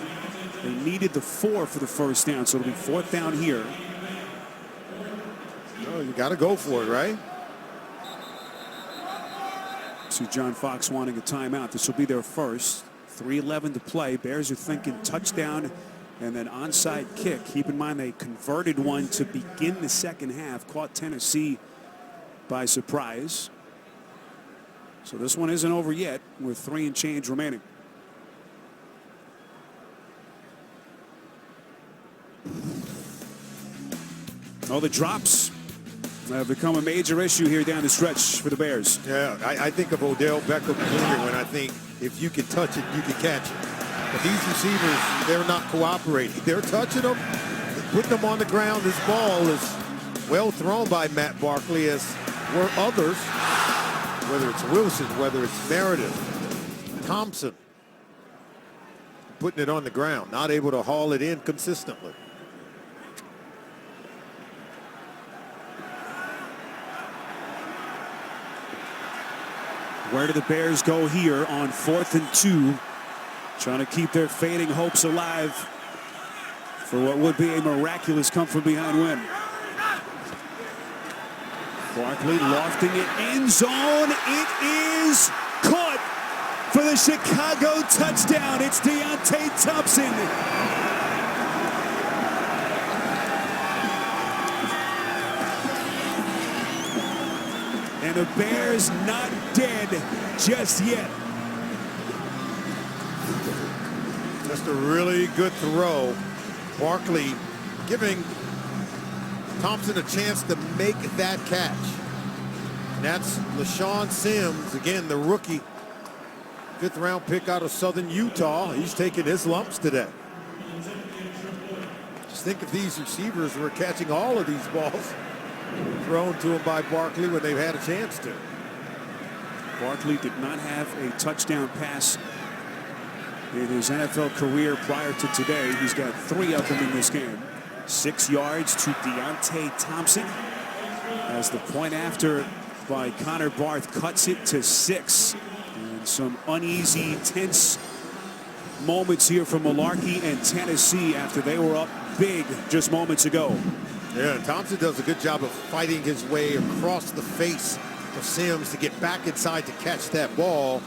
They needed the 4 for the first down, so it'll be 4th down here. Oh, you got to go for it, right? See John Fox wanting a timeout. This will be their first. 3:11 to play. Bears are thinking touchdown and then onside kick. Keep in mind they converted one to begin the second half. Caught Tennessee by surprise. So this one isn't over yet with 3 and change remaining. Oh, the drops have become a major issue here down the stretch for the Bears. Yeah, I think of Odell Beckham Jr. when I think if you can touch it, you can catch it. But these receivers, they're not cooperating. They're touching them, putting them on the ground. This ball is well thrown by Matt Barkley, as were others, whether it's Wilson, whether it's Meredith, Thompson, putting it on the ground, not able to haul it in consistently. Where do the Bears go here on 4th and 2? Trying to keep their fading hopes alive for what would be a miraculous come-from-behind win. Barkley lofting it, end zone. It is caught for the Chicago touchdown. It's Deontay Thompson. And the Bears not dead just yet. Just a really good throw. Barkley giving Thompson a chance to make that catch. And that's LaShawn Sims, again, the rookie. 5th round pick out of Southern Utah. He's taking his lumps today. Just think if these receivers were catching all of these balls thrown to him by Barkley when they've had a chance to. Barkley did not have a touchdown pass in his NFL career prior to today. He's got 3 of them in this game. 6 yards to Deontay Thompson. as the point after by Connor Barth cuts it to 6. And some uneasy, tense moments here from Malarkey and Tennessee after they were up big just moments ago. Yeah, Thompson does a good job of fighting his way across the face of Sims to get back inside to catch that ball.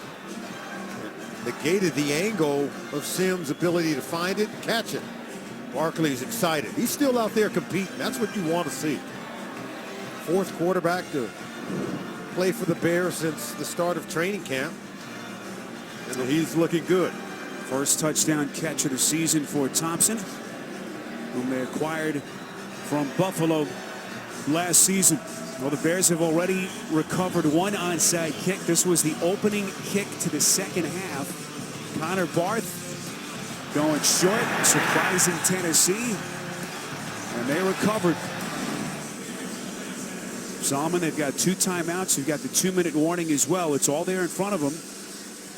Negated the angle of Sims' ability to find it and catch it. Barkley's excited. He's still out there competing. That's what you want to see. 4th quarterback to play for the Bears since the start of training camp. And he's looking good. First touchdown catch of the season for Thompson, whom they acquired from Buffalo last season. Well, the Bears have already recovered one onside kick. This was the opening kick to the second half. Connor Barth going short, surprising Tennessee, and they recovered. Salmon, they've got 2 timeouts. They've got the 2-minute warning as well. It's all there in front of them.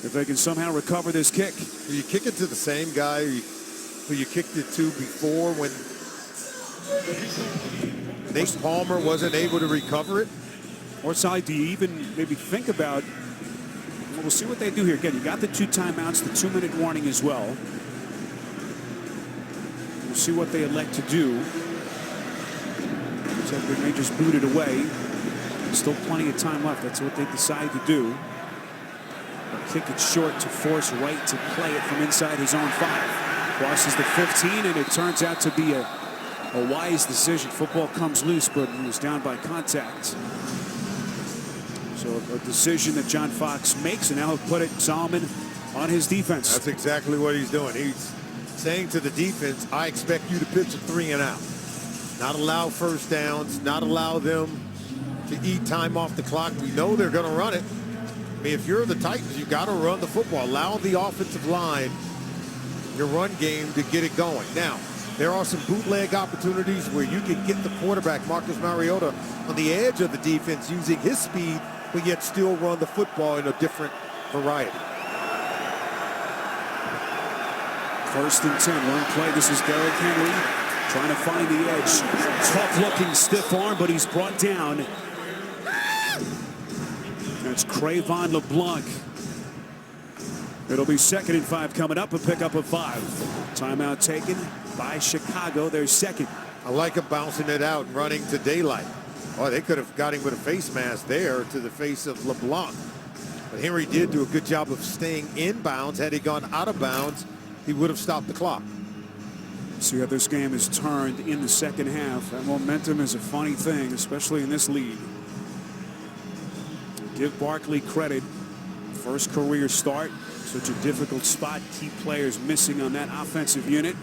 If they can somehow recover this kick. Will you kick it to the same guy who you kicked it to before when Nate Palmer wasn't able to recover it? Or side, do you even maybe think about, well, we'll see what they do here. Again, you got the 2 timeouts, the 2-minute warning as well. We'll see what they elect to do. So they may just boot it away. Still plenty of time left. That's what they decide to do. Kick it short to force Wright to play it from inside his own 5. Crosses the 15, and it turns out to be a wise decision. Football comes loose, but he was down by contact. So a decision that John Fox makes, and now he'll put it Solomon on his defense. That's exactly what he's doing. He's saying to the defense, I expect you to pitch a 3 and out. Not allow first downs, not allow them to eat time off the clock. We know they're going to run it. I mean, if you're the Titans, you got to run the football. Allow the offensive line, your run game, to get it going. Now, there are some bootleg opportunities where you can get the quarterback, Marcus Mariota, on the edge of the defense using his speed, but yet still run the football in a different variety. 1st and 10, run play. This is Derrick Henry trying to find the edge. Tough-looking stiff arm, but he's brought down. That's Crayvon LeBlanc. It'll be 2nd and 5 coming up, a pickup of 5. Timeout taken by Chicago, their 2nd. I like him bouncing it out and running to daylight. Oh, they could have got him with a face mask there to the face of LeBlanc. But Henry did do a good job of staying in bounds. Had he gone out of bounds, he would have stopped the clock. See how this game is turned in the 2nd half. That momentum is a funny thing, especially in this league. Give Barkley credit. First career start. Such a difficult spot. Key players missing on that offensive unit.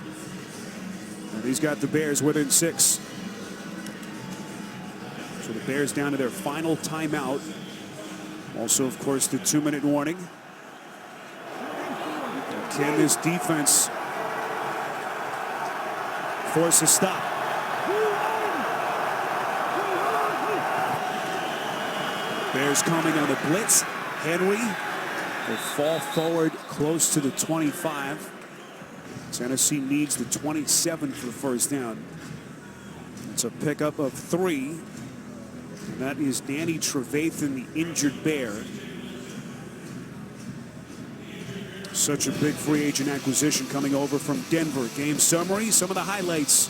And he's got the Bears within 6. So the Bears down to their final timeout. Also, of course, the 2-minute warning. Can this defense force a stop? Bears coming on the blitz. Henry will fall forward close to the 25. Tennessee needs the 27 for the first down. It's a pickup of 3. And that is Danny Trevathan, the injured Bear. Such a big free agent acquisition coming over from Denver. Game summary, some of the highlights.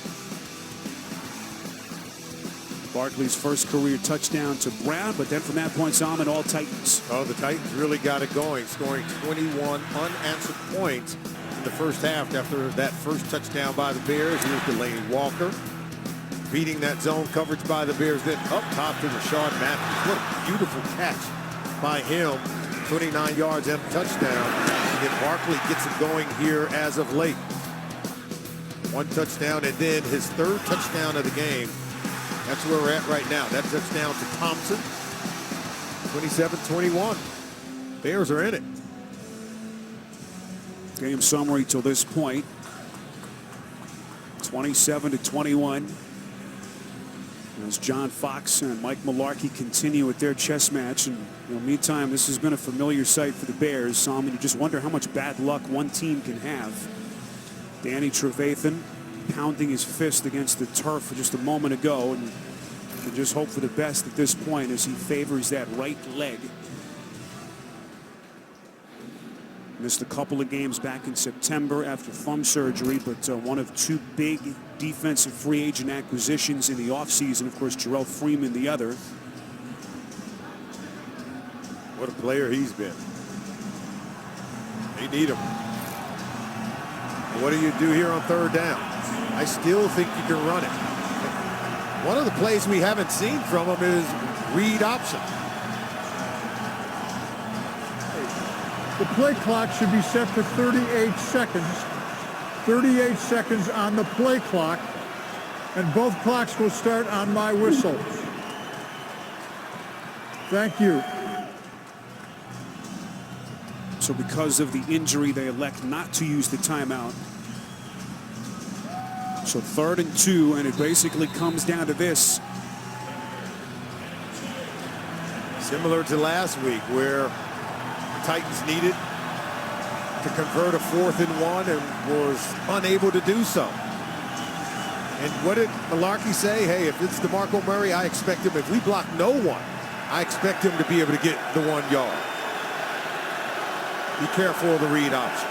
Barkley's first career touchdown to Brown, but then from that point on, all Titans. Oh, the Titans really got it going, scoring 21 unanswered points in the first half after that first touchdown by the Bears. Here's Delaney Walker beating that zone coverage by the Bears. Then up top to Rashard Matthews. What a beautiful catch by him. 29 yards and a touchdown. And then Barkley gets it going here as of late. 1 touchdown, and then his 3rd touchdown of the game. That's where we're at right now. That touchdown to Thompson. 27-21. Bears are in it. Game summary till this point. 27-21. As John Fox and Mike Malarkey continue with their chess match. And in the meantime, this has been a familiar sight for the Bears. Solomon, you just wonder how much bad luck one team can have. Danny Trevathan pounding his fist against the turf for just a moment ago. And And just hope for the best at this point as he favors that right leg. Missed a couple of games back in September after thumb surgery, but one of two big defensive free agent acquisitions in the offseason. Of course, Jarrell Freeman the other. What a player he's been. They need him. What do you do here on third down? I still think you can run it. One of the plays we haven't seen from him is read option. The play clock should be set to 38 seconds. 38 seconds on the play clock, and both clocks will start on my whistle. Thank you. So because of the injury, they elect not to use the timeout. So 3rd and 2, and it basically comes down to this. Similar to last week, where the Titans needed to convert a 4th and 1 and was unable to do so. And what did Malarkey say? Hey, if it's DeMarco Murray, I expect him, if we block no one, I expect him to be able to get the 1 yard. Be careful of the read option.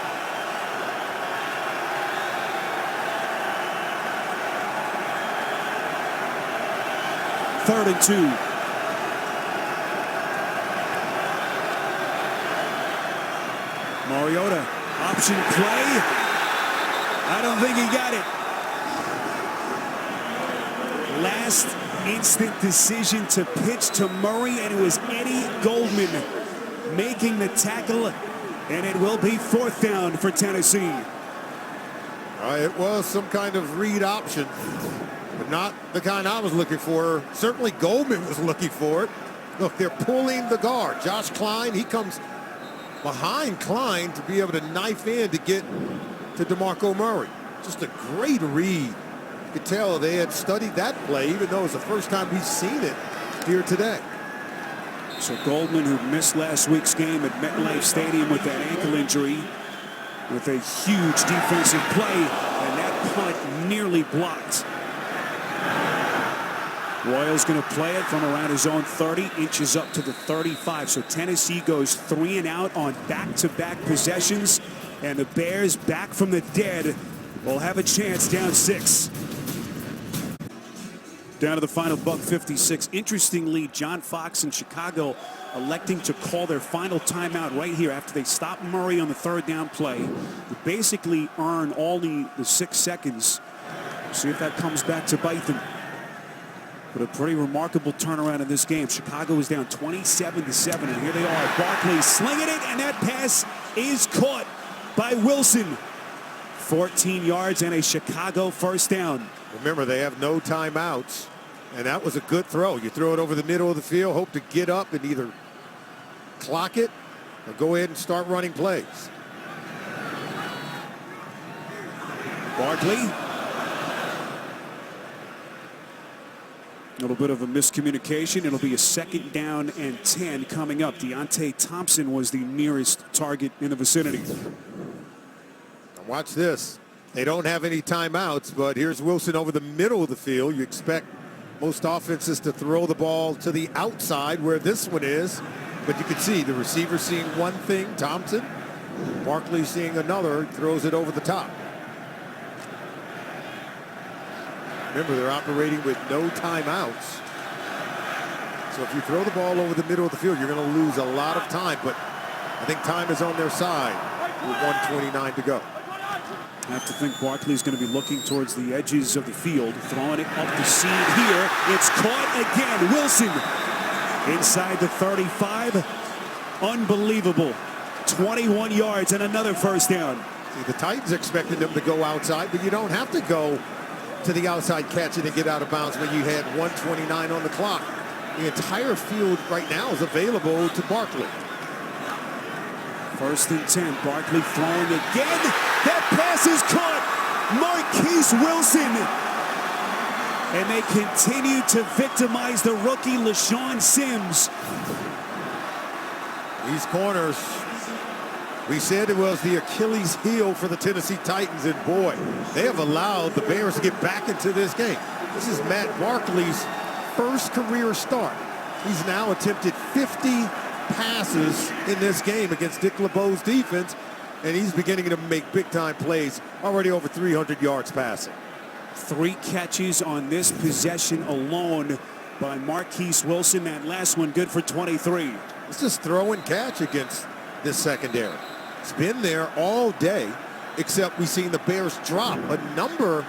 Third and 2. Mariota, option play. I don't think he got it. Last instant decision to pitch to Murray, and it was Eddie Goldman making the tackle, and it will be 4th down for Tennessee. It was some kind of read option, but not the kind I was looking for. Certainly Goldman was looking for it. Look, they're pulling the guard. Josh Klein, he comes behind Klein to be able to knife in to get to DeMarco Murray. Just a great read. You could tell they had studied that play, even though it's the first time we've seen it here today. So Goldman, who missed last week's game at MetLife Stadium with that ankle injury, with a huge defensive play, and that punt nearly blocked. Royal's going to play it from around his own 30, inches up to the 35. So Tennessee goes 3 and out on back-to-back possessions, and the Bears, back from the dead, will have a chance down 6. Down to the final $1.56. Interestingly, John Fox and Chicago electing to call their final timeout right here after they stop Murray on the 3rd down play. They basically earn only the 6 seconds. See if that comes back to bite them. But a pretty remarkable turnaround in this game. Chicago is down 27-7, and here they are. Barkley slinging it, and that pass is caught by Wilson. 14 yards and a Chicago 1st down. Remember, they have no timeouts, and that was a good throw. You throw it over the middle of the field, hope to get up and either clock it or go ahead and start running plays. Barkley. A little bit of a miscommunication. It'll be a 2nd down and 10 coming up. Deontay Thompson was the nearest target in the vicinity. Now watch this. They don't have any timeouts, but here's Wilson over the middle of the field. You expect most offenses to throw the ball to the outside where this one is, but you can see the receiver seeing one thing, Thompson. Barkley seeing another, throws it over the top. Remember, they're operating with no timeouts. So if you throw the ball over the middle of the field, you're going to lose a lot of time, but I think time is on their side with 1:29 to go. I have to think Barkley's going to be looking towards the edges of the field, throwing it up the seam here. It's caught again. Wilson inside the 35. Unbelievable. 21 yards and another 1st down. See, the Titans expected them to go outside, but you don't have to go to the outside catch it and get out of bounds when you had 1:29 on the clock. The entire field right now is available to Barkley. 1st and 10. Barkley throwing again. That pass is caught. Marquise Wilson. And they continue to victimize the rookie LaShawn Sims. These corners, we said it was the Achilles heel for the Tennessee Titans, and boy, they have allowed the Bears to get back into this game. This is Matt Barkley's first career start. He's now attempted 50 passes in this game against Dick LeBeau's defense, and he's beginning to make big-time plays, already over 300 yards passing. 3 catches on this possession alone by Marquise Wilson. That last one good for 23. It's just throw and catch against this secondary. It's been there all day, except we've seen the Bears drop a number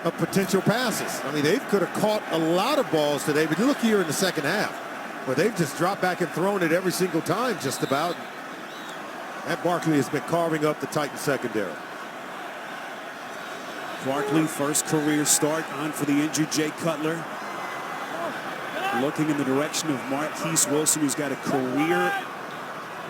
of potential passes. I mean, they could have caught a lot of balls today, but look here in the second half, where they've just dropped back and thrown it every single time, just about. Matt Barkley has been carving up the Titans secondary. Barkley, first career start, on for the injured Jay Cutler. Looking in the direction of Marquise Wilson, who's got a career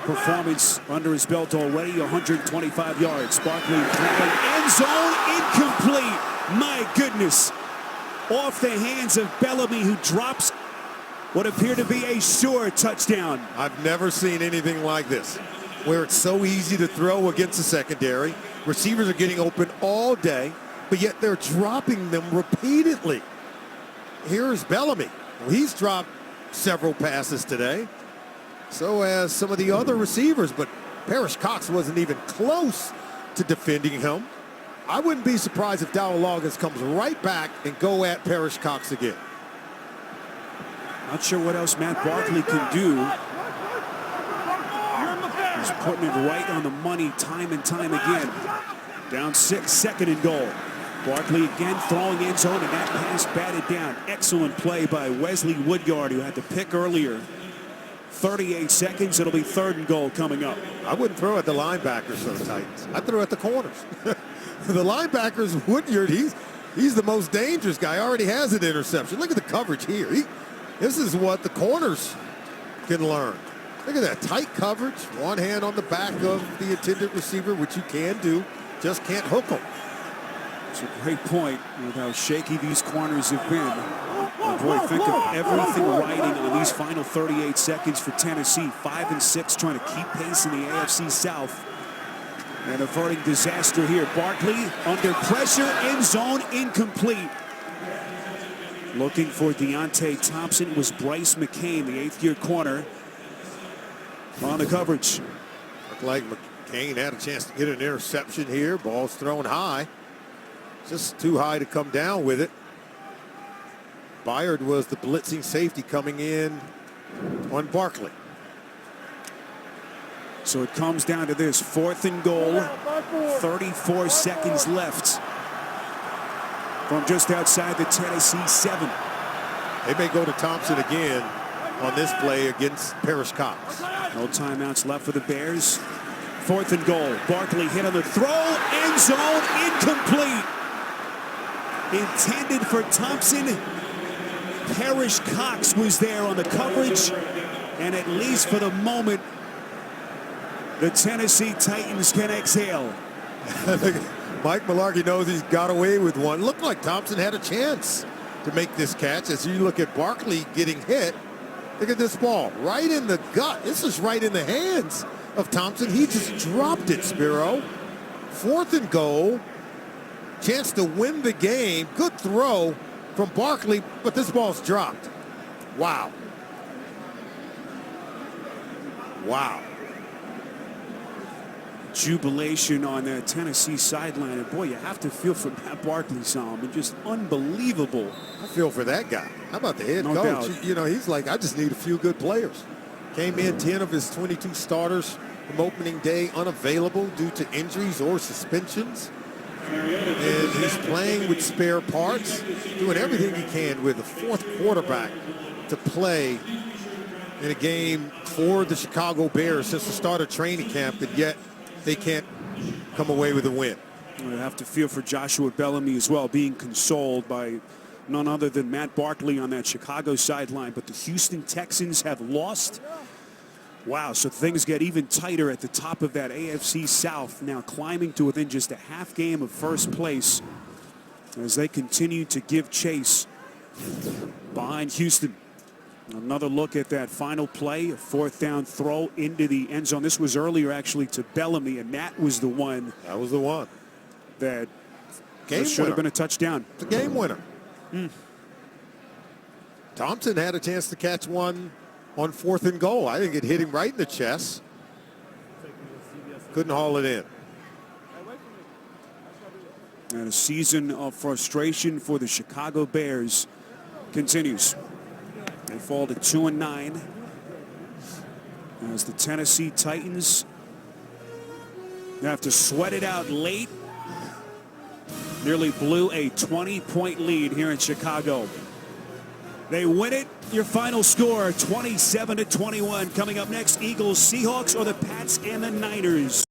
performance under his belt already, 125 yards. Barkley throwing, end zone, incomplete. My goodness. Off the hands of Bellamy, who drops what appeared to be a sure touchdown. I've never seen anything like this, where it's so easy to throw against the secondary. Receivers are getting open all day, but yet they're dropping them repeatedly. Here's Bellamy. Well, he's dropped several passes today. So has some of the other receivers, but Parrish Cox wasn't even close to defending him. I wouldn't be surprised if Dowell Loggins comes right back and go at Parrish Cox again. Not sure what else Matt Barkley can do. He's putting it right on the money time and time again. Down 6, second and goal. Barkley again throwing end zone, and that pass batted down. Excellent play by Wesley Woodyard, who had the pick earlier. 38 seconds, it'll be third and goal coming up. I wouldn't throw at the linebackers for the Titans. I'd throw at the corners. The linebackers, Woodyard, he's the most dangerous guy. Already has an interception. Look at the coverage here. This is what the corners can learn. Look at that tight coverage. One hand on the back of the intended receiver, which you can do. Just can't hook them. It's a great point with how shaky these corners have been. Oh boy, think of everything riding on these final 38 seconds for Tennessee. 5-6, trying to keep pace in the AFC South. And averting disaster here. Barkley under pressure, end zone, incomplete. Looking for Deontay Thompson. It was Bryce McCain, the 8th-year corner, on the coverage. Looked like McCain had a chance to get an interception here. Ball's thrown high. Just too high to come down with it. Byard was the blitzing safety coming in on Barkley. So it comes down to this, 4th and goal, 34 seconds left from just outside the Tennessee 7. They may go to Thompson again on this play against Parrish Cox. No timeouts left for the Bears. 4th and goal. Barkley hit on the throw, end zone, incomplete. Intended for Thompson. Parrish Cox was there on the coverage, and at least for the moment, the Tennessee Titans can exhale. Mike Mularkey knows he's got away with one. Looked like Thompson had a chance to make this catch. As you look at Barkley getting hit, look at this ball, right in the gut. This is right in the hands of Thompson. He just dropped it, Spiro. 4th and goal. Chance to win the game. Good throw from Barkley, but this ball's dropped. Wow. Wow. Jubilation on the Tennessee sideline. And boy, you have to feel for Matt Barkley, Solomon. Just unbelievable. I feel for that guy. How about the head No coach? doubt. You know, he's like, I just need a few good players. Came in 10 of his 22 starters from opening day unavailable due to injuries or suspensions. And he's playing with spare parts, doing everything he can with a 4th quarterback to play in a game for the Chicago Bears since the start of training camp, and yet they can't come away with a win. I have to feel for Joshua Bellamy as well, being consoled by none other than Matt Barkley on that Chicago sideline. But the Houston Texans have lost. Wow, so things get even tighter at the top of that AFC South, now climbing to within just a half game of first place as they continue to give chase behind Houston. Another look at that final play, a 4th down throw into the end zone. This was earlier actually to Bellamy, and that was the one. That was the one. That Game should have winner. been a touchdown. It's a game winner. Thompson had a chance to catch one on 4th and goal. I think it hit him right in the chest. Couldn't haul it in. And a season of frustration for the Chicago Bears continues. They fall to 2-9 as the Tennessee Titans have to sweat it out late. Nearly blew a 20-point lead here in Chicago. They win it. Your final score, 27-21. Coming up next, Eagles, Seahawks, or the Pats and the Niners.